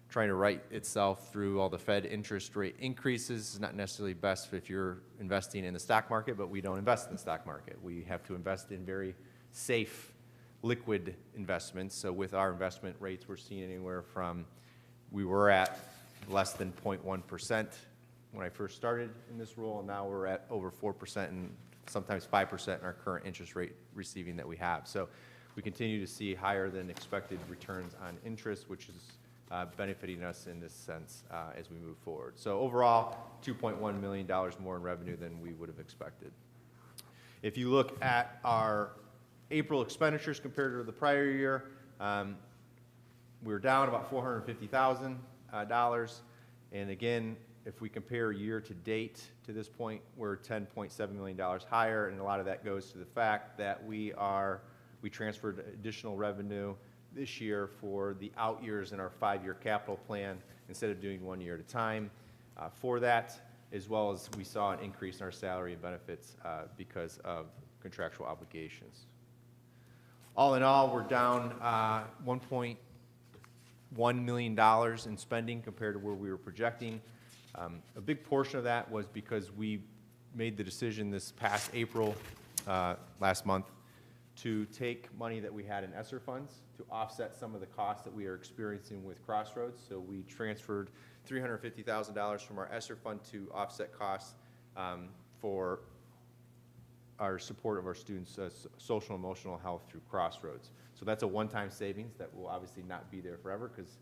trying to right itself through all the Fed interest rate increases. It's not necessarily best if you're investing in the stock market, but we don't invest in the stock market. We have to invest in very safe, liquid investments. So with our investment rates, we're seeing anywhere from, we were at less than 0.1% when I first started in this role, and now we're at over 4% and sometimes 5% in our current interest rate receiving that we have. So we continue to see higher than expected returns on interest, which is benefiting us in this sense as we move forward. So overall, $2.1 million more in revenue than we would have expected. If you look at our April expenditures compared to the prior year, we're down about $450,000. And again, if we compare year to date to this point, we're $10.7 million higher, and a lot of that goes to the fact that we transferred additional revenue this year for the out years in our 5-year capital plan instead of doing 1 year at a time for that, as well as we saw an increase in our salary and benefits because of contractual obligations. All in all, we're down $1.1 million in spending compared to where we were projecting. A big portion of that was because we made the decision this past April, last month, to take money that we had in ESSER funds to offset some of the costs that we are experiencing with Crossroads. So we transferred $350,000 from our ESSER fund to offset costs for our support of our students' social and emotional health through Crossroads. So that's a one-time savings that will obviously not be there forever because,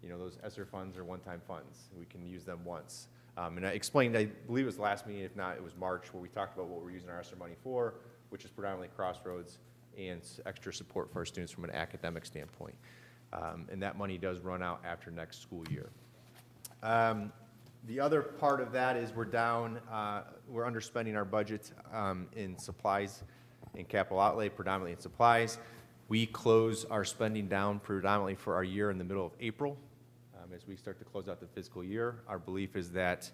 you know, those ESSER funds are one-time funds. We can use them once. And I explained, I believe it was last meeting, if not, it was March, where we talked about what we're using our ESSER money for, which is predominantly Crossroads and extra support for our students from an academic standpoint. And that money does run out after next school year. The other part of that is we're down, we're underspending our budget in supplies and capital outlay, predominantly in supplies. We close our spending down predominantly for our year in the middle of April. As we start to close out the fiscal year, our belief is that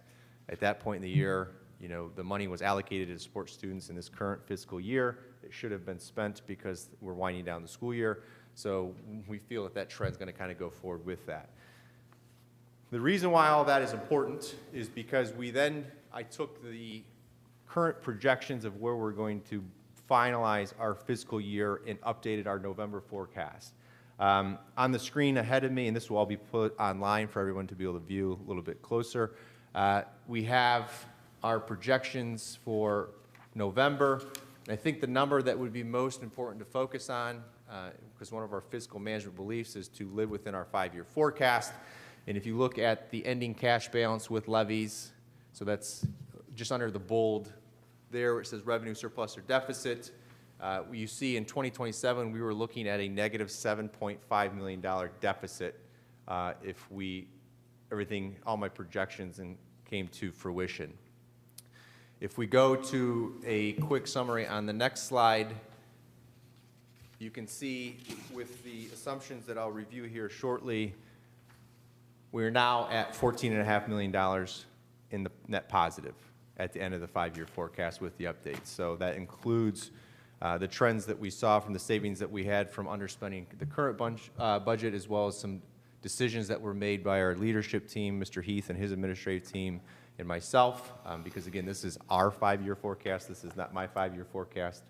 at that point in the year, you know, the money was allocated to support students in this current fiscal year. It should have been spent because we're winding down the school year. So we feel that that trend's going to kind of go forward with that. The reason why all that is important is because I took the current projections of where we're going to finalize our fiscal year and updated our November forecast. On the screen ahead of me, and this will all be put online for everyone to be able to view a little bit closer, we have our projections for November. And I think the number that would be most important to focus on, because one of our fiscal management beliefs is to live within our 5-year forecast. And if you look at the ending cash balance with levies, so that's just under the bold there where it says revenue surplus or deficit, you see in 2027 we were looking at a negative $7.5 million deficit if all my projections came to fruition. If we go to a quick summary on the next slide, you can see with the assumptions that I'll review here shortly, we're now at $14.5 million in the net positive at the end of the 5-year forecast with the updates. So that includes the trends that we saw from the savings that we had from underspending the current budget, as well as some decisions that were made by our leadership team, Mr. Heath and his administrative team, and myself, because again, this is our 5-year forecast. This is not my 5-year forecast.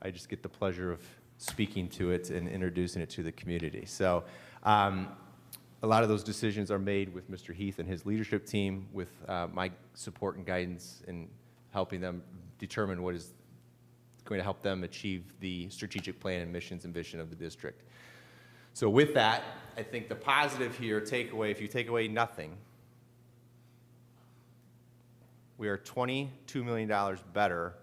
I just get the pleasure of speaking to it and introducing it to the community. So a lot of those decisions are made with Mr. Heath and his leadership team, with my support and guidance in helping them determine what is going to help them achieve the strategic plan and missions and vision of the district. So with that, I think the positive here, takeaway, if you take away nothing, we are $22 million better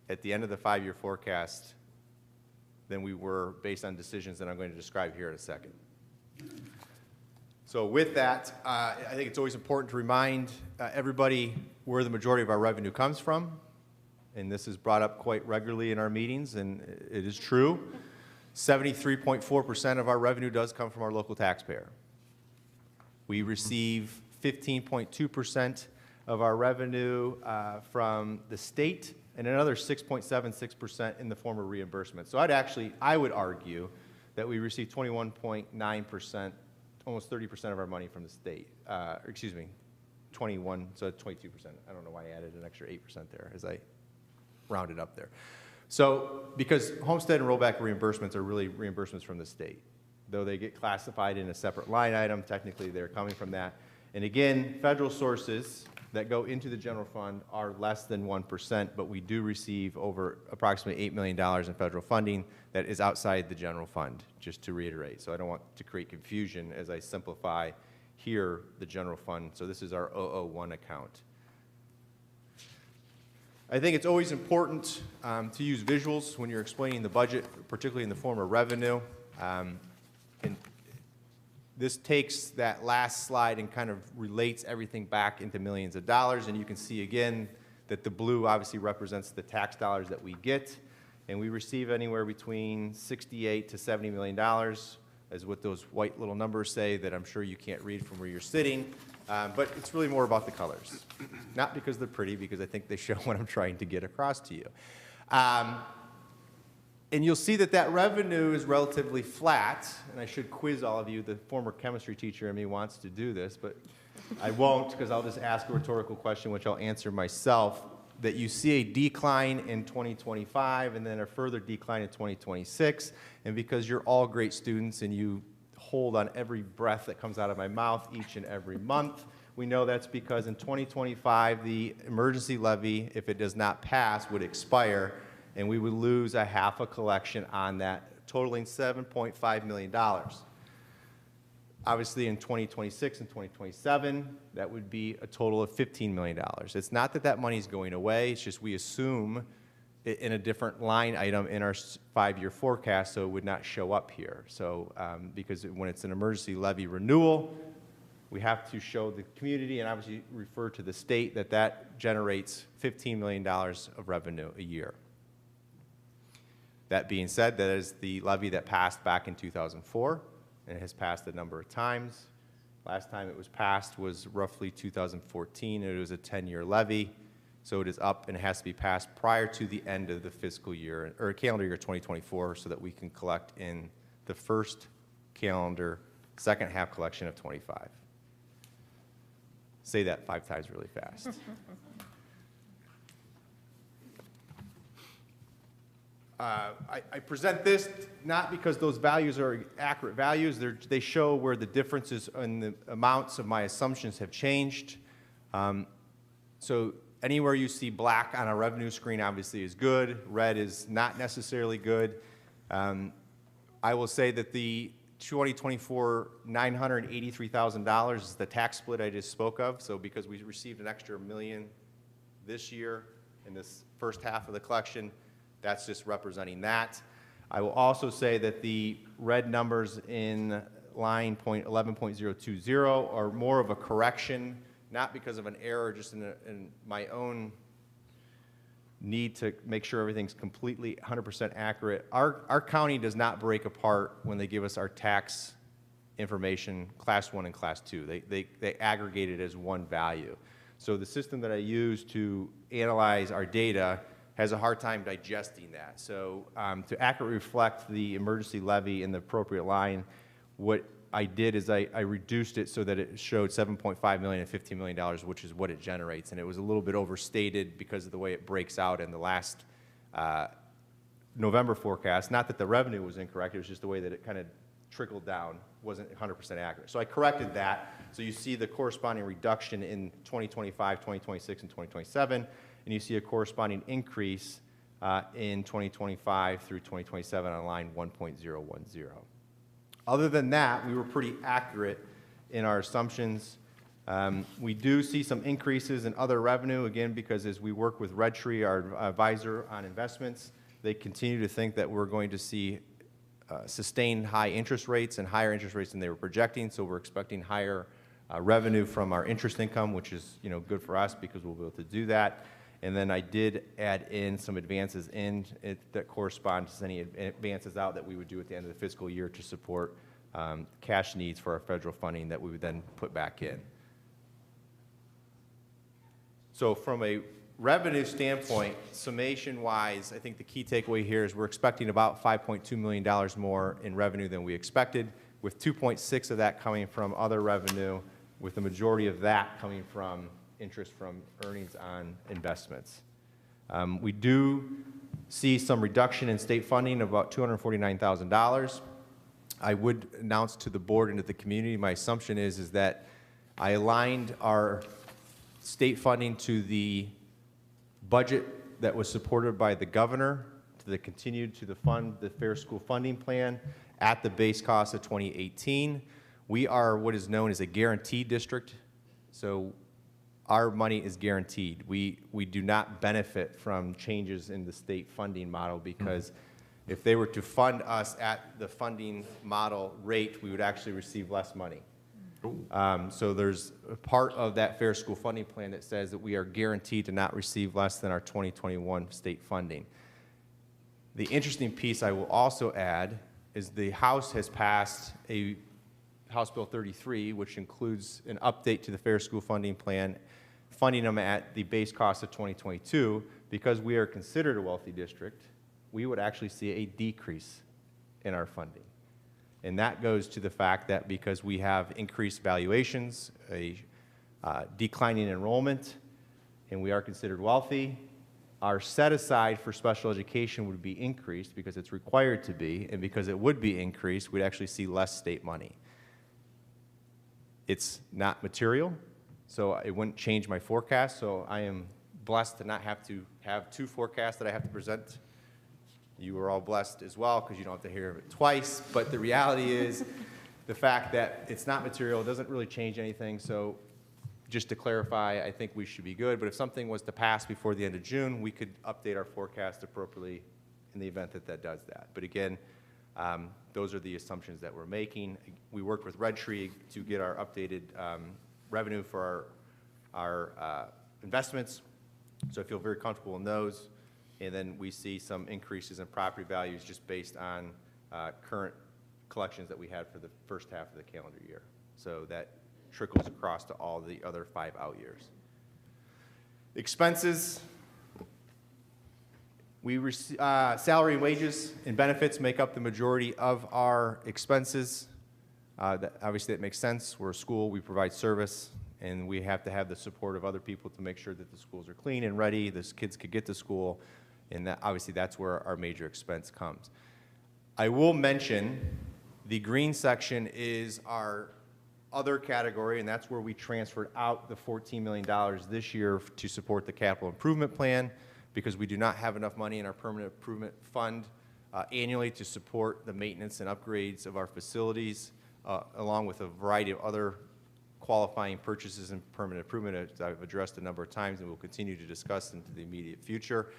at the end of the 5-year forecast than we were based on decisions that I'm going to describe here in a second. So with that, I think it's always important to remind everybody where the majority of our revenue comes from. And this is brought up quite regularly in our meetings, and it is true. 73.4% of our revenue does come from our local taxpayer. We receive 15.2% of our revenue from the state, and another 6.76% in the form of reimbursement. So I would argue that we receive 21.9%, almost 30% of our money from the state. 21, so 22%. I don't know why I added an extra 8% there as I rounded up there. So because homestead and rollback reimbursements are really reimbursements from the state. Though they get classified in a separate line item, technically they're coming from that. And again, federal sources that go into the general fund are less than 1%, but we do receive over approximately $8 million in federal funding that is outside the general fund, just to reiterate. So I don't want to create confusion as I simplify here the general fund. So this is our 001 account. I think it's always important to use visuals when you're explaining the budget, particularly in the form of revenue. And this takes that last slide and kind of relates everything back into millions of dollars. And you can see again that the blue obviously represents the tax dollars that we get. And we receive anywhere between $68 to $70 million, as what those white little numbers say that I'm sure you can't read from where you're sitting. But it's really more about the colors. Not because they're pretty, because I think they show what I'm trying to get across to you. And you'll see that that revenue is relatively flat. And I should quiz all of you. The former chemistry teacher in me wants to do this. But I won't, because I'll just ask a rhetorical question, which I'll answer myself, that you see a decline in 2025 and then a further decline in 2026. And because you're all great students and you hold on every breath that comes out of my mouth each and every month, we know that's because in 2025, the emergency levy, if it does not pass, would expire, and we would lose a half a collection on that, totaling $7.5 million. Obviously, in 2026 and 2027, that would be a total of $15 million. It's not that that money is going away, it's just we assume it in a different line item in our 5-year forecast, so it would not show up here. So, because when it's an emergency levy renewal, we have to show the community and obviously refer to the state that that generates $15 million of revenue a year. That being said, that is the levy that passed back in 2004. And it has passed a number of times. Last time it was passed was roughly 2014. It was a 10-year levy, so it is up and it has to be passed prior to the end of the fiscal year, or calendar year 2024, so that we can collect in the first calendar, second half collection of 25. Say that 5 times really fast. I present this not because those values are accurate values. They show where the differences in the amounts of my assumptions have changed. So anywhere you see black on a revenue screen obviously is good. Red is not necessarily good. I will say that the 2024 $983,000 is the tax split I just spoke of. So because we received an extra $1 million this year in this first half of the collection, that's just representing that. I will also say that the red numbers in line 11.020 are more of a correction, not because of an error, just in my own need to make sure everything's completely 100% accurate. Our county does not break apart when they give us our tax information, Class 1 and Class 2. They aggregate it as one value. So the system that I use to analyze our data has a hard time digesting that. So to accurately reflect the emergency levy in the appropriate line, what I did is I reduced it so that it showed $7.5 million and $15 million, which is what it generates. And it was a little bit overstated because of the way it breaks out in the last November forecast. Not that the revenue was incorrect, it was just the way that it kind of trickled down, wasn't 100% accurate. So I corrected that. So you see the corresponding reduction in 2025, 2026, and 2027. And you see a corresponding increase in 2025 through 2027 on line 1.010. Other than that, we were pretty accurate in our assumptions. We do see some increases in other revenue, again, because as we work with Red Tree, our advisor on investments, they continue to think that we're going to see sustained high interest rates and higher interest rates than they were projecting. So we're expecting higher revenue from our interest income, which is good for us because we'll be able to do that. And then I did add in some advances in it that correspond to any advances out that we would do at the end of the fiscal year to support cash needs for our federal funding that we would then put back in. So from a revenue standpoint, summation-wise, I think the key takeaway here is we're expecting about $5.2 million more in revenue than we expected, with 2.6 of that coming from other revenue, with the majority of that coming from interest from earnings on investments. We do see some reduction in state funding of about $249,000. I would announce to the board and to the community, my assumption is that I aligned our state funding to the budget that was supported by the governor, to fund the Fair School Funding Plan at the base cost of 2018. We are what is known as a guaranteed district, so our money is guaranteed. We do not benefit from changes in the state funding model because if they were to fund us at the funding model rate, we would actually receive less money. So there's a part of that Fair School Funding Plan that says that we are guaranteed to not receive less than our 2021 state funding. The interesting piece I will also add is the House has passed a House Bill 33, which includes an update to the Fair School Funding Plan, funding them at the base cost of 2022. Because we are considered a wealthy district, we would actually see a decrease in our funding. And that goes to the fact that because we have increased valuations, a declining enrollment, and we are considered wealthy. Our set aside for special education would be increased because it's required to be, and because it would be increased, we'd actually see less state money. It's not material, so it wouldn't change my forecast, so I am blessed to not have to have two forecasts that I have to present. You are all blessed as well because you don't have to hear of it twice, but the reality is the fact that it's not material doesn't really change anything, so just to clarify, I think we should be good, but if something was to pass before the end of June, we could update our forecast appropriately in the event that that does that. But again, those are the assumptions that we're making. We worked with Red Tree to get our updated revenue for our investments, so I feel very comfortable in those. And then we see some increases in property values just based on current collections that we had for the first half of the calendar year. So that trickles across to all the other 5 out years. Expenses, salary and wages and benefits make up the majority of our expenses. Obviously, that makes sense. We're a school, we provide service, and we have to have the support of other people to make sure that the schools are clean and ready, the kids could get to school, and that, obviously that's where our major expense comes. I will mention the green section is our other category, and that's where we transferred out the $14 million this year to support the capital improvement plan, because we do not have enough money in our permanent improvement fund annually to support the maintenance and upgrades of our facilities, along with a variety of other qualifying purchases and permanent improvement, as I've addressed a number of times and will continue to discuss into the immediate future.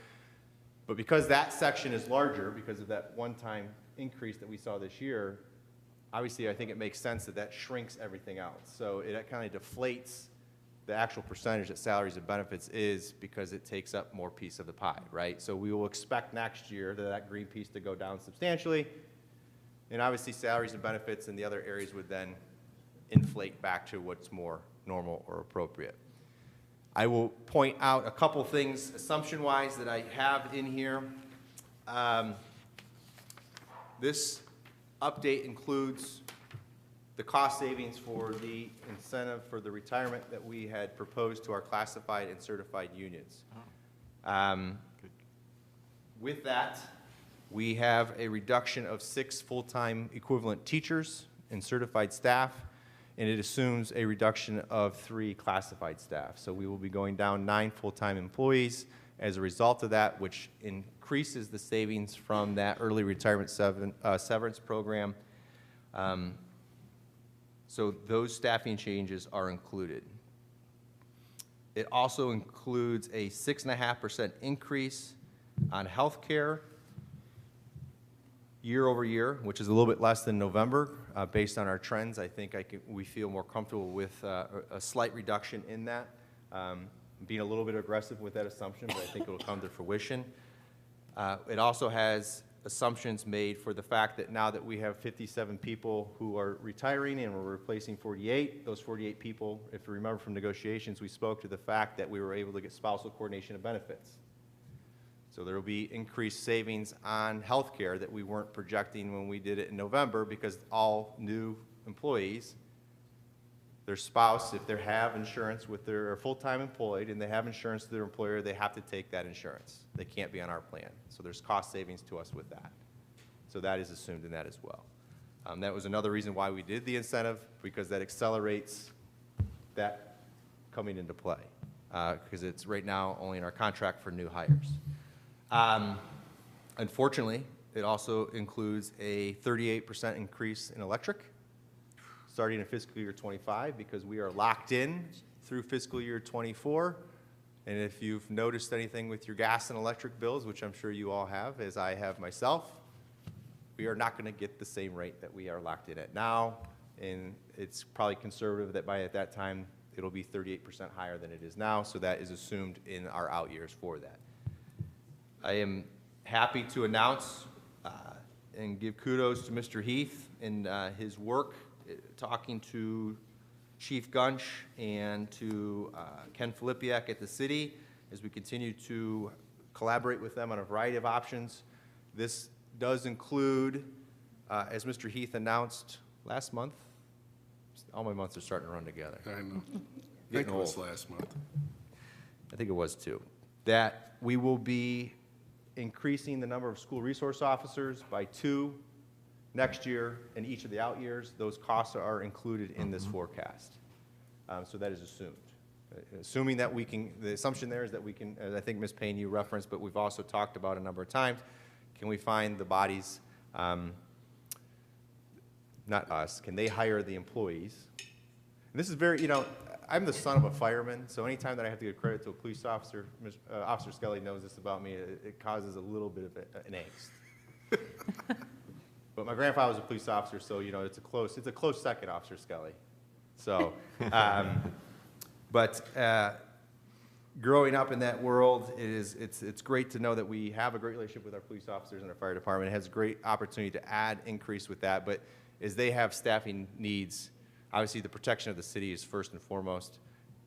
But because that section is larger, because of that one-time increase that we saw this year, obviously I think it makes sense that that shrinks everything else. So it kind of deflates the actual percentage that salaries and benefits is because it takes up more piece of the pie, right? So we will expect next year that green piece to go down substantially, and obviously salaries and benefits in the other areas would then inflate back to what's more normal or appropriate. I will point out a couple things assumption-wise that I have in here. This update includes the cost savings for the incentive for the retirement that we had proposed to our classified and certified unions. With that, we have a reduction of 6 full-time equivalent teachers and certified staff, and it assumes a reduction of 3 classified staff. So we will be going down 9 full-time employees as a result of that, which increases the savings from that early retirement severance program. So those staffing changes are included. It also includes a 6.5% increase on health care year over year, which is a little bit less than November. Based on our trends, I think we feel more comfortable with a slight reduction in that. Being a little bit aggressive with that assumption, but I think it will come to fruition. It also has assumptions made for the fact that now that we have 57 people who are retiring and we're replacing 48, those 48 people, if you remember from negotiations, we spoke to the fact that we were able to get spousal coordination of benefits. So there will be increased savings on health care that we weren't projecting when we did it in November, because all new employees, their spouse, if they have insurance with their full-time employed and they have insurance to their employer, they have to take that insurance. They can't be on our plan. So there's cost savings to us with that. So that is assumed in that as well. That was another reason why we did the incentive, because that accelerates that coming into play, because it's right now only in our contract for new hires. Unfortunately, it also includes a 38% increase in electric starting in fiscal year 25, because we are locked in through fiscal year 24. And if you've noticed anything with your gas and electric bills, which I'm sure you all have, as I have myself, we are not going to get the same rate that we are locked in at now. And it's probably conservative that by at that time, it'll be 38% higher than it is now. So that is assumed in our out years for that. I am happy to announce and give kudos to Mr. Heath and his work talking to Chief Gunch and to Ken Filipiak at the city as we continue to collaborate with them on a variety of options. This does include, as Mr. Heath announced last month, all my months are starting to run together. I know. I think it was last month. I think it was too, that we will be increasing the number of school resource officers by 2 next year and each of the out years. Those costs are included in this forecast. So that is assumed. Assuming that we can, the assumption there is that we can, as I think Ms. Payne you referenced, but we've also talked about a number of times, can we find the bodies, not us, can they hire the employees? And this is very, you know, I'm the son of a fireman, so anytime that I have to give credit to a police officer, Officer Skelly knows this about me, it causes a little bit of an angst. But my grandfather was a police officer, so, you know, it's a close second, Officer Skelly. So, growing up in that world, it's great to know that we have a great relationship with our police officers and our fire department. It has a great opportunity to add increase with that, but as they have staffing needs, obviously the protection of the city is first and foremost.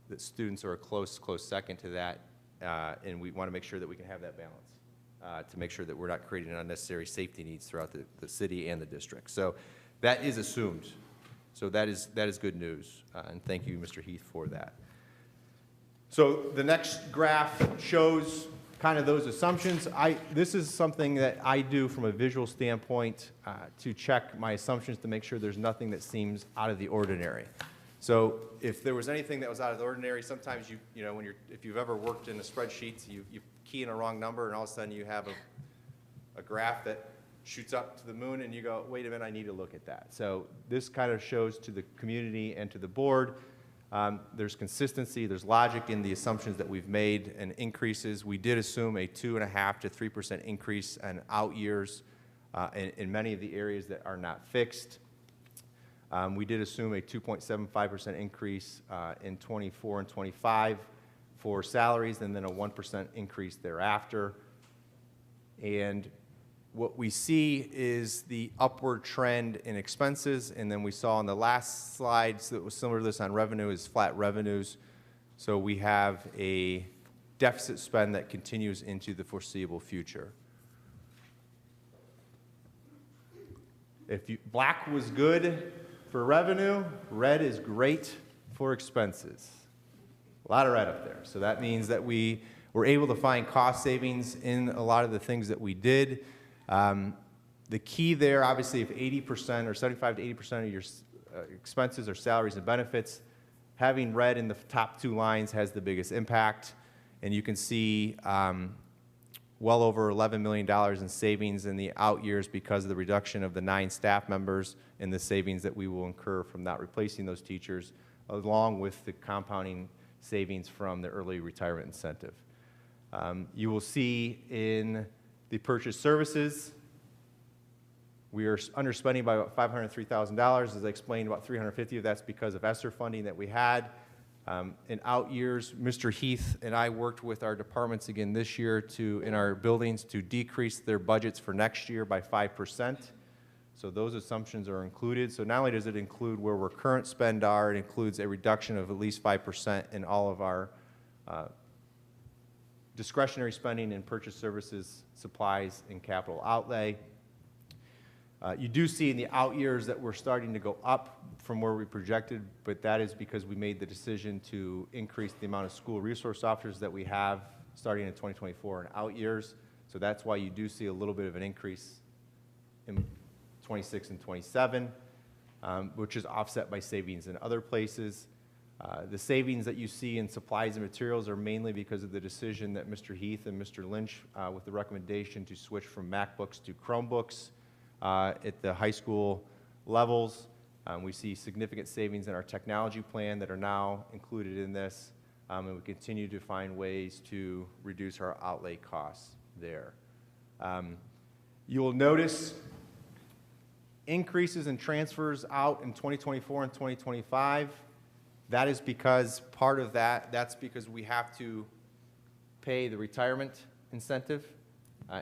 The students are a close second to that, and we want to make sure that we can have that balance to make sure that we're not creating unnecessary safety needs throughout the city and the district. So that is assumed. So that is good news, and thank you, Mr. Heath, for that. So the next graph shows kind of those assumptions. This is something that I do from a visual standpoint to check my assumptions to make sure there's nothing that seems out of the ordinary. So if there was anything that was out of the ordinary, sometimes you know, if you've ever worked in a spreadsheet, you key in a wrong number and all of a sudden you have a graph that shoots up to the moon and you go, wait a minute, I need to look at that. So this kind of shows to the community and to the board, there's consistency, there's logic in the assumptions that we've made and increases. We did assume a 2.5% to 3% increase in out years in many of the areas that are not fixed. We did assume a 2.75% increase in 24 and 25 for salaries, and then a 1% increase thereafter. And what we see is the upward trend in expenses, and then we saw on the last slides that was similar to this on revenue is flat revenues. So we have a deficit spend that continues into the foreseeable future. Black was good for revenue, red is great for expenses. A lot of red up there. So that means that we were able to find cost savings in a lot of the things that we did. The key there, obviously, if 80% or 75 to 80% of your expenses are salaries and benefits, having red in the top 2 lines has the biggest impact. And you can see well over $11 million in savings in the out years because of the reduction of the 9 staff members and the savings that we will incur from not replacing those teachers, along with the compounding savings from the early retirement incentive. You will see in the purchase services, we are underspending by about $503,000. As I explained, about $350,000 of that's because of ESSER funding that we had. In out years, Mr. Heath and I worked with our departments again this year in our buildings to decrease their budgets for next year by 5%. So those assumptions are included. So not only does it include where our current spend are, it includes a reduction of at least 5% in all of our discretionary spending in purchase services, supplies, and capital outlay. You do see in the out years that we're starting to go up from where we projected, but that is because we made the decision to increase the amount of school resource officers that we have starting in 2024 and out years. So that's why you do see a little bit of an increase in 26 and 27, which is offset by savings in other places. The savings that you see in supplies and materials are mainly because of the decision that Mr. Heath and Mr. Lynch, with the recommendation to switch from MacBooks to Chromebooks at the high school levels. We see significant savings in our technology plan that are now included in this, and we continue to find ways to reduce our outlay costs there. You will notice increases in transfers out in 2024 and 2025. That is because part of that's because we have to pay the retirement incentive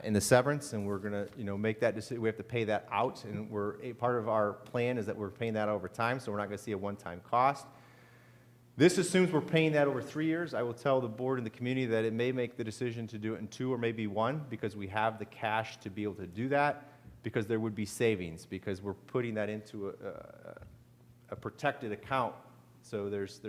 and the severance, and we're going to make that decision. We have to pay that out, and part of our plan is that we're paying that over time, so we're not going to see a one-time cost. This assumes we're paying that over 3 years. I will tell the board and the community that it may make the decision to do it in 2 or maybe 1 because we have the cash to be able to do that, because there would be savings, because we're putting that into a protected account So there's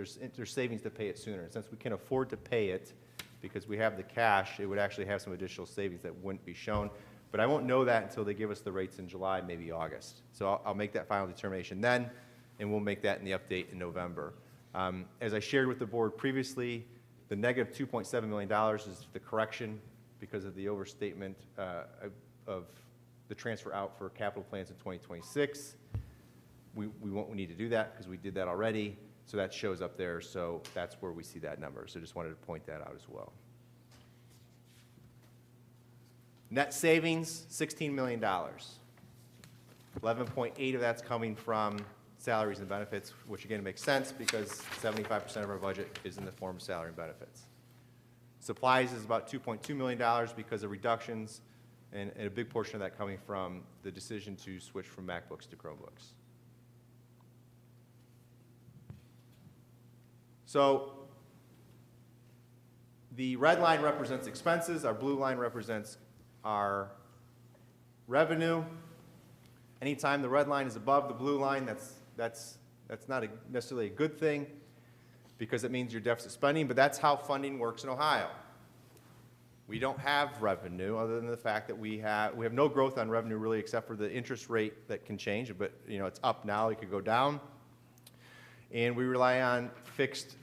savings to pay it sooner. And since we can afford to pay it because we have the cash, it would actually have some additional savings that wouldn't be shown. But I won't know that until they give us the rates in July, maybe August. So I'll make that final determination then, and we'll make that in the update in November. As I shared with the board previously, the negative $2.7 million is the correction because of the overstatement of the transfer out for capital plans in 2026. We won't need to do that because we did that already. So that shows up there. So that's where we see that number. So just wanted to point that out as well. Net savings, $16 million. 11.8 of that's coming from salaries and benefits, which again makes sense because 75% of our budget is in the form of salary and benefits. Supplies is about $2.2 million because of reductions, and a big portion of that coming from the decision to switch from MacBooks to Chromebooks. So the red line represents expenses, our blue line represents our revenue. Anytime the red line is above the blue line, that's not necessarily a good thing because it means you're deficit spending, but that's how funding works in Ohio. We don't have revenue other than the fact that we have no growth on revenue really except for the interest rate that can change, but you know, it's up now, it could go down. And we rely on fixed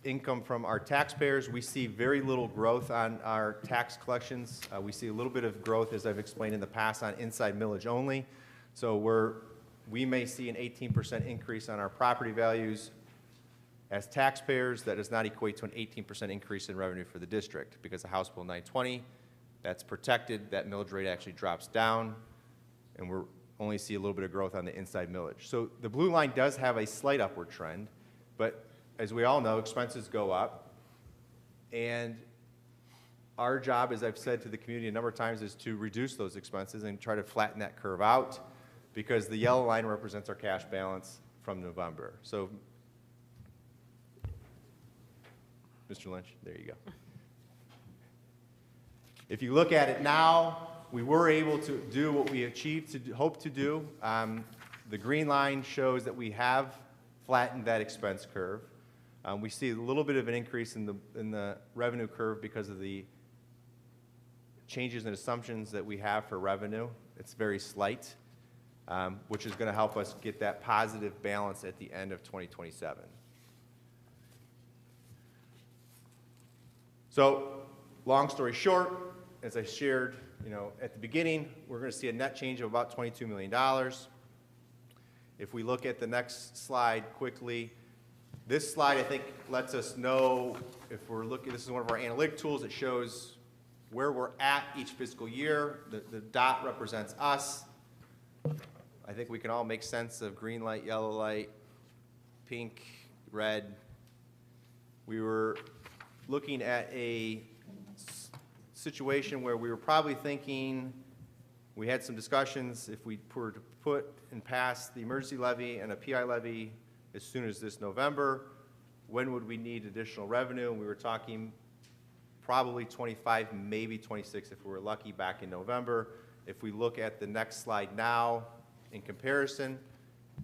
income from our taxpayers. We see very little growth on our tax collections. We see a little bit of growth, as I've explained in the past, on inside millage only. So we may see an 18% increase on our property values as taxpayers. That does not equate to an 18% increase in revenue for the district because of House Bill 920, that's protected. That millage rate actually drops down, and we're only see a little bit of growth on the inside millage. So the blue line does have a slight upward trend, but as we all know, expenses go up, and our job, as I've said to the community a number of times, is to reduce those expenses and try to flatten that curve out because the yellow line represents our cash balance from November. So, Mr. Lynch, there you go. If you look at it now, we were able to do what we hoped to do. The green line shows that we have flattened that expense curve. We see a little bit of an increase in the revenue curve because of the changes in assumptions that we have for revenue. It's very slight, which is going to help us get that positive balance at the end of 2027. So, long story short, as I shared, at the beginning, we're going to see a net change of about $22 million. If we look at the next slide quickly, this slide, I think, lets us know if we're looking, this is one of our analytic tools. It shows where we're at each fiscal year. The dot represents us. I think we can all make sense of green light, yellow light, pink, red. We were looking at a situation where we were probably thinking, we had some discussions, if we were to put and pass the emergency levy and a PI levy as soon as this November, when would we need additional revenue? And we were talking probably 25, maybe 26 if we were lucky back in November. If we look at the next slide now, in comparison,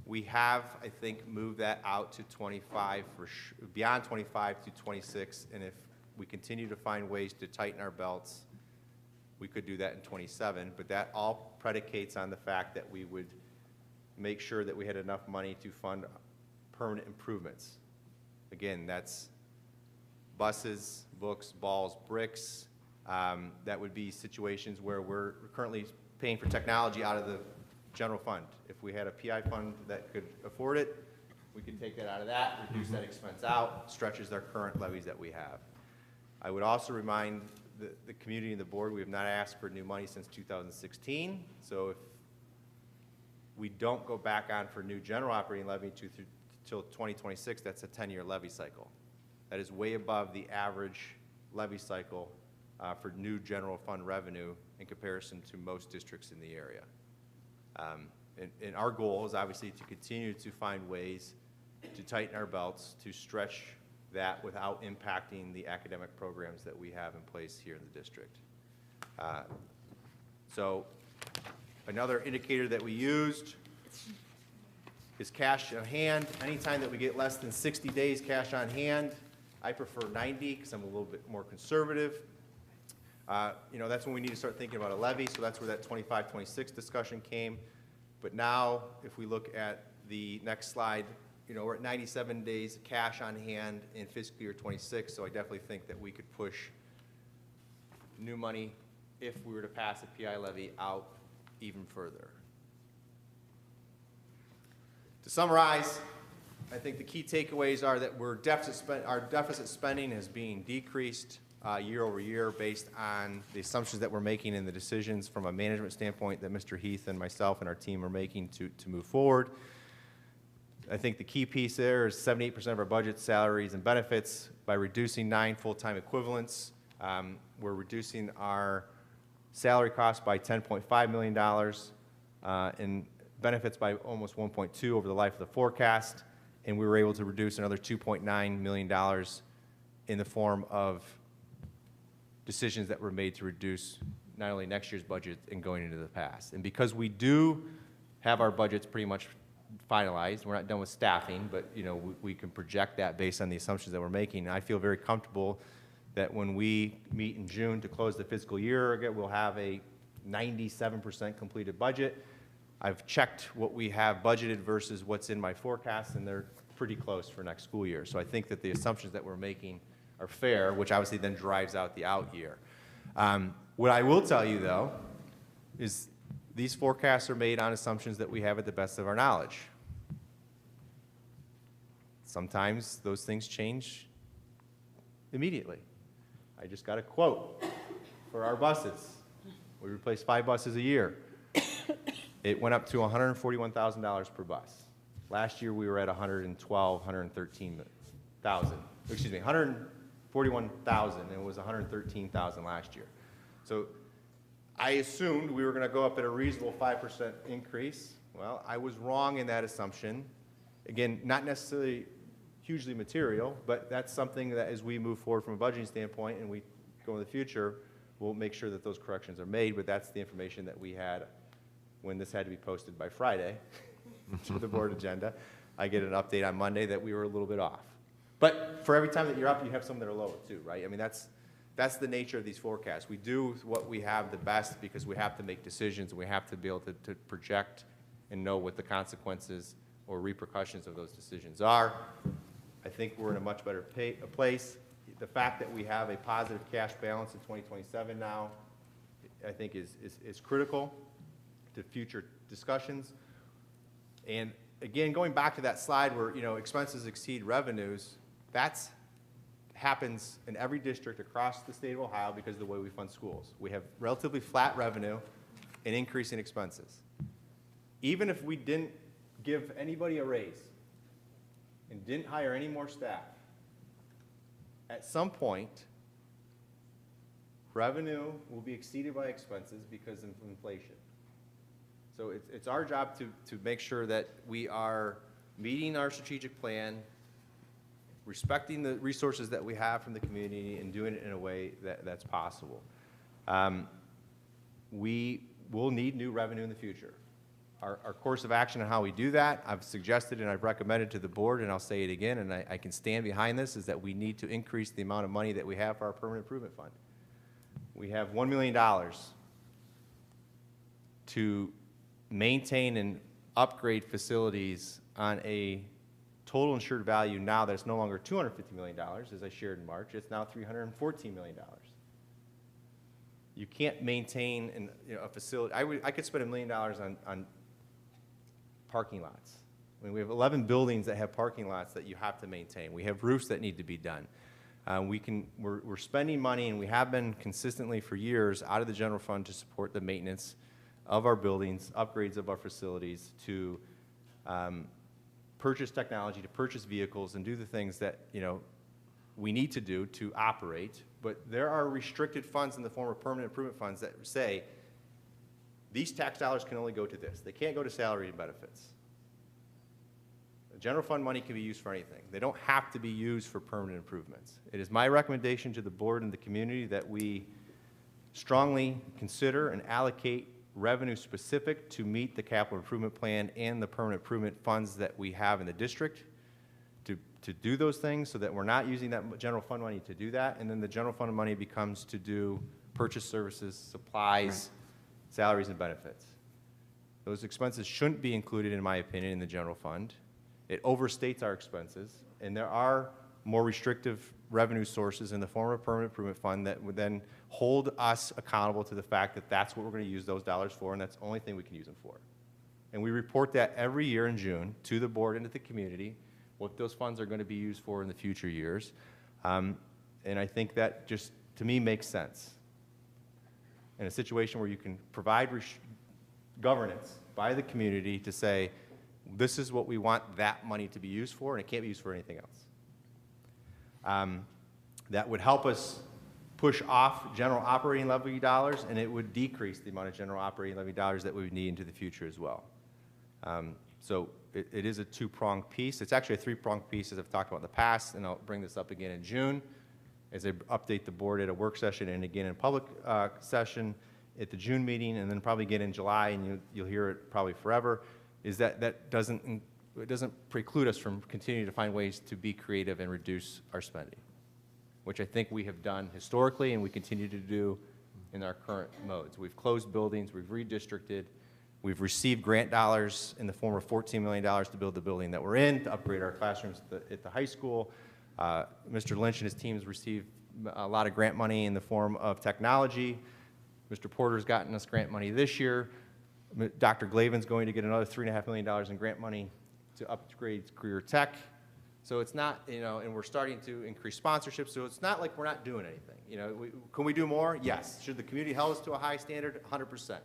we have, I think, moved that out to 25, beyond 25 to 26, and if we continue to find ways to tighten our belts, we could do that in 27, but that all predicates on the fact that we would make sure that we had enough money to fund permanent improvements. Again, that's buses, books, balls, bricks. That would be situations where we're currently paying for technology out of the general fund. If we had a PI fund that could afford it, we could take that out of that, reduce that expense out, stretches our current levies that we have. I would also remind the community and the board, we have not asked for new money since 2016. So if we don't go back on for new general operating levy till 2026, that's a 10-year levy cycle. That is way above the average levy cycle for new general fund revenue in comparison to most districts in the area. And our goal is obviously to continue to find ways to tighten our belts, to stretch that without impacting the academic programs that we have in place here in the district. So another indicator that we used is cash on hand. Anytime that we get less than 60 days cash on hand, I prefer 90 because I'm a little bit more conservative. That's when we need to start thinking about a levy, so that's where that 25-26 discussion came. But now, if we look at the next slide, we're at 97 days cash on hand in fiscal year 26, so I definitely think that we could push new money, if we were to pass a PI levy, out even further. To summarize, I think the key takeaways are that our deficit spending is being decreased year over year based on the assumptions that we're making and the decisions from a management standpoint that Mr. Heath and myself and our team are making to move forward. I think the key piece there is 78% of our budget salaries and benefits. By reducing 9 full-time equivalents, we're reducing our salary costs by $10.5 million and benefits by almost 1.2 over the life of the forecast, and we were able to reduce another $2.9 million in the form of decisions that were made to reduce not only next year's budget and going into the past. And because we do have our budgets pretty much finalized, we're not done with staffing, but we can project that based on the assumptions that we're making. And I feel very comfortable that when we meet in June to close the fiscal year, again, we'll have a 97% completed budget. I've checked what we have budgeted versus what's in my forecast, and they're pretty close for next school year. So I think that the assumptions that we're making are fair, which obviously then drives out the out year. What I will tell you, though, is these forecasts are made on assumptions that we have at the best of our knowledge. Sometimes those things change immediately. I just got a quote for our buses. We replace 5 buses a year. It went up to $141,000 per bus. Last year we were at $141,000, and it was $113,000 last year. So I assumed we were going to go up at a reasonable 5% increase. Well, I was wrong in that assumption. Again, not necessarily hugely material, but that's something that as we move forward from a budgeting standpoint and we go in the future, we'll make sure that those corrections are made, but that's the information that we had when this had to be posted by Friday to the board agenda. I get an update on Monday that we were a little bit off. But for every time that you're up, you have some that are lower too, right? I mean, that's the nature of these forecasts. We do what we have the best because we have to make decisions, and we have to be able to project and know what the consequences or repercussions of those decisions are. I think we're in a much better place. The fact that we have a positive cash balance in 2027 now, I think is critical to future discussions. And again, going back to that slide where expenses exceed revenues, that happens in every district across the state of Ohio because of the way we fund schools. We have relatively flat revenue and increasing expenses. Even if we didn't give anybody a raise and didn't hire any more staff, at some point, revenue will be exceeded by expenses because of inflation. So it's our job to make sure that we are meeting our strategic plan, respecting the resources that we have from the community, and doing it in a way that's possible. We will need new revenue in the future. Our course of action on how we do that, I've suggested and I've recommended to the board, and I'll say it again, and I can stand behind this, is that we need to increase the amount of money that we have for our permanent improvement fund. We have $1 million to maintain and upgrade facilities on a total insured value now that it's no longer $250 million, as I shared in March. It's now $314 million. You can't maintain a facility. I could spend $1 million on parking lots. I mean, we have 11 buildings that have parking lots that you have to maintain. We have roofs that need to be done. We're spending money, and we have been consistently for years, out of the general fund to support the maintenance of our buildings, upgrades of our facilities, to purchase technology, to purchase vehicles, and do the things that we need to do to operate. But there are restricted funds in the form of permanent improvement funds that say these tax dollars can only go to this. They can't go to salary and benefits. The general fund money can be used for anything. They don't have to be used for permanent improvements. It is my recommendation to the board and the community that we strongly consider and allocate revenue specific to meet the capital improvement plan and the permanent improvement funds that we have in the district to do those things, so that we're not using that general fund money to do that, and then the general fund money becomes to do purchase services, supplies, salaries, and benefits. Those expenses shouldn't be included, in my opinion, in the general fund. It overstates our expenses, and there are more restrictive revenue sources in the form of a permanent improvement fund that would then hold us accountable to the fact that that's what we're going to use those dollars for, and that's the only thing we can use them for. And we report that every year in June to the board and to the community, what those funds are going to be used for in the future years. And I think that just, to me, makes sense. In a situation where you can provide governance by the community to say, this is what we want that money to be used for, and it can't be used for anything else. That would help us push off general operating levy dollars, and it would decrease the amount of general operating levy dollars that we would need into the future as well. So it is a two-pronged piece. It's actually a three-pronged piece, as I've talked about in the past, and I'll bring this up again in June as I update the board at a work session and again in public session at the June meeting, and then probably again in July, and you'll hear it probably forever, is that it doesn't preclude us from continuing to find ways to be creative and reduce our spending, which I think we have done historically and we continue to do in our current modes. We've closed buildings, we've redistricted, we've received grant dollars in the form of $14 million to build the building that we're in, to upgrade our classrooms at the high school. Mr. Lynch and his team has received a lot of grant money in the form of technology. Mr. Porter's gotten us grant money this year. Dr. Glavin's going to get another $3.5 million in grant money to upgrade career tech. So it's not, and we're starting to increase sponsorships, so it's not like we're not doing anything. Can we do more? Yes. Should the community hold us to a high standard? 100%.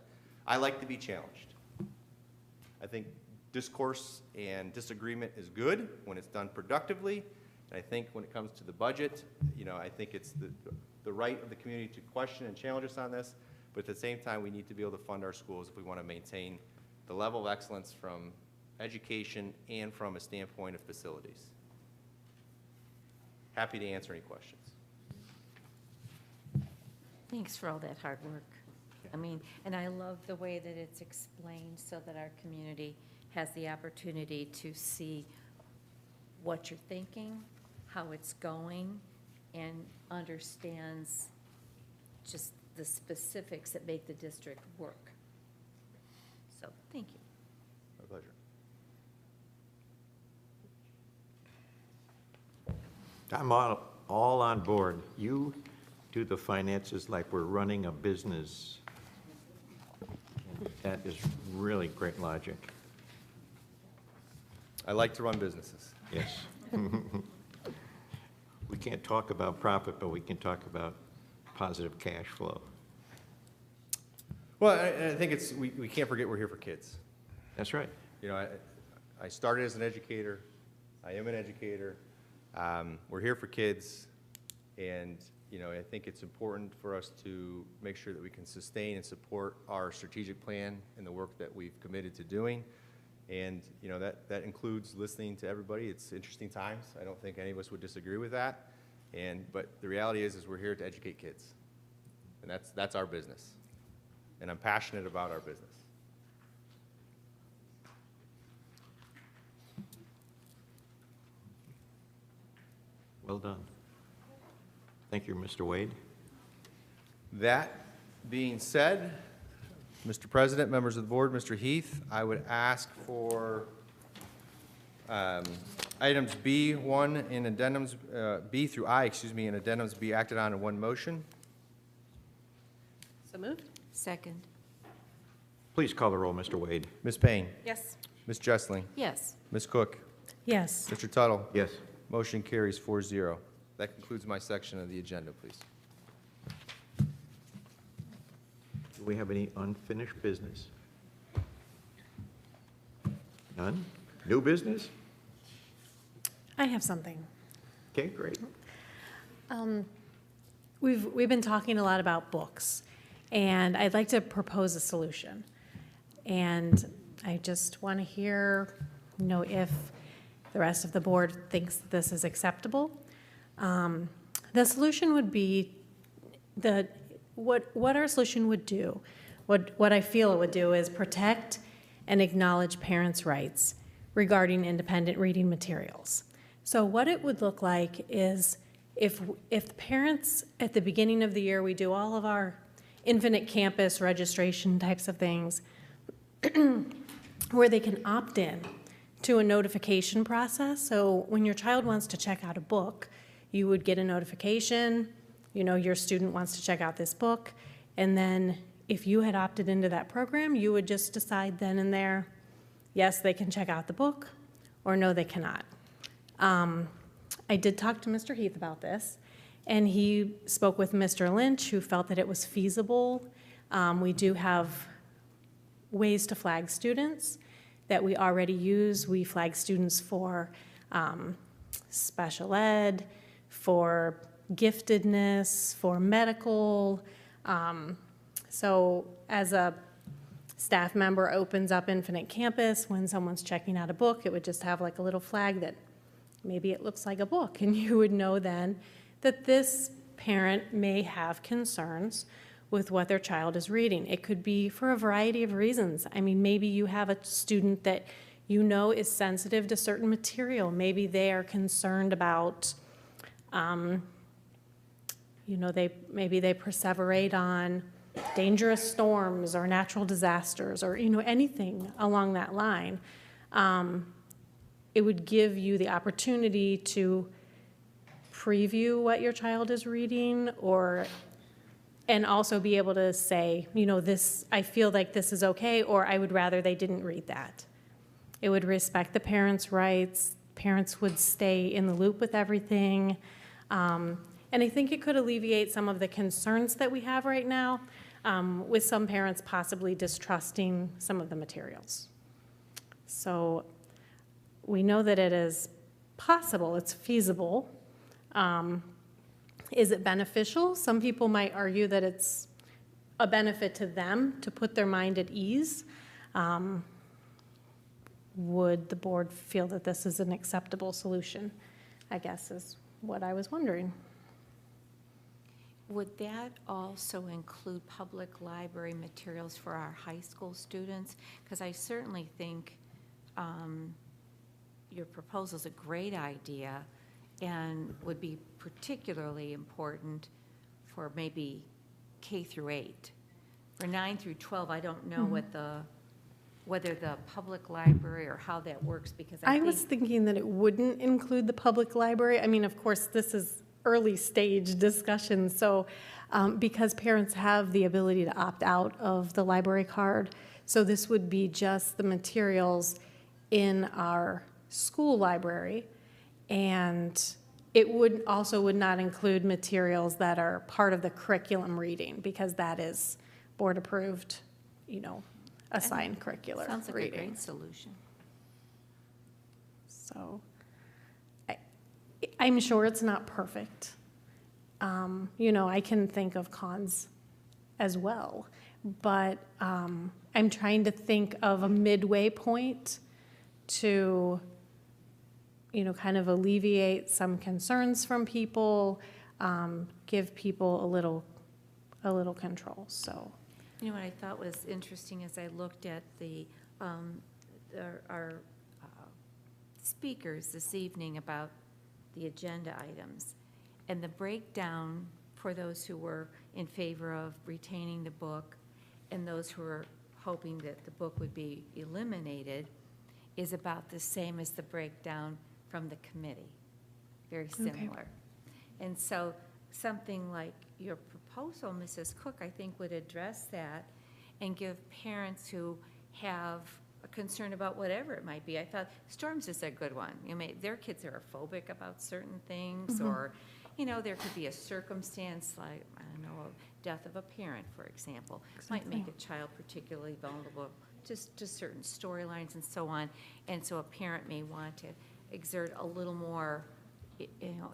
I like to be challenged. I think discourse and disagreement is good when it's done productively. And I think when it comes to the budget, I think it's the right of the community to question and challenge us on this. But at the same time, we need to be able to fund our schools if we want to maintain the level of excellence from education and from a standpoint of facilities. Happy to answer any questions. Thanks for all that hard work. I mean, and I love the way that it's explained so that our community has the opportunity to see what you're thinking, how it's going, and understands just the specifics that make the district work. So, thank you. My pleasure. I'm all on board. You do the finances like we're running a business. That is really great logic. I like to run businesses. Yes. We can't talk about profit, but we can talk about positive cash flow. Well, I think we can't forget we're here for kids. That's right. I started as an educator. I am an educator. We're here for kids, and I think it's important for us to make sure that we can sustain and support our strategic plan and the work that we've committed to doing. And that includes listening to everybody. It's interesting times. I don't think any of us would disagree with that. But the reality is we're here to educate kids, and that's our business. And I'm passionate about our business. Well done. Thank you, Mr. Wade. That being said, Mr. President, members of the board, Mr. Heath, I would ask for items B1 and addendums, B through I, and addendums be acted on in one motion. So moved? Second. Please call the roll, Mr. Wade. Ms. Payne? Yes. Ms. Jessling? Yes. Ms. Cook? Yes. Mr. Tuttle? Yes. Motion carries 4-0. That concludes my section of the agenda, please. Do we have any unfinished business? None? New business? I have something. Okay, great. We've been talking a lot about books, and I'd like to propose a solution. And I just want to hear, if the rest of the board thinks this is acceptable. The solution would be what our solution would do what I feel it would do is protect and acknowledge parents' rights regarding independent reading materials. So what it would look like is if the parents, at the beginning of the year, we do all of our Infinite Campus registration types of things, where they can opt in to a notification process. So when your child wants to check out a book, you would get a notification, your student wants to check out this book, and then if you had opted into that program, you would just decide then and there, yes, they can check out the book, or no, they cannot. I did talk to Mr. Heath about this, and he spoke with Mr. Lynch, who felt that it was feasible. We do have ways to flag students that we already use. We flag students for special ed, for giftedness, for medical. So as a staff member opens up Infinite Campus, when someone's checking out a book, it would just have like a little flag that maybe it looks like a book, and you would know then that this parent may have concerns with what their child is reading. It could be for a variety of reasons. I mean, maybe you have a student that is sensitive to certain material. Maybe they are concerned about, maybe they perseverate on dangerous storms or natural disasters or, anything along that line. It would give you the opportunity to preview what your child is reading, and also be able to say, this, I feel like this is okay, or I would rather they didn't read that. It would respect the parents' rights. Parents would stay in the loop with everything. And I think it could alleviate some of the concerns that we have right now, with some parents possibly distrusting some of the materials. So we know that it is possible, it's feasible. Is it beneficial? Some people might argue that it's a benefit to them to put their mind at ease. Would the board feel that this is an acceptable solution, I guess is what I was wondering. Would that also include public library materials for our high school students? Because I certainly think your proposal is a great idea and would be particularly important for maybe K through 8. For 9 through 12, I don't know whether the public library or how that works, because I was thinking that it wouldn't include the public library. I mean, of course, this is early stage discussion, so because parents have the ability to opt out of the library card, so this would be just the materials in our school library, and it would not include materials that are part of the curriculum reading, because that is board approved, assigned curricular sounds like reading. a great solution. So I'm sure it's not perfect. I can think of cons as well, but I'm trying to think of a midway point to, kind of alleviate some concerns from people, give people a little control. So, What I thought was interesting as I looked at our speakers this evening about the agenda items and the breakdown for those who were in favor of retaining the book and those who were hoping that the book would be eliminated is about the same as the breakdown from the committee, very similar. Okay. And so something like your proposal, Mrs. Cook, I think would address that and give parents who have a concern about whatever it might be. I thought storms is a good one. Their kids are phobic about certain things, or, there could be a circumstance like, I don't know, death of a parent, for example, might make a child particularly vulnerable just to certain storylines and so on. And so a parent may want to exert a little more,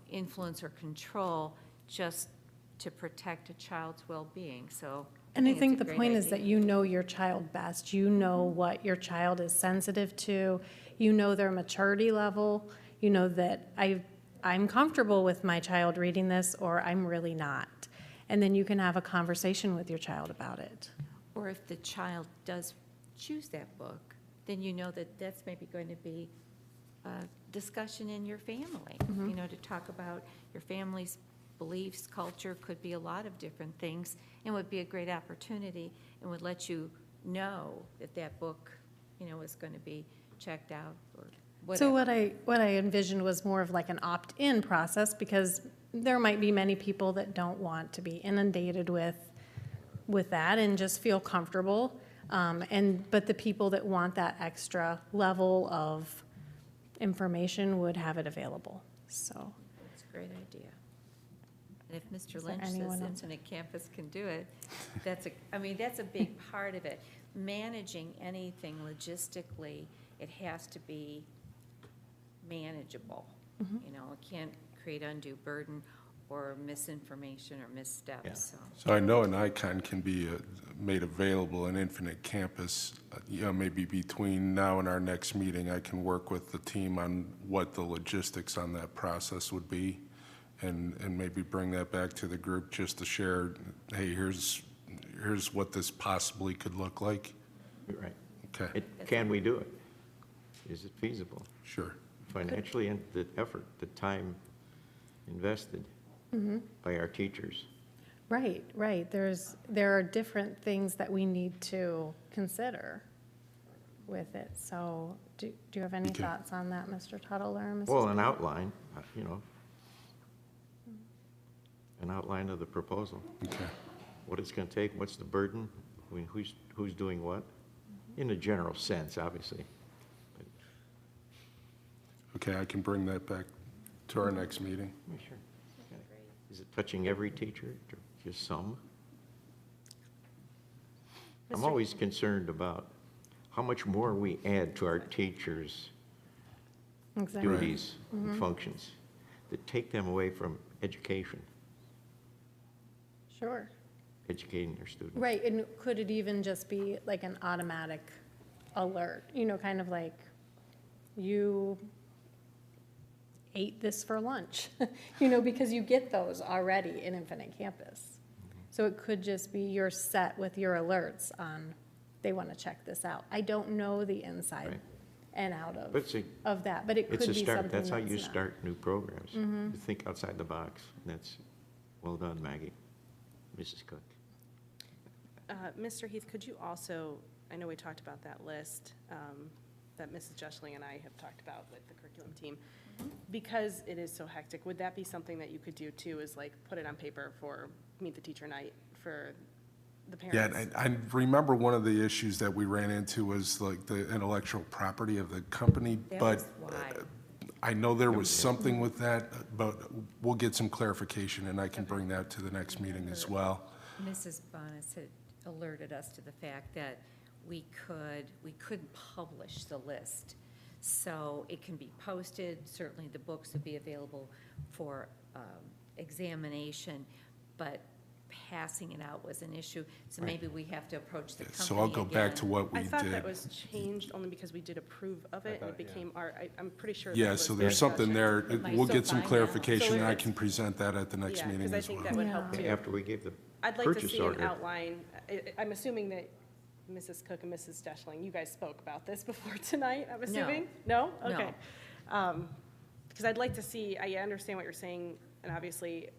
influence or control just to protect a child's well-being. So, and I think it's a the great point is idea. that you know your child best. You know what your child is sensitive to. You know their maturity level. You know that I'm comfortable with my child reading this, or I'm really not. And then you can have a conversation with your child about it. Or if the child does choose that book, then you know that that's maybe going to be a discussion in your family, you know, to talk about your family's beliefs, culture, could be a lot of different things, and would be a great opportunity and would let you know that that book, you know, is going to be checked out or whatever. So what I envisioned was more of like an opt-in process, because there might be many people that don't want to be inundated with that and just feel comfortable. But the people that want that extra level of information would have it available, so. That's a great idea. And if Mr. Is there Lynch anyone says else? Infinite Campus can do it, that's a big part of it. Managing anything logistically, it has to be manageable. You know, it can't create undue burden or misinformation or missteps, so. So I know an icon can be made available in Infinite Campus. You know, maybe between now and our next meeting, I can work with the team on what the logistics on that process would be, and maybe bring that back to the group just to share, hey, here's what this possibly could look like. Right. Okay. Can we do it? Is it feasible? Sure. Financially, and the effort, the time invested by our teachers. Right. There are different things that we need to consider with it. So do you have any Okay. thoughts on that, Mr. Tuttle or Mrs. Well, an Wade? outline, you know, an outline of the proposal. Okay. What it's going to take, what's the burden, I mean, who's doing what, in a general sense, obviously. Okay, I can bring that back to our next meeting. Sure. Is it touching every teacher, or just some? I'm always concerned about how much more we add to our teachers' Exactly. duties and functions that take them away from education, Sure. educating their students. Right, and could it even just be like an automatic alert, you know, kind of like you ate this for lunch, you know, because you get those already in Infinite Campus. So it could just be you're set with your alerts on, they want to check this out. I don't know the inside Right. and out But it's of that, but it could It's be a something start, that's how that's you not. start new programs. You think outside the box, that's, well done, Maggie, Mrs. Cook. Mr. Heath, could you also, I know we talked about that list that Mrs. Jeschling and I have talked about with the curriculum team. Because it is so hectic, would that be something that you could do too, is like put it on paper for Meet the Teacher Night for the parents? Yeah, and I remember one of the issues that we ran into was like the intellectual property of the company, but I know there was something with that, but we'll get some clarification, and I can bring that to the next meeting as well. Mrs. Bonas had alerted us to the fact that we couldn't publish the list. So it can be posted, certainly the books would be available for examination, but passing it out was an issue. So maybe we have to approach the company So I'll go back again. to what we I did. thought that was changed only because we did approve of it, and it became our, I'm pretty sure. that Yeah, was so the there's something discussion. there. might We'll still get some find out. clarification, So and I it's- can present that at the next Yeah, meeting because I as think well. that would help too. After we gave the I'd like to purchase see an order. outline. I'm assuming that Mrs. Cook and Mrs. Deschling, you guys spoke about this before tonight, I'm assuming? No? No. Okay. Because I'd like to see, I understand what you're saying, and obviously,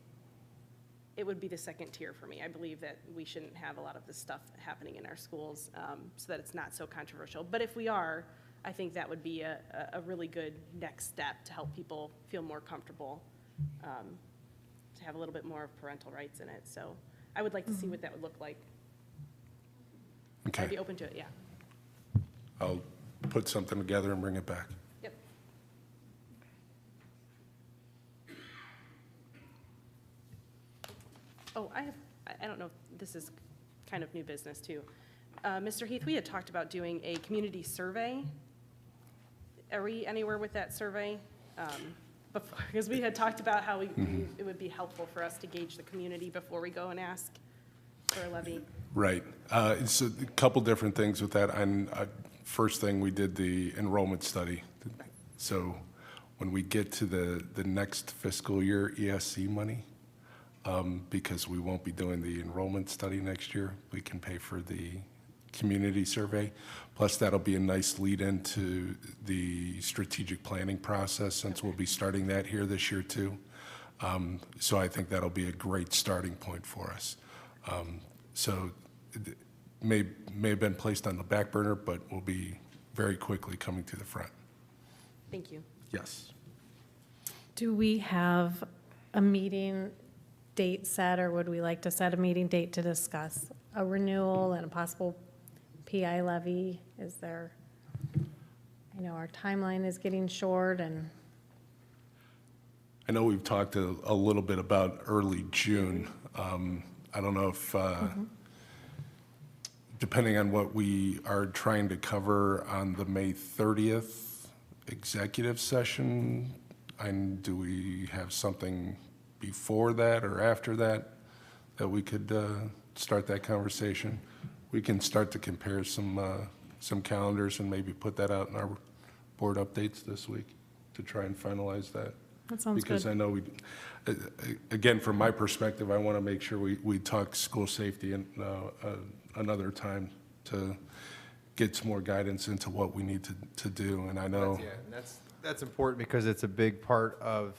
it would be the second tier for me. I believe that we shouldn't have a lot of this stuff happening in our schools so that it's not so controversial. But if we are, I think that would be a really good next step to help people feel more comfortable, to have a little bit more of parental rights in it. So I would like to see what that would look like. Okay. I'd be open to it, yeah. I'll put something together and bring it back. Yep. Oh, I don't know, if this is kind of new business too. Mr. Heath, we had talked about doing a community survey. Are we anywhere with that survey? Before, because we had talked about how it would be helpful for us to gauge the community before we go and ask for a levy. Right. It's a couple different things with that. And first thing, we did the enrollment study. So when we get to the next fiscal year ESC money, because we won't be doing the enrollment study next year, we can pay for the community survey. Plus, that'll be a nice lead into the strategic planning process, since we'll be starting that here this year too. So I think that'll be a great starting point for us. So it may have been placed on the back burner, but will be very quickly coming to the front. Thank you. Yes. Do we have a meeting date set, or would we like to set a meeting date to discuss a renewal and a possible PI levy? Is there, I know our timeline is getting short, and I know we've talked a little bit about early June. I don't know if, depending on what we are trying to cover on the May 30th executive session, and do we have something before that or after that we could start that conversation? We can start to compare some calendars and maybe put that out in our board updates this week to try and finalize that. that sounds Because good. I know again, from my perspective, I want to make sure we talk school safety another time to get some more guidance into what we need to do. And I know. That's important because it's a big part of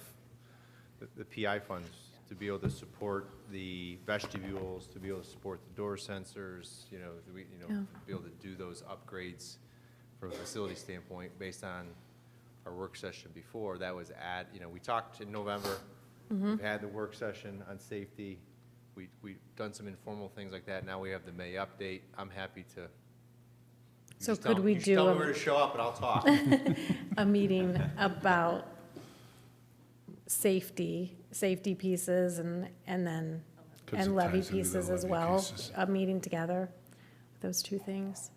the PI funds, to be able to support the vestibules, to be able to support the door sensors, Yeah. be able to do those upgrades from a facility standpoint based on our work session before. That was we talked in November. We've had the work session on safety. We've done some informal things like that. Now we have the May update. I'm happy to. So could we do tell me where to show up and I'll talk. a meeting about safety pieces and then, 'Cause and it levy ties into the pieces as levy well? pieces. A meeting together, those two things.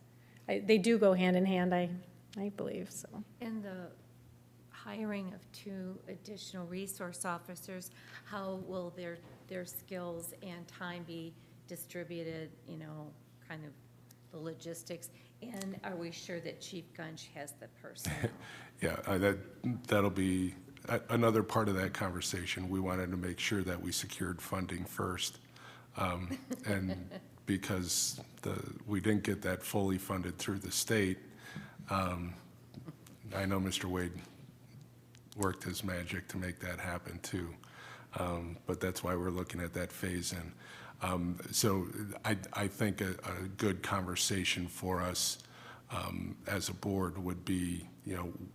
They do go hand in hand, I believe, so. And the hiring of 2 additional resource officers, how will their skills and time be distributed, kind of the logistics? And are we sure that Chief Gunch has the personnel? Yeah, that'll be another part of that conversation. We wanted to make sure that we secured funding first. And because we didn't get that fully funded through the state, I know Mr. Wade worked his magic to make that happen too. But that's why we're looking at that phase in. So I think a good conversation for us as a board would be,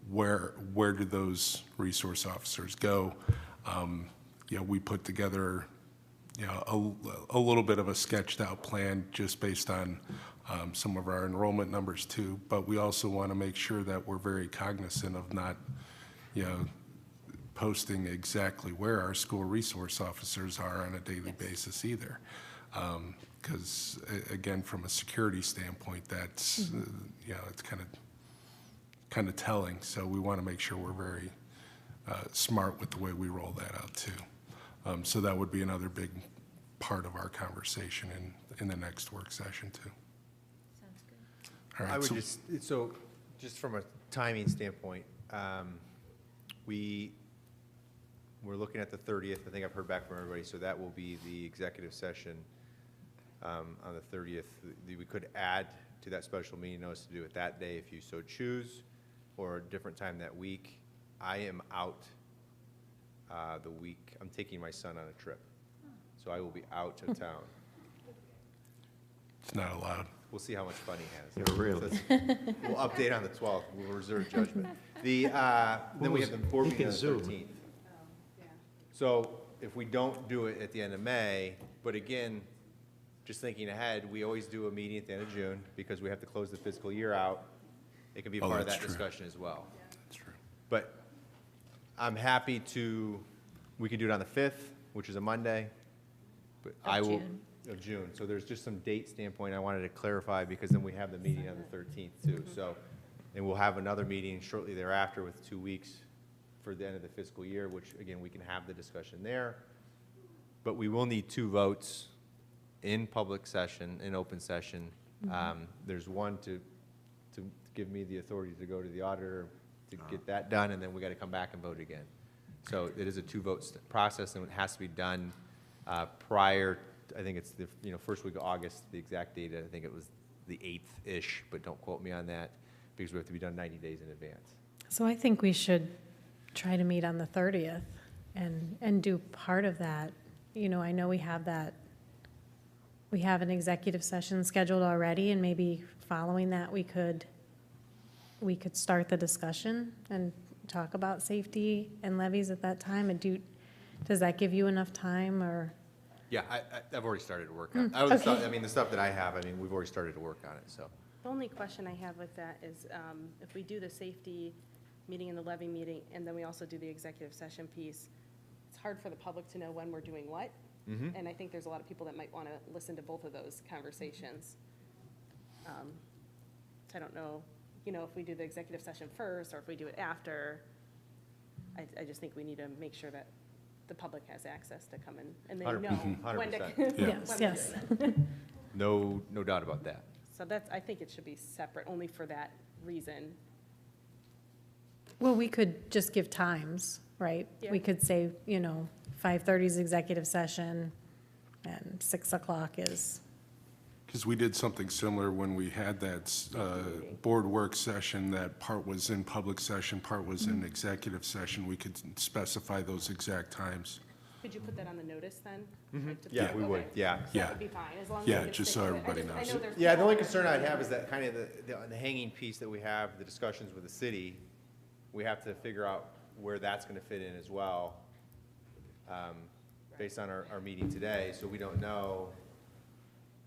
where do those resource officers go? We put together, a little bit of a sketched out plan just based on some of our enrollment numbers too. But we also want to make sure that we're very cognizant of not, posting exactly where our school resource officers are on a daily basis either. Because again, from a security standpoint, that's, it's kind of telling. So we want to make sure we're very smart with the way we roll that out too. So that would be another big part of our conversation in the next work session too. Sounds good. All right. I would just from a timing standpoint, we're looking at the 30th. I think I've heard back from everybody, so that will be the executive session on the 30th. We could add to that special meeting notice to do it that day if you so choose, or a different time that week. I am out the week. I'm taking my son on a trip, so I will be out of town. It's not allowed. We'll see how much fun he has. Yeah, really. We'll update on the 12th. We'll reserve judgment. Then we have the board meeting on the 13th. So if we don't do it at the end of May, but again, just thinking ahead, we always do a meeting at the end of June because we have to close the fiscal year out. It can be part of that's that true. discussion as well. That's true. But I'm happy we can do it on the 5th, which is a Monday. But of June. So there's just some date standpoint I wanted to clarify because then we have the meeting on the 13th too. So, and we'll have another meeting shortly thereafter with 2 weeks for the end of the fiscal year, which again, we can have the discussion there. But we will need 2 votes in public session, in open session. There's one to give me the authority to go to the auditor to get that done, and then we got to come back and vote again. So it is a 2-vote process, and it has to be done prior. I think it's the first week of August. The exact date, I think it was the 8th-ish, but don't quote me on that, because we have to be done 90 days in advance. So I think we should try to meet on the 30th and do part of that. You know, I know we have an executive session scheduled already, and maybe following that, we could start the discussion and talk about safety and levies at that time. And does that give you enough time, or? Yeah, I've already started to work on it. Okay. I mean, the stuff that I have, I mean, we've already started to work on it, so. The only question I have with that is, if we do the safety meeting and the levy meeting, and then we also do the executive session piece, it's hard for the public to know when we're doing what. Mhm. And I think there's a lot of people that might want to listen to both of those conversations. So I don't know, you know, if we do the executive session first, or if we do it after. I just think we need to make sure that the public has access to come in, and they know 100%. when to. 100%. when Yes, we're yes. doing it. No doubt about that. So I think it should be separate, only for that reason. Well, we could just give times, right? Yeah. We could say, 5:30 is executive session, and 6 o'clock is, Because we did something similar when we had that board work session, that part was in public session, part was in executive session. We could specify those exact times. Could you put that on the notice then? Like to Yeah, put- we would, okay. yeah. So Yeah. that would be fine, as long as. Yeah, we could just stick so with it. everybody I knows. know there's Yeah, the only people concern that- I'd have is that kind of the hanging piece that we have, the discussions with the city, we have to figure out where that's going to fit in as well, based on our meeting today, so we don't know.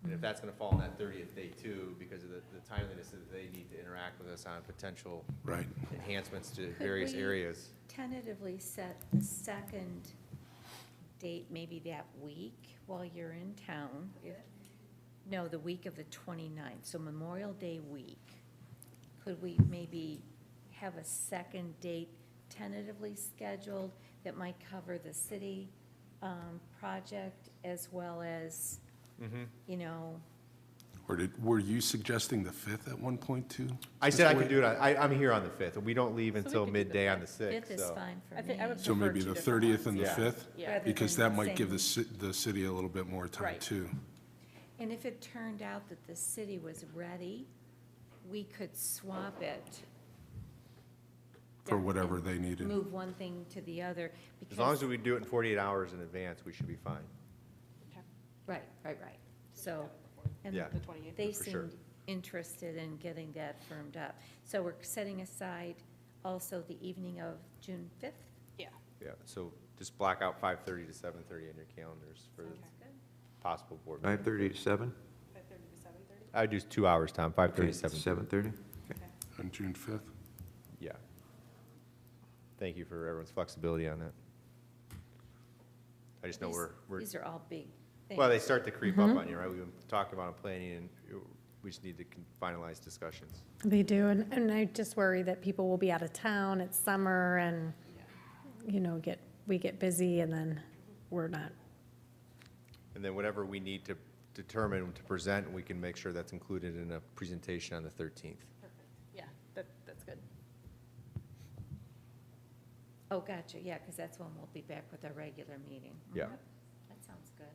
And if that's going to fall on that 30th day too, because of the timeliness that they need to interact with us on potential Right. enhancements to Could various we areas. tentatively set the second date, maybe that week while you're in town? No, the week of the 29th, so Memorial Day week. Could we maybe have a second date tentatively scheduled that might cover the city project as well as, Or were you suggesting the 5th at one point too? I said I Mr. could do it, I'm here on the 5th, and we don't leave we until could do the midday on the 5th. 6th, Fifth is so. fine for I think me. I would So prefer maybe two the different 30th and the Yeah. 5th? Yeah. Rather Because than that might give same- the city a little bit more time Right. too. And if it turned out that the city was ready, we could swap it, For whatever they needed. move one thing to the other. As long as because- we do it in 48 hours in advance, we should be fine. Right. So, and Yeah, The 28th. they for sure. seemed interested in getting that firmed up. So we're setting aside also the evening of June 5th? Yeah. Yeah, so just block out 5:30 to 7:30 in your calendars for the Sounds good. possible board meeting. 5:30 to 7? 5:30 to 7:30? I would do 2 hours, Tom, 5:30 to Okay, 7:30. 7:30? On June 5th? Yeah. Thank you for everyone's flexibility on that. I just know we're, These are all big things. well, they start to creep up on you, right? We've been talking about them planning, and we just need to finalize discussions. they do, and I just worry that people will be out of town, it's summer, and, we get busy, and then we're not. And then whatever we need to determine to present, we can make sure that's included in a presentation on the 13th. Yeah, that's good. Oh, gotcha, yeah, because that's when we'll be back with our regular meeting. Yeah. Mhm. That sounds good.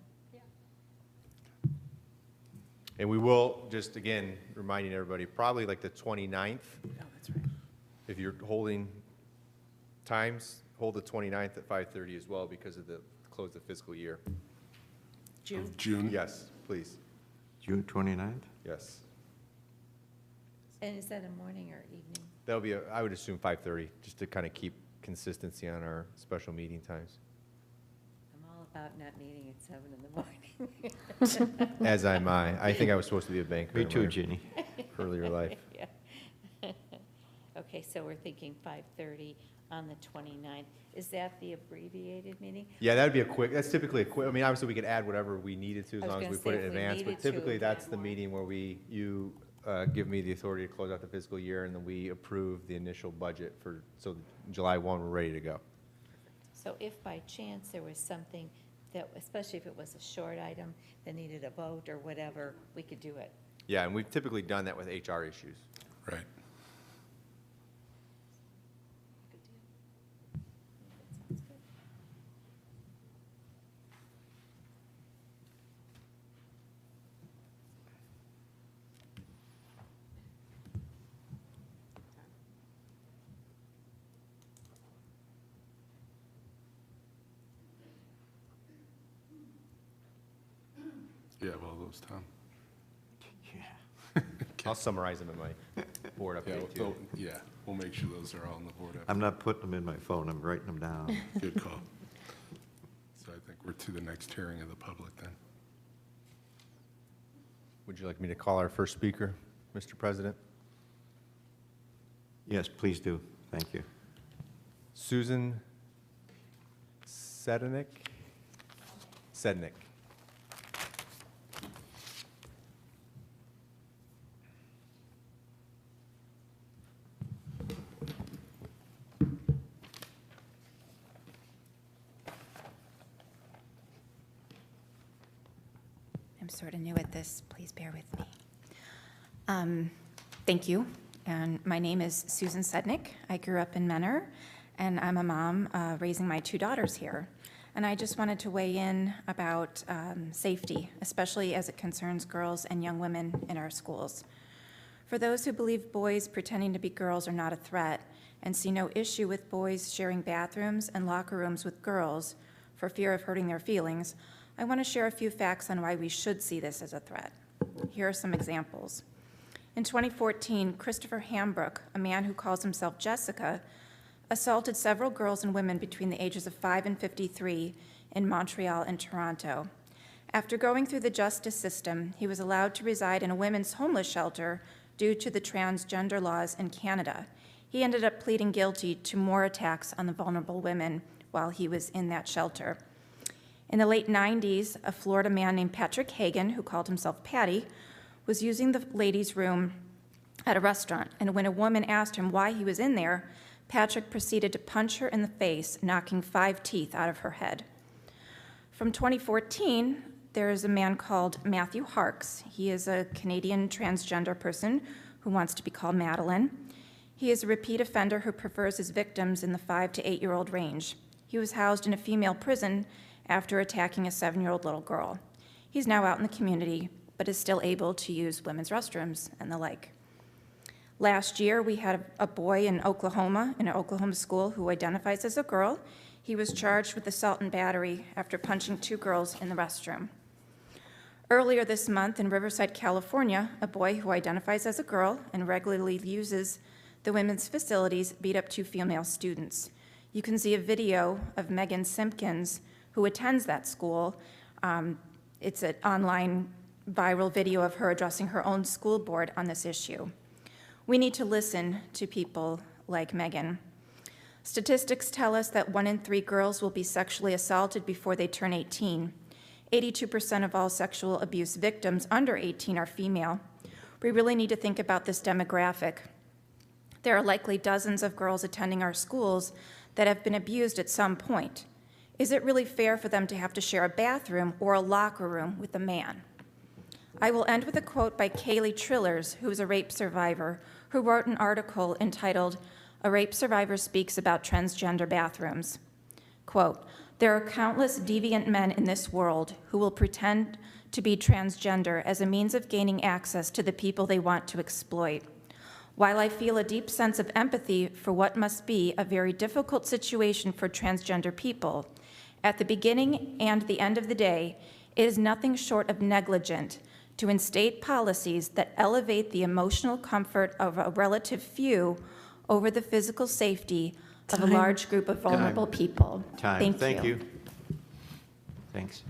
And we will, just again, reminding everybody, probably like the 29th. Oh, that's right. If you're holding times, hold the 29th at 5:30 as well because of the close of fiscal year. June. Of June? Yes, please. June 29th? Yes. And is that a morning or evening? That'll be, I would assume 5:30, just to kind of keep consistency on our special meeting times. I'm all about not meeting at 7 in the morning. As am I. I think I was supposed to be a banker. Me in too, my Ginny. Earlier life. Yeah. Okay, so we're thinking 5:30 on the 29th. Is that the abbreviated meeting? Yeah, that'd be that's typically a quick, I mean, obviously, we could add whatever we needed to I as was long as gonna we put say it in if we advance. needed But to, typically, we that's could the add meeting where you give me the authority to close out the fiscal year, and then we approve the initial budget so July 1, we're ready to go. So if by chance there was something that, especially if it was a short item that needed a vote or whatever, we could do it. Yeah, and we've typically done that with HR issues. Right. Good deal. That sounds good. You have all those, Tom? I'll summarize them in my board update, too. Yeah, we'll make sure those are all on the board. I'm not putting them in my phone, I'm writing them down. Good call. So I think we're to the next hearing of the public then. Would you like me to call our first speaker, Mr. President? Yes, please do. Thank you. Susan Sednick? Sednick. I'm sort of new at this. Please bear with me. Thank you. And my name is Susan Sednick. I grew up in Menor, and I'm a mom raising my two daughters here. And I just wanted to weigh in about safety, especially as it concerns girls and young women in our schools. For those who believe boys pretending to be girls are not a threat and see no issue with boys sharing bathrooms and locker rooms with girls for fear of hurting their feelings, I want to share a few facts on why we should see this as a threat. Here are some examples. In 2014, Christopher Hambrook, a man who calls himself Jessica, assaulted several girls and women between the ages of 5 and 53 in Montreal and Toronto. After going through the justice system, he was allowed to reside in a women's homeless shelter due to the transgender laws in Canada. He ended up pleading guilty to more attacks on the vulnerable women while he was in that shelter. In the late 90s, a Florida man named Patrick Hagan, who called himself Patty, was using the ladies' room at a restaurant, and when a woman asked him why he was in there, Patrick proceeded to punch her in the face, knocking 5 teeth out of her head. From 2014, there is a man called Matthew Harks. He is a Canadian transgender person who wants to be called Madeline. He is a repeat offender who prefers his victims in the 5 to 8-year-old range. He was housed in a female prison after attacking a 7-year-old little girl. He's now out in the community, but is still able to use women's restrooms and the like. Last year, we had a boy in Oklahoma, in an Oklahoma school, who identifies as a girl. He was charged with assault and battery after punching 2 girls in the restroom. Earlier this month in Riverside, California, a boy who identifies as a girl and regularly uses the women's facilities beat up 2 female students. You can see a video of Megan Simpkins, who attends that school. It's an online viral video of her addressing her own school board on this issue. We need to listen to people like Megan. Statistics tell us that 1 in 3 girls will be sexually assaulted before they turn 18. 82% of all sexual abuse victims under 18 are female. We really need to think about this demographic. There are likely dozens of girls attending our schools that have been abused at some point. Is it really fair for them to have to share a bathroom or a locker room with a man? I will end with a quote by Kaylee Trillers, who is a rape survivor, who wrote an article entitled, "A Rape Survivor Speaks About Transgender Bathrooms." Quote, "There are countless deviant men in this world who will pretend to be transgender as a means of gaining access to the people they want to exploit. While I feel a deep sense of empathy for what must be a very difficult situation for transgender people, at the beginning and the end of the day, it is nothing short of negligent to instate policies that elevate the emotional comfort of a relative few over the physical safety of a large group of vulnerable people." Time. Thank you. Thanks.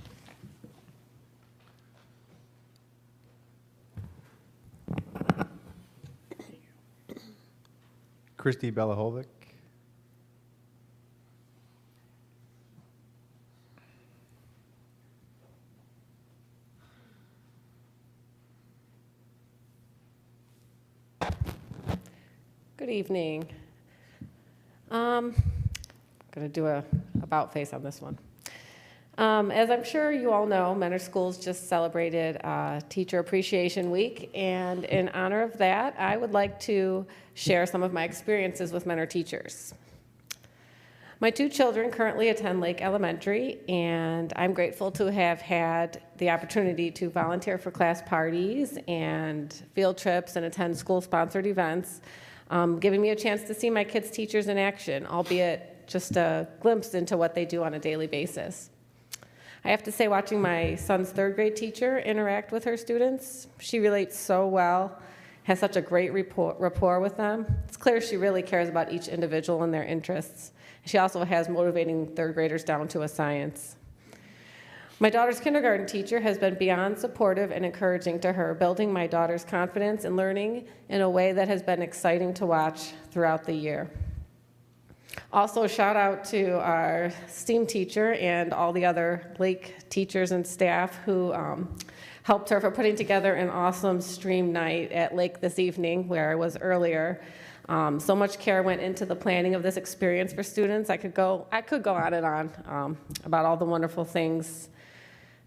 Christy Belahovic. Good evening. I'm going to do a about face on this one. As I'm sure you all know, Mentor Schools just celebrated Teacher Appreciation Week, and in honor of that, I would like to share some of my experiences with Mentor teachers. My 2 children currently attend Lake Elementary, and I'm grateful to have had the opportunity to volunteer for class parties and field trips and attend school-sponsored events, giving me a chance to see my kids' teachers in action, albeit just a glimpse into what they do on a daily basis. I have to say, watching my son's third grade teacher interact with her students, she relates so well, has such a great rapport with them. It's clear she really cares about each individual and their interests. She also has motivating third graders down to a science. My daughter's kindergarten teacher has been beyond supportive and encouraging to her, building my daughter's confidence in learning in a way that has been exciting to watch throughout the year. Also, shout out to our STEAM teacher and all the other Lake teachers and staff who helped her for putting together an awesome stream night at Lake this evening, where I was earlier. So much care went into the planning of this experience for students. I could go on and on about all the wonderful things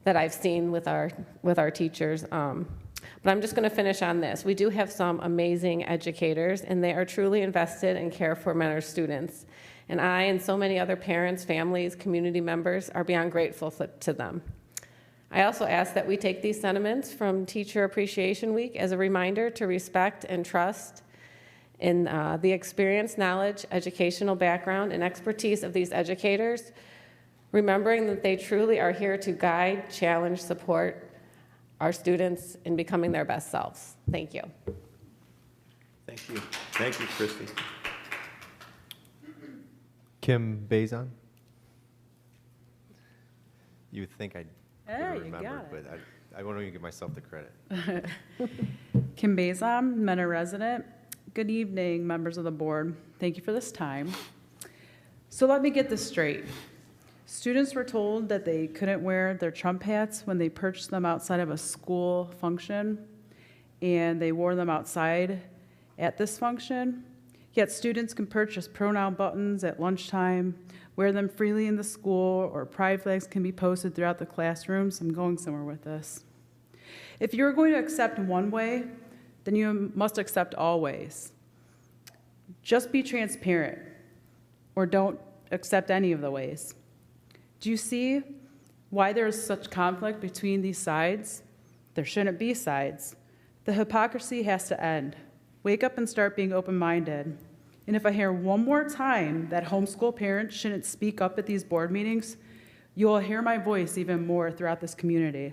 that I've seen with our teachers. But I'm just going to finish on this. We do have some amazing educators, and they are truly invested and care for Mentor students. And I and so many other parents, families, community members are beyond grateful to them. I also ask that we take these sentiments from Teacher Appreciation Week as a reminder to respect and trust in the experience, knowledge, educational background, and expertise of these educators, remembering that they truly are here to guide, challenge, support our students in becoming their best selves. Thank you. Thank you. Thank you, Christy. Kim Bazan? You would think I'd Yeah, you remember, got it. but I won't even give myself the credit. Kim Bazan, Mentor resident. Good evening, members of the board. Thank you for this time. So let me get this straight. Students were told that they couldn't wear their Trump hats when they purchased them outside of a school function, and they wore them outside at this function. Yet students can purchase pronoun buttons at lunchtime, wear them freely in the school, or pride flags can be posted throughout the classrooms. I'm going somewhere with this. If you're going to accept one way, then you must accept all ways. Just be transparent, or don't accept any of the ways. Do you see why there is such conflict between these sides? There shouldn't be sides. The hypocrisy has to end. Wake up and start being open-minded. And if I hear one more time that homeschool parents shouldn't speak up at these board meetings, you will hear my voice even more throughout this community.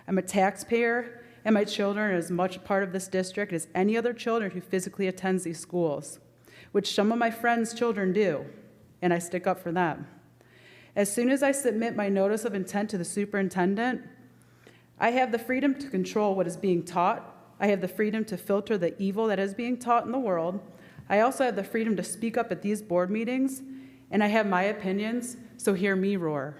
I'm a taxpayer, and my children are as much a part of this district as any other children who physically attends these schools, which some of my friends' children do, and I stick up for them. As soon as I submit my notice of intent to the superintendent, I have the freedom to control what is being taught. I have the freedom to filter the evil that is being taught in the world. I also have the freedom to speak up at these board meetings, and I have my opinions, so hear me roar.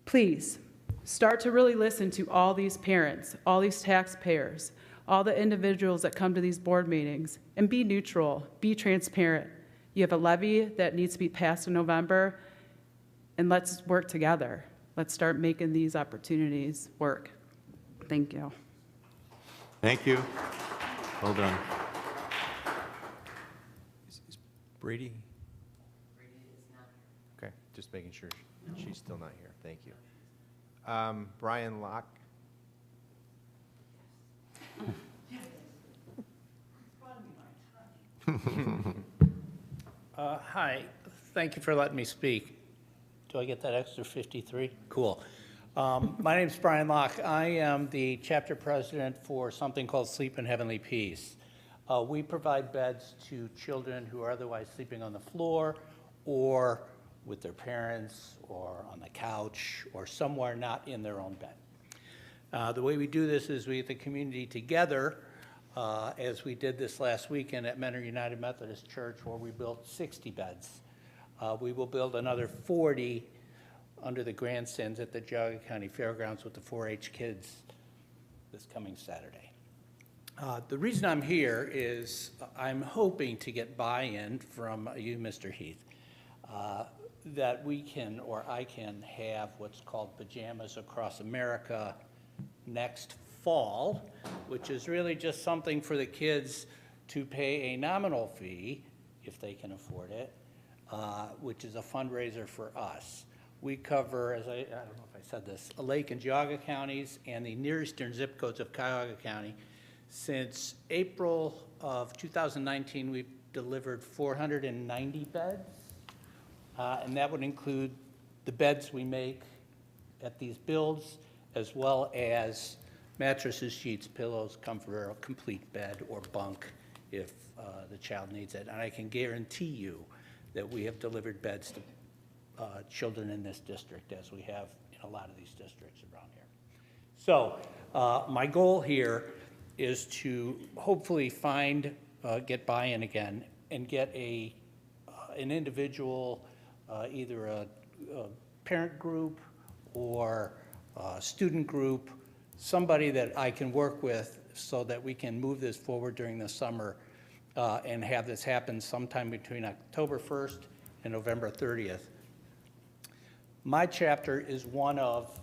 Please, start to really listen to all these parents, all these taxpayers, all the individuals that come to these board meetings, and be neutral, be transparent. You have a levy that needs to be passed in November, and let's work together. Let's start making these opportunities work. Thank you. Thank you. Well done. Is Brady? Brady is not here. Okay, just making sure she's still not here. Thank you. Brian Locke. Hi, thank you for letting me speak. Do I get that extra 53? Cool. My name's Brian Locke. I am the chapter president for something called Sleep in Heavenly Peace. We provide beds to children who are otherwise sleeping on the floor or with their parents or on the couch or somewhere not in their own bed. The way we do this is we get the community together, as we did this last weekend at Mentor United Methodist Church, where we built 60 beds. We will build another 40 under the grandstands at the Geauga County Fairgrounds with the 4-H kids this coming Saturday. The reason I'm here is I'm hoping to get buy-in from you, Mr. Heath, that we can, or I can, have what's called Pajamas Across America next fall, which is really just something for the kids to pay a nominal fee, if they can afford it, which is a fundraiser for us. We cover, as I don't know if I said this, Lake and Geauga counties and the near eastern zip codes of Cuyahoga County. Since April of 2019, we've delivered 490 beds, and that would include the beds we make, at these builds, as well as mattresses, sheets, pillows, comforter, a complete bed or bunk if the child needs it. And I can guarantee you that we have delivered beds to children in this district, as we have in a lot of these districts around here. So my goal here is to hopefully get buy-in again and get an individual, either a parent group or a student group, somebody that I can work with so that we can move this forward during the summer and have this happen sometime between October 1st and November 30th. My chapter is one of,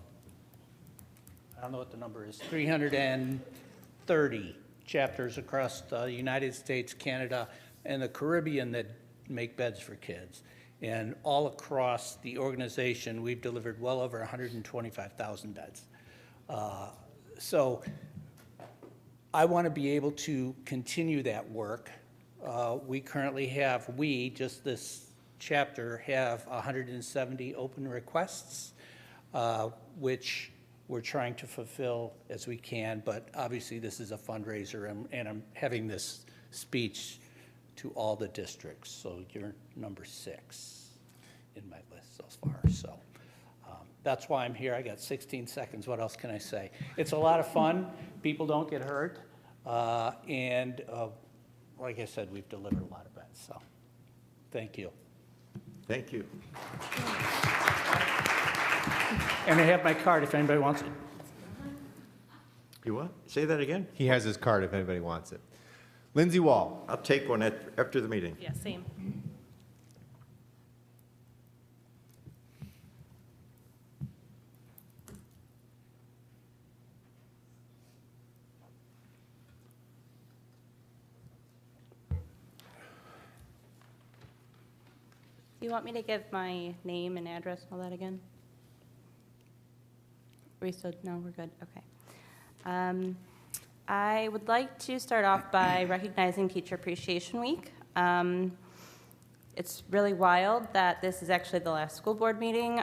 I don't know what the number is, 330 chapters across the United States, Canada, and the Caribbean that make beds for kids. And all across the organization, we've delivered well over 125,000 beds. So I want to be able to continue that work. We currently have, just this chapter, have 170 open requests, which we're trying to fulfill as we can, but obviously this is a fundraiser, and I'm having this speech to all the districts, so you're number 6 in my list so far. So that's why I'm here. I got 16 seconds. What else can I say? It's a lot of fun. People don't get hurt, and like I said, we've delivered a lot of beds, so thank you. Thank you. And I have my card if anybody wants it. You what? Say that again? He has his card if anybody wants it. Lindsay Wall. I'll take one after the meeting. Yeah, same. Do you want me to give my name and address and all that again? We still, no, we're good, okay. I would like to start off by recognizing Teacher Appreciation Week. It's really wild that this is actually the last school board meeting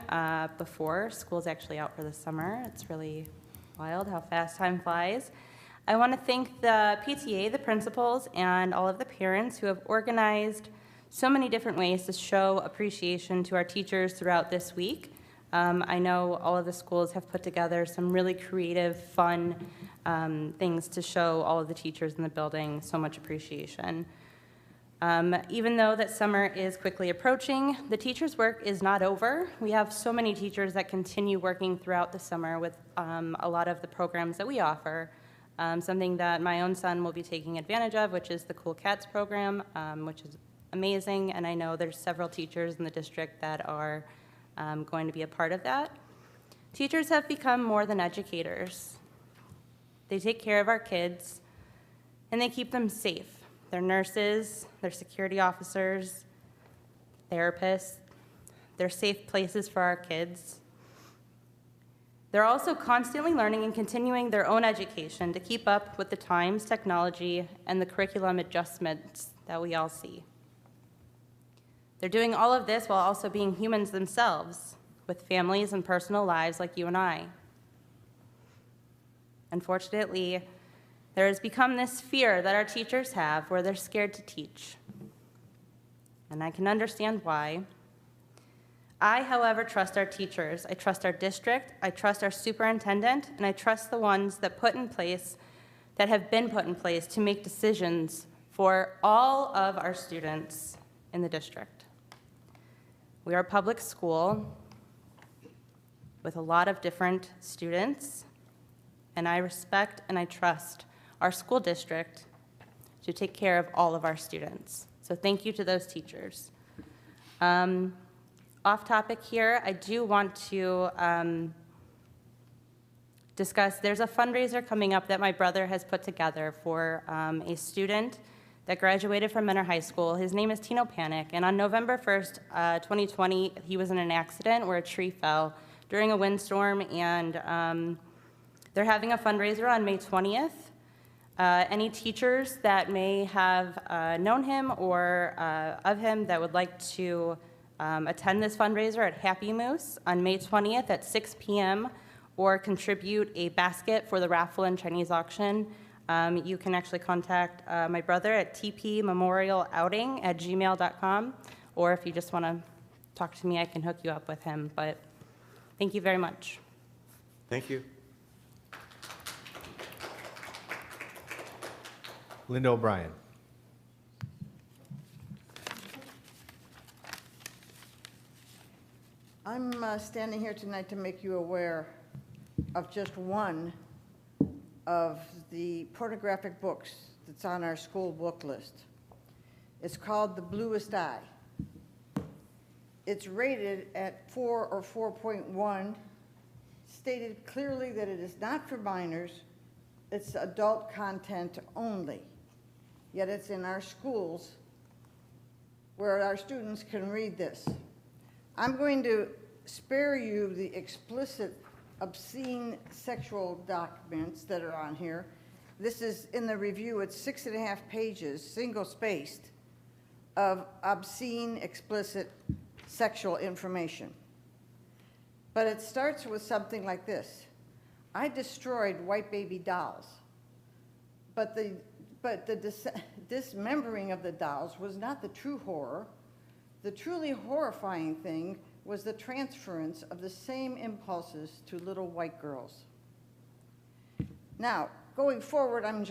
before school's actually out for the summer. It's really wild how fast time flies. I want to thank the PTA, the principals, and all of the parents who have organized so many different ways to show appreciation to our teachers throughout this week. I know all of the schools have put together some really creative, fun things to show all of the teachers in the building so much appreciation. Even though that summer is quickly approaching, the teachers' work is not over. We have so many teachers that continue working throughout the summer with a lot of the programs that we offer. Something that my own son will be taking advantage of, which is the Cool Cats program, which is amazing, and I know there's several teachers in the district that are going to be a part of that. Teachers have become more than educators. They take care of our kids, and they keep them safe. They're nurses, they're security officers, therapists. They're safe places for our kids. They're also constantly learning and continuing their own education to keep up with the times, technology, and the curriculum adjustments that we all see. They're doing all of this while also being humans themselves, with families and personal lives like you and I. Unfortunately, there has become this fear that our teachers have where they're scared to teach. And I can understand why. I, however, trust our teachers. I trust our district, I trust our superintendent, and I trust the ones that have been put in place to make decisions for all of our students in the district. We are a public school with a lot of different students, and I respect and I trust our school district to take care of all of our students. So thank you to those teachers. Off topic here, I do want to discuss, there's a fundraiser coming up that my brother has put together for a student that graduated from Mentor High School. His name is Tino Panic, and on November 1st, 2020, he was in an accident where a tree fell during a windstorm, and they're having a fundraiser on May 20th. Any teachers that may have known him or of him that would like to Attend this fundraiser at Happy Moose on May 20th at 6 p.m. or contribute a basket for the raffle and Chinese auction. You can actually contact my brother at tpmemorialouting@gmail.com, or if you just want to talk to me, I can hook you up with him. But thank you very much. Thank you. Linda O'Brien. I'm standing here tonight to make you aware of just one of the pornographic books that's on our school book list. It's called The Bluest Eye. It's rated at 4 or 4.1, stated clearly that it is not for minors, it's adult content only. Yet it's in our schools where our students can read this. I'm going to spare you the explicit, obscene sexual documents that are on here. This is in the review, it's 6.5 pages, single-spaced, of obscene, explicit sexual information. But it starts with something like this. I destroyed white baby dolls, but the dismembering of the dolls was not the true horror. The truly horrifying thing was the transference of the same impulses to little white girls. Now, going forward, I'm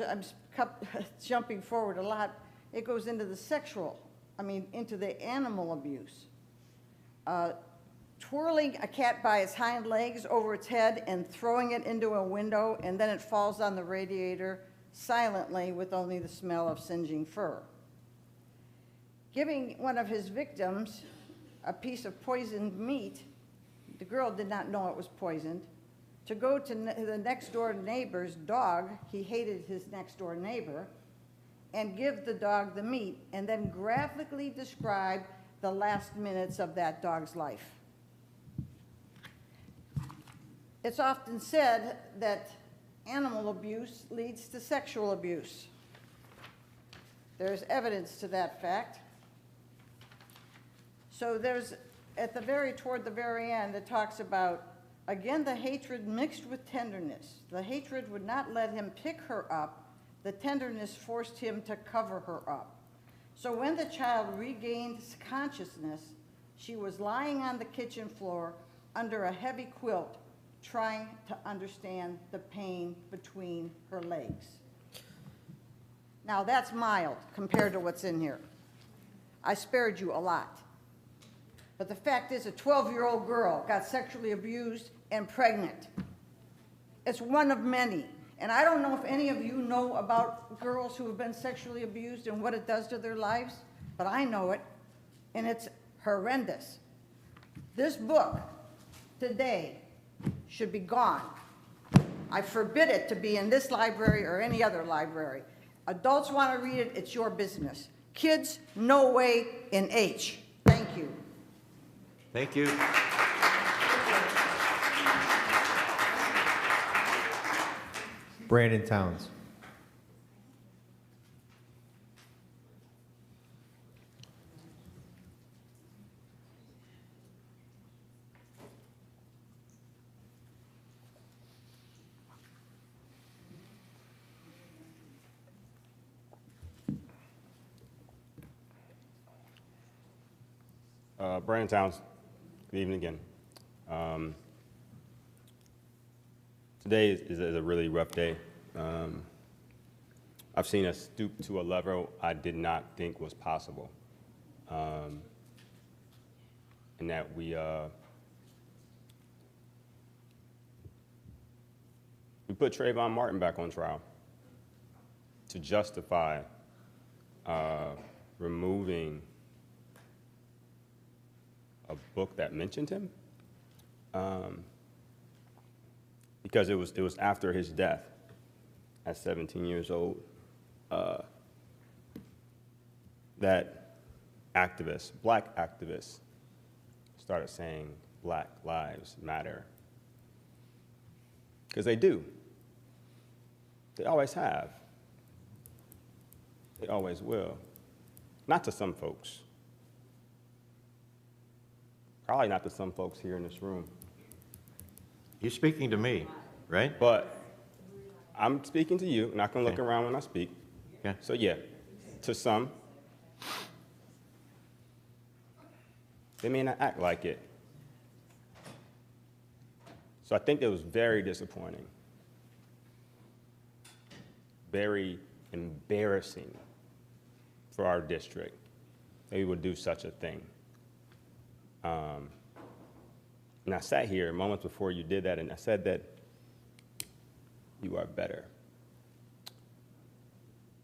jumping forward a lot. It goes into the sexual, into the animal abuse. Twirling a cat by its hind legs over its head and throwing it into a window, and then it falls on the radiator silently with only the smell of singeing fur. Giving one of his victims a piece of poisoned meat, the girl did not know it was poisoned, to go to the next door neighbor's dog, he hated his next door neighbor, and give the dog the meat, and then graphically describe the last minutes of that dog's life. It's often said that animal abuse leads to sexual abuse. There's evidence to that fact. So there's, toward the very end, it talks about, again, the hatred mixed with tenderness. The hatred would not let him pick her up. The tenderness forced him to cover her up. So when the child regained consciousness, she was lying on the kitchen floor under a heavy quilt, trying to understand the pain between her legs. Now that's mild compared to what's in here. I spared you a lot. But the fact is, a 12-year-old girl got sexually abused and pregnant. It's one of many. And I don't know if any of you know about girls who have been sexually abused and what it does to their lives, but I know it, and it's horrendous. This book today should be gone. I forbid it to be in this library or any other library. Adults want to read it, it's your business. Kids, no way in H. Thank you. Thank you. Brandon Towns. Brandon Towns, good evening again. Today is a really rough day. I've seen us stoop to a level I did not think was possible. And that we put Trayvon Martin back on trial to justify removing a book that mentioned him, because it was after his death at 17 years old that activists, black activists, started saying Black Lives Matter, because they do. They always have. They always will. Not to some folks. Probably not to some folks here in this room. You're speaking to me, right? But I'm speaking to you, not gonna look Okay. around when I speak. Okay. So yeah, to some, they may not act like it. So I think it was very disappointing, very embarrassing for our district that we would do such a thing. And I sat here moments before you did that, and I said that you are better.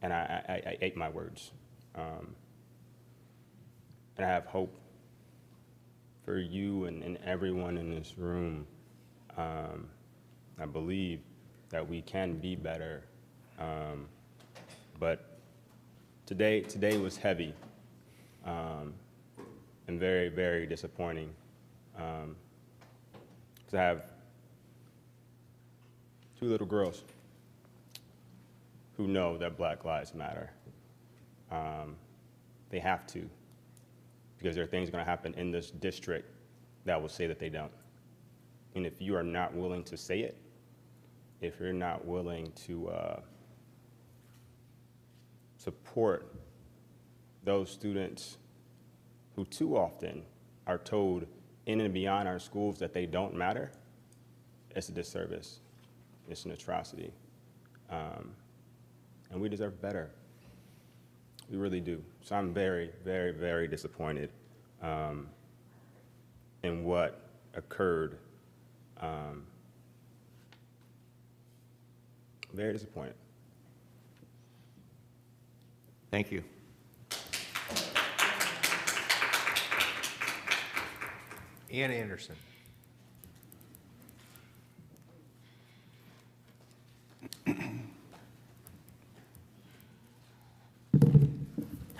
And I ate my words. And I have hope for you and everyone in this room. I believe that we can be better. But today was heavy and very, very disappointing. Because I have 2 little girls who know that Black Lives Matter. They have to, because there are things going to happen in this district that will say that they don't. And if you are not willing to say it, if you're not willing to support those students who too often are told in and beyond our schools that they don't matter, it's a disservice. It's an atrocity. And we deserve better. We really do. So I'm very, very, very disappointed in what occurred. Very disappointed. Thank you. Ann Anderson.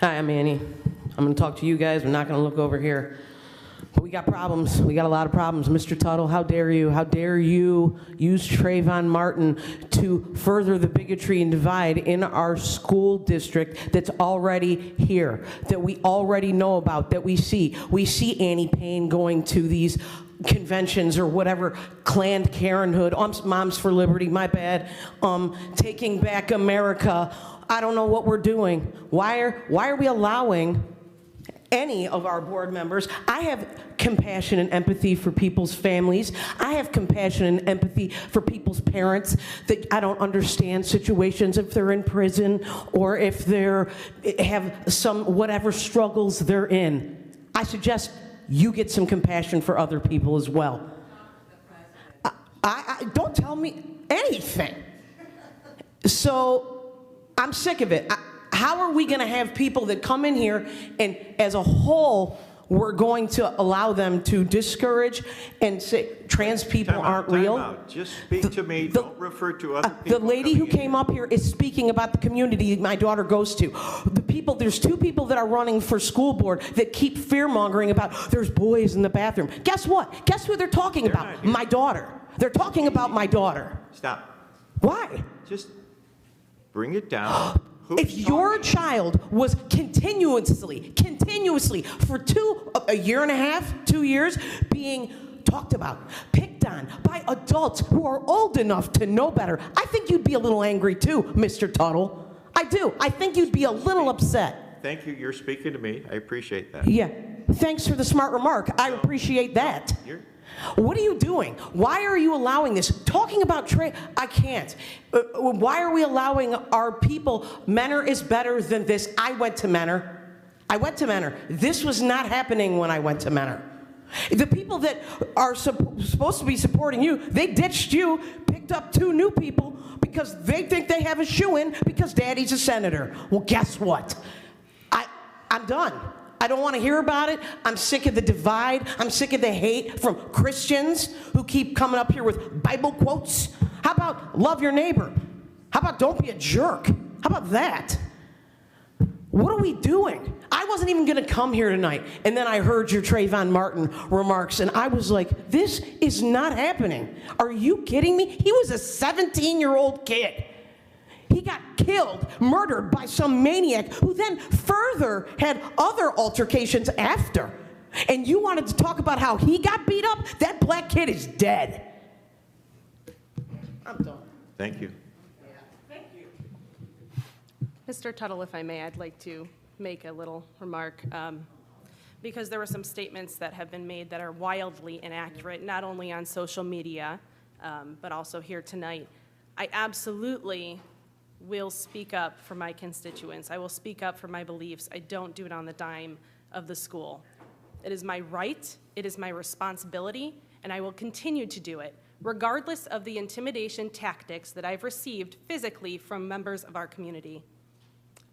Hi, I'm Annie. I'm going to talk to you guys. We're not going to look over here. But we got problems. We got a lot of problems. Mr. Tuttle, how dare you? How dare you use Trayvon Martin to further the bigotry and divide in our school district that's already here, that we already know about, that we see. We see Annie Payne going to these conventions or whatever, Planned Parenthood, Moms for Liberty, my bad, Taking Back America. I don't know what we're doing. Why are we allowing any of our board members? I have compassion and empathy for people's families. I have compassion and empathy for people's parents that I don't understand situations if they're in prison or if they're have some whatever struggles they're in. I suggest you get some compassion for other people as well. I don't tell me anything. So I'm sick of it. How are we going to have people that come in here and as a whole we're going to allow them to discourage and say trans people aren't real? Just speak to me. Don't refer to other people. The lady who came up here is speaking about the community my daughter goes to. There's 2 people that are running for school board that keep fear-mongering about there's boys in the bathroom. Guess what? Guess who they're talking about? My daughter. They're talking about my daughter. Stop. Why? Just bring it down. If your child was continuously for a year and a half, 2 years, being talked about, picked on by adults who are old enough to know better, I think you'd be a little angry too, Mr. Tuttle. I do. I think you'd be a little upset. Thank you. You're speaking to me. I appreciate that. Yeah. Thanks for the smart remark. I appreciate that. What are you doing? Why are you allowing this? Talking about I can't. Why are we allowing our people, Menor is better than this? I went to Menor. This was not happening when I went to Menor. The people that are supposed to be supporting you, they ditched you, picked up 2 new people because they think they have a shoo-in because daddy's a senator. Well, guess what? I'm done. I don't want to hear about it. I'm sick of the divide. I'm sick of the hate from Christians who keep coming up here with Bible quotes. How about love your neighbor? How about don't be a jerk? How about that? What are we doing? I wasn't even going to come here tonight, and then I heard your Trayvon Martin remarks, and I was like, this is not happening. Are you kidding me? He was a 17-year-old kid. He got killed, murdered by some maniac who then further had other altercations after. And you wanted to talk about how he got beat up? That black kid is dead. I'm done. Thank you. Mr. Tuttle, if I may, I'd like to make a little remark, because there were some statements that have been made that are wildly inaccurate, not only on social media, but also here tonight. I absolutely will speak up for my constituents. I will speak up for my beliefs. I don't do it on the dime of the school. It is my right, it is my responsibility, and I will continue to do it, regardless of the intimidation tactics that I've received physically from members of our community.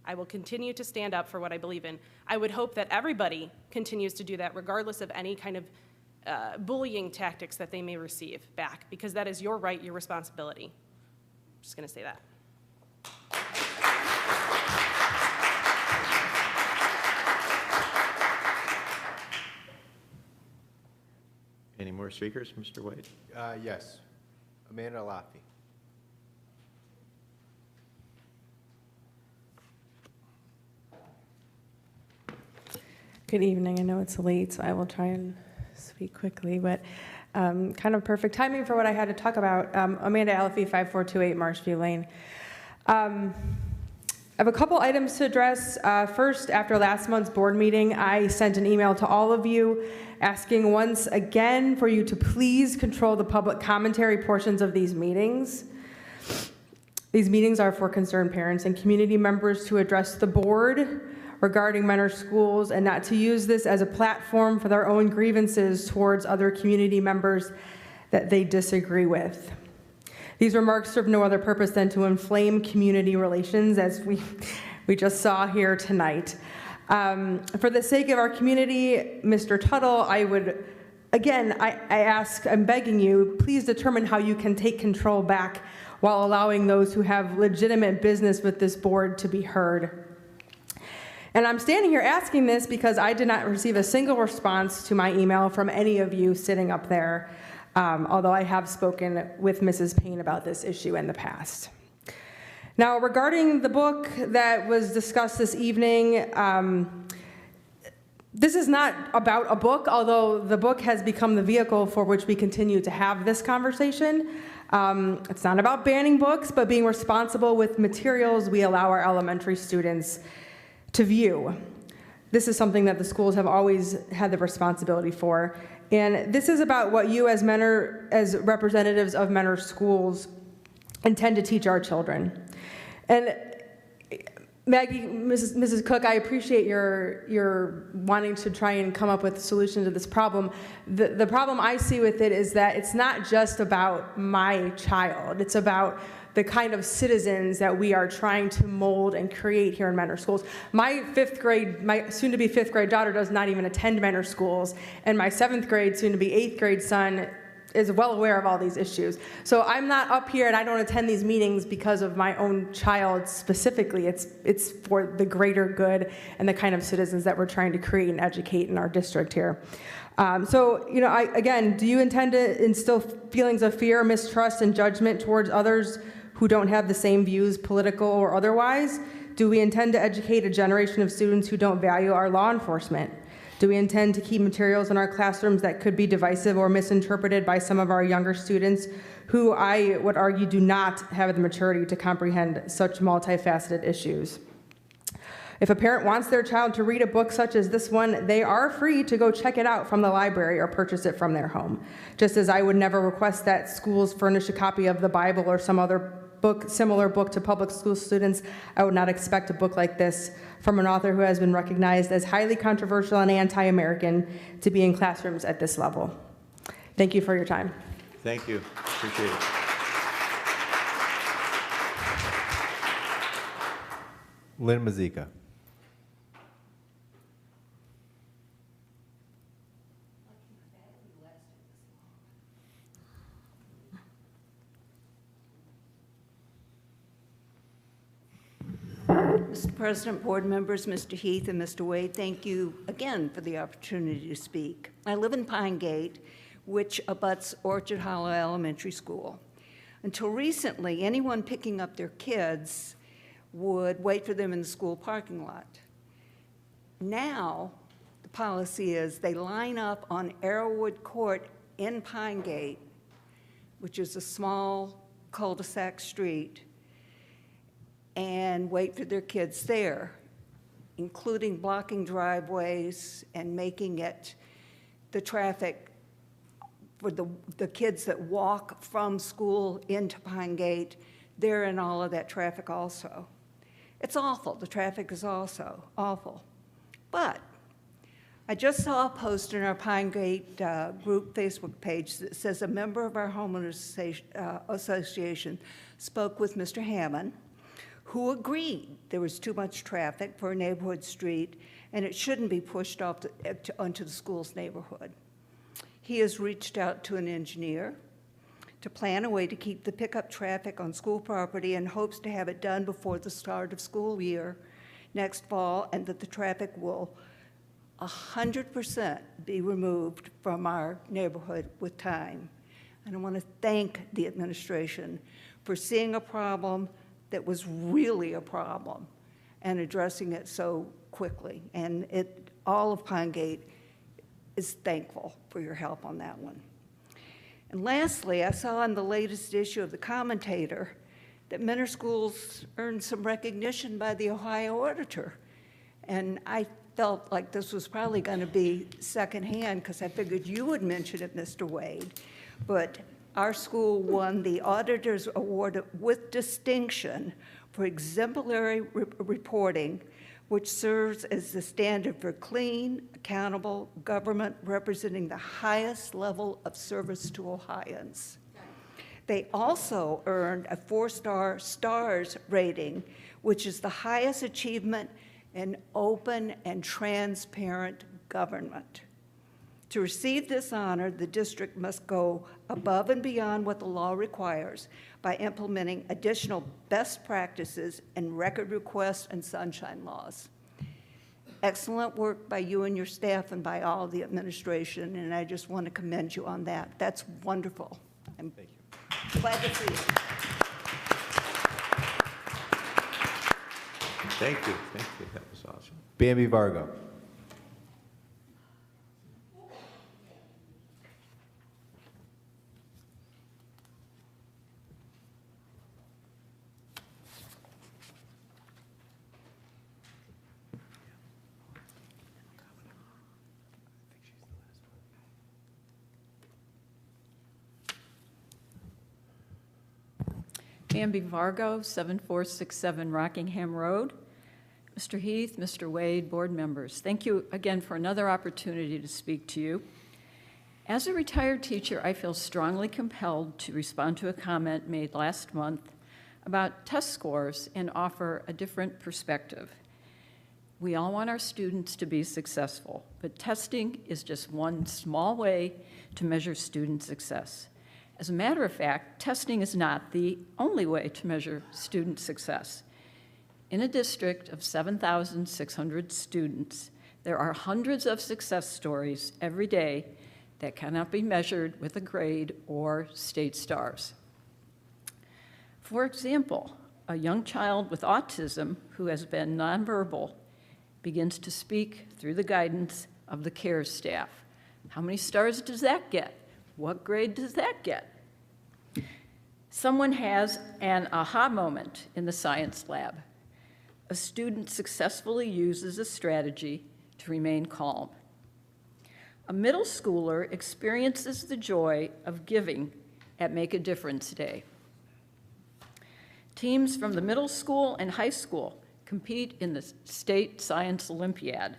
I will continue to stand up for what I believe in. I would hope that everybody continues to do that, regardless of any kind of bullying tactics that they may receive back, because that is your right, your responsibility. I'm just going to say that. Any more speakers, Mr. Wade? Yes. Amanda Laffey. Good evening. I know it's late, so I will try and speak quickly, but kind of perfect timing for what I had to talk about. Amanda Laffey, 5428 Marshview Lane. I have a couple items to address. First, after last month's board meeting, I sent an email to all of you asking once again for you to please control the public commentary portions of these meetings. These meetings are for concerned parents and community members to address the board regarding Mentor schools and not to use this as a platform for their own grievances towards other community members that they disagree with. These remarks serve no other purpose than to inflame community relations, as we just saw here tonight. For the sake of our community, Mr. Tuttle, I would, again, I ask, I'm begging you, please determine how you can take control back while allowing those who have legitimate business with this board to be heard. And I'm standing here asking this because I did not receive a single response to my email from any of you sitting up there, although I have spoken with Mrs. Payne about this issue in the past. Now, regarding the book that was discussed this evening, this is not about a book, although the book has become the vehicle for which we continue to have this conversation. It's not about banning books, but being responsible with materials we allow our elementary students to view. This is something that the schools have always had the responsibility for. And this is about what you as representatives of Mentor schools intend to teach our children. And Maggie, Mrs. Cook, I appreciate your wanting to try and come up with a solution to this problem. The problem I see with it is that it's not just about my child. It's about the kind of citizens that we are trying to mold and create here in Mentor schools. My soon-to-be fifth grade daughter does not even attend Mentor schools, and my seventh grade, soon-to-be eighth grade son is well aware of all these issues. So I'm not up here and I don't attend these meetings because of my own child specifically. It's for the greater good and the kind of citizens that we're trying to create and educate in our district here. So, again, do you intend to instill feelings of fear, mistrust, and judgment towards others who don't have the same views, political or otherwise? Do we intend to educate a generation of students who don't value our law enforcement? Do we intend to keep materials in our classrooms that could be divisive or misinterpreted by some of our younger students who I would argue do not have the maturity to comprehend such multifaceted issues? If a parent wants their child to read a book such as this one, they are free to go check it out from the library or purchase it from their home. Just as I would never request that schools furnish a copy of the Bible or some other similar book to public school students, I would not expect a book like this from an author who has been recognized as highly controversial and anti-American to be in classrooms at this level. Thank you for your time. Thank you. Appreciate it. Lynn Mazika. Mr. President, board members, Mr. Heath and Mr. Wade, thank you again for the opportunity to speak. I live in Pine Gate, which abuts Orchard Hollow Elementary School. Until recently, anyone picking up their kids would wait for them in the school parking lot. Now, the policy is they line up on Arrowwood Court in Pine Gate, which is a small cul-de-sac street, and wait for their kids there, including blocking driveways and making it the traffic for the kids that walk from school into Pine Gate. They're in all of that traffic also. It's awful. The traffic is also awful. But I just saw a post in our Pine Gate group Facebook page that says a member of our homeowners association spoke with Mr. Hammond, who agreed there was too much traffic for a neighborhood street and it shouldn't be pushed off onto the school's neighborhood. He has reached out to an engineer to plan a way to keep the pickup traffic on school property and hopes to have it done before the start of school year next fall, and that the traffic will 100% be removed from our neighborhood with time. And I want to thank the administration for seeing a problem that was really a problem and addressing it so quickly. And all of Pine Gate is thankful for your help on that one. And lastly, I saw in the latest issue of the Commentator that Mentor schools earned some recognition by the Ohio Auditor. And I felt like this was probably going to be secondhand because I figured you would mention it, Mr. Wade. But our school won the Auditor's Award with distinction for exemplary reporting, which serves as the standard for clean, accountable government representing the highest level of service to Ohioans. They also earned a 4-star stars rating, which is the highest achievement in open and transparent government. To receive this honor, the district must go above and beyond what the law requires by implementing additional best practices and record request and sunshine laws. Excellent work by you and your staff and by all the administration, and I just want to commend you on that. That's wonderful. I'm glad to see you. Thank you. Thank you. That was awesome. Bambi Vargo. Bambi Vargo, 7467 Rockingham Road. Mr. Heath, Mr. Wade, board members, thank you again for another opportunity to speak to you. As a retired teacher, I feel strongly compelled to respond to a comment made last month about test scores and offer a different perspective. We all want our students to be successful, but testing is just one small way to measure student success. As a matter of fact, testing is not the only way to measure student success. In a district of 7,600 students, there are hundreds of success stories every day that cannot be measured with a grade or state stars. For example, a young child with autism who has been nonverbal begins to speak through the guidance of the CARES staff. How many stars does that get? What grade does that get? Someone has an aha moment in the science lab. A student successfully uses a strategy to remain calm. A middle schooler experiences the joy of giving at Make a Difference Day. Teams from the middle school and high school compete in the State Science Olympiad.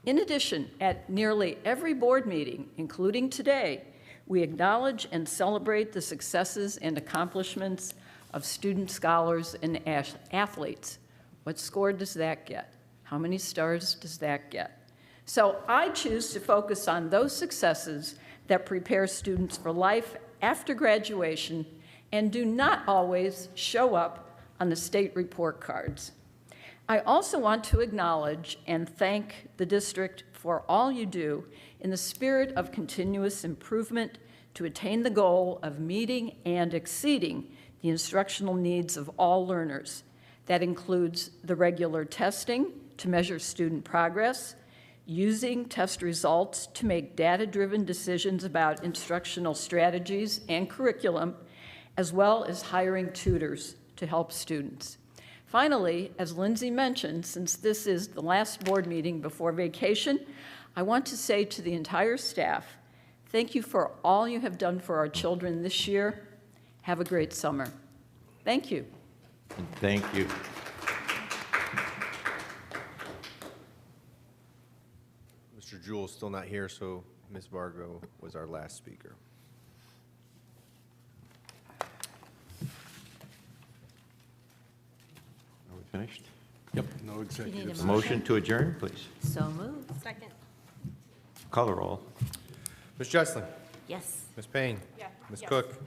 In addition, at nearly every board meeting, including today, we acknowledge and celebrate the successes and accomplishments of student scholars and athletes. What score does that get? How many stars does that get? So I choose to focus on those successes that prepare students for life after graduation and do not always show up on the state report cards. I also want to acknowledge and thank the district for all you do in the spirit of continuous improvement to attain the goal of meeting and exceeding the instructional needs of all learners. That includes the regular testing to measure student progress, using test results to make data-driven decisions about instructional strategies and curriculum, as well as hiring tutors to help students. Finally, as Lindsay mentioned, since this is the last board meeting before vacation, I want to say to the entire staff, thank you for all you have done for our children this year. Have a great summer. Thank you. Thank you. Mr. Jewell's still not here, so Ms. Vargo was our last speaker. Are we finished? Yep, no executive session. Motion to adjourn, please. So moved. Second. Call the roll. Ms. Jesslin? Yes. Ms. Payne? Yeah. Ms. Yes. Cook?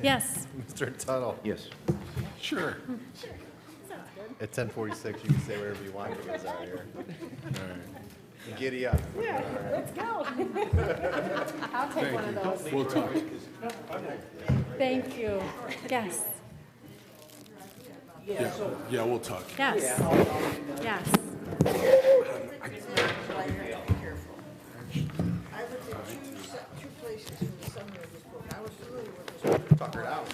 Yes. Mr. Tuttle? Yes. Sure. At 10:46, you can say whatever you want to get us out of here. Giddy up. Yeah, let's go. I'll take one of those. We'll talk. Thank you. Yes. Yeah, we'll talk. Yes. Yes. I looked at two places from the summary of this book. I was familiar with this book. Tucker it out.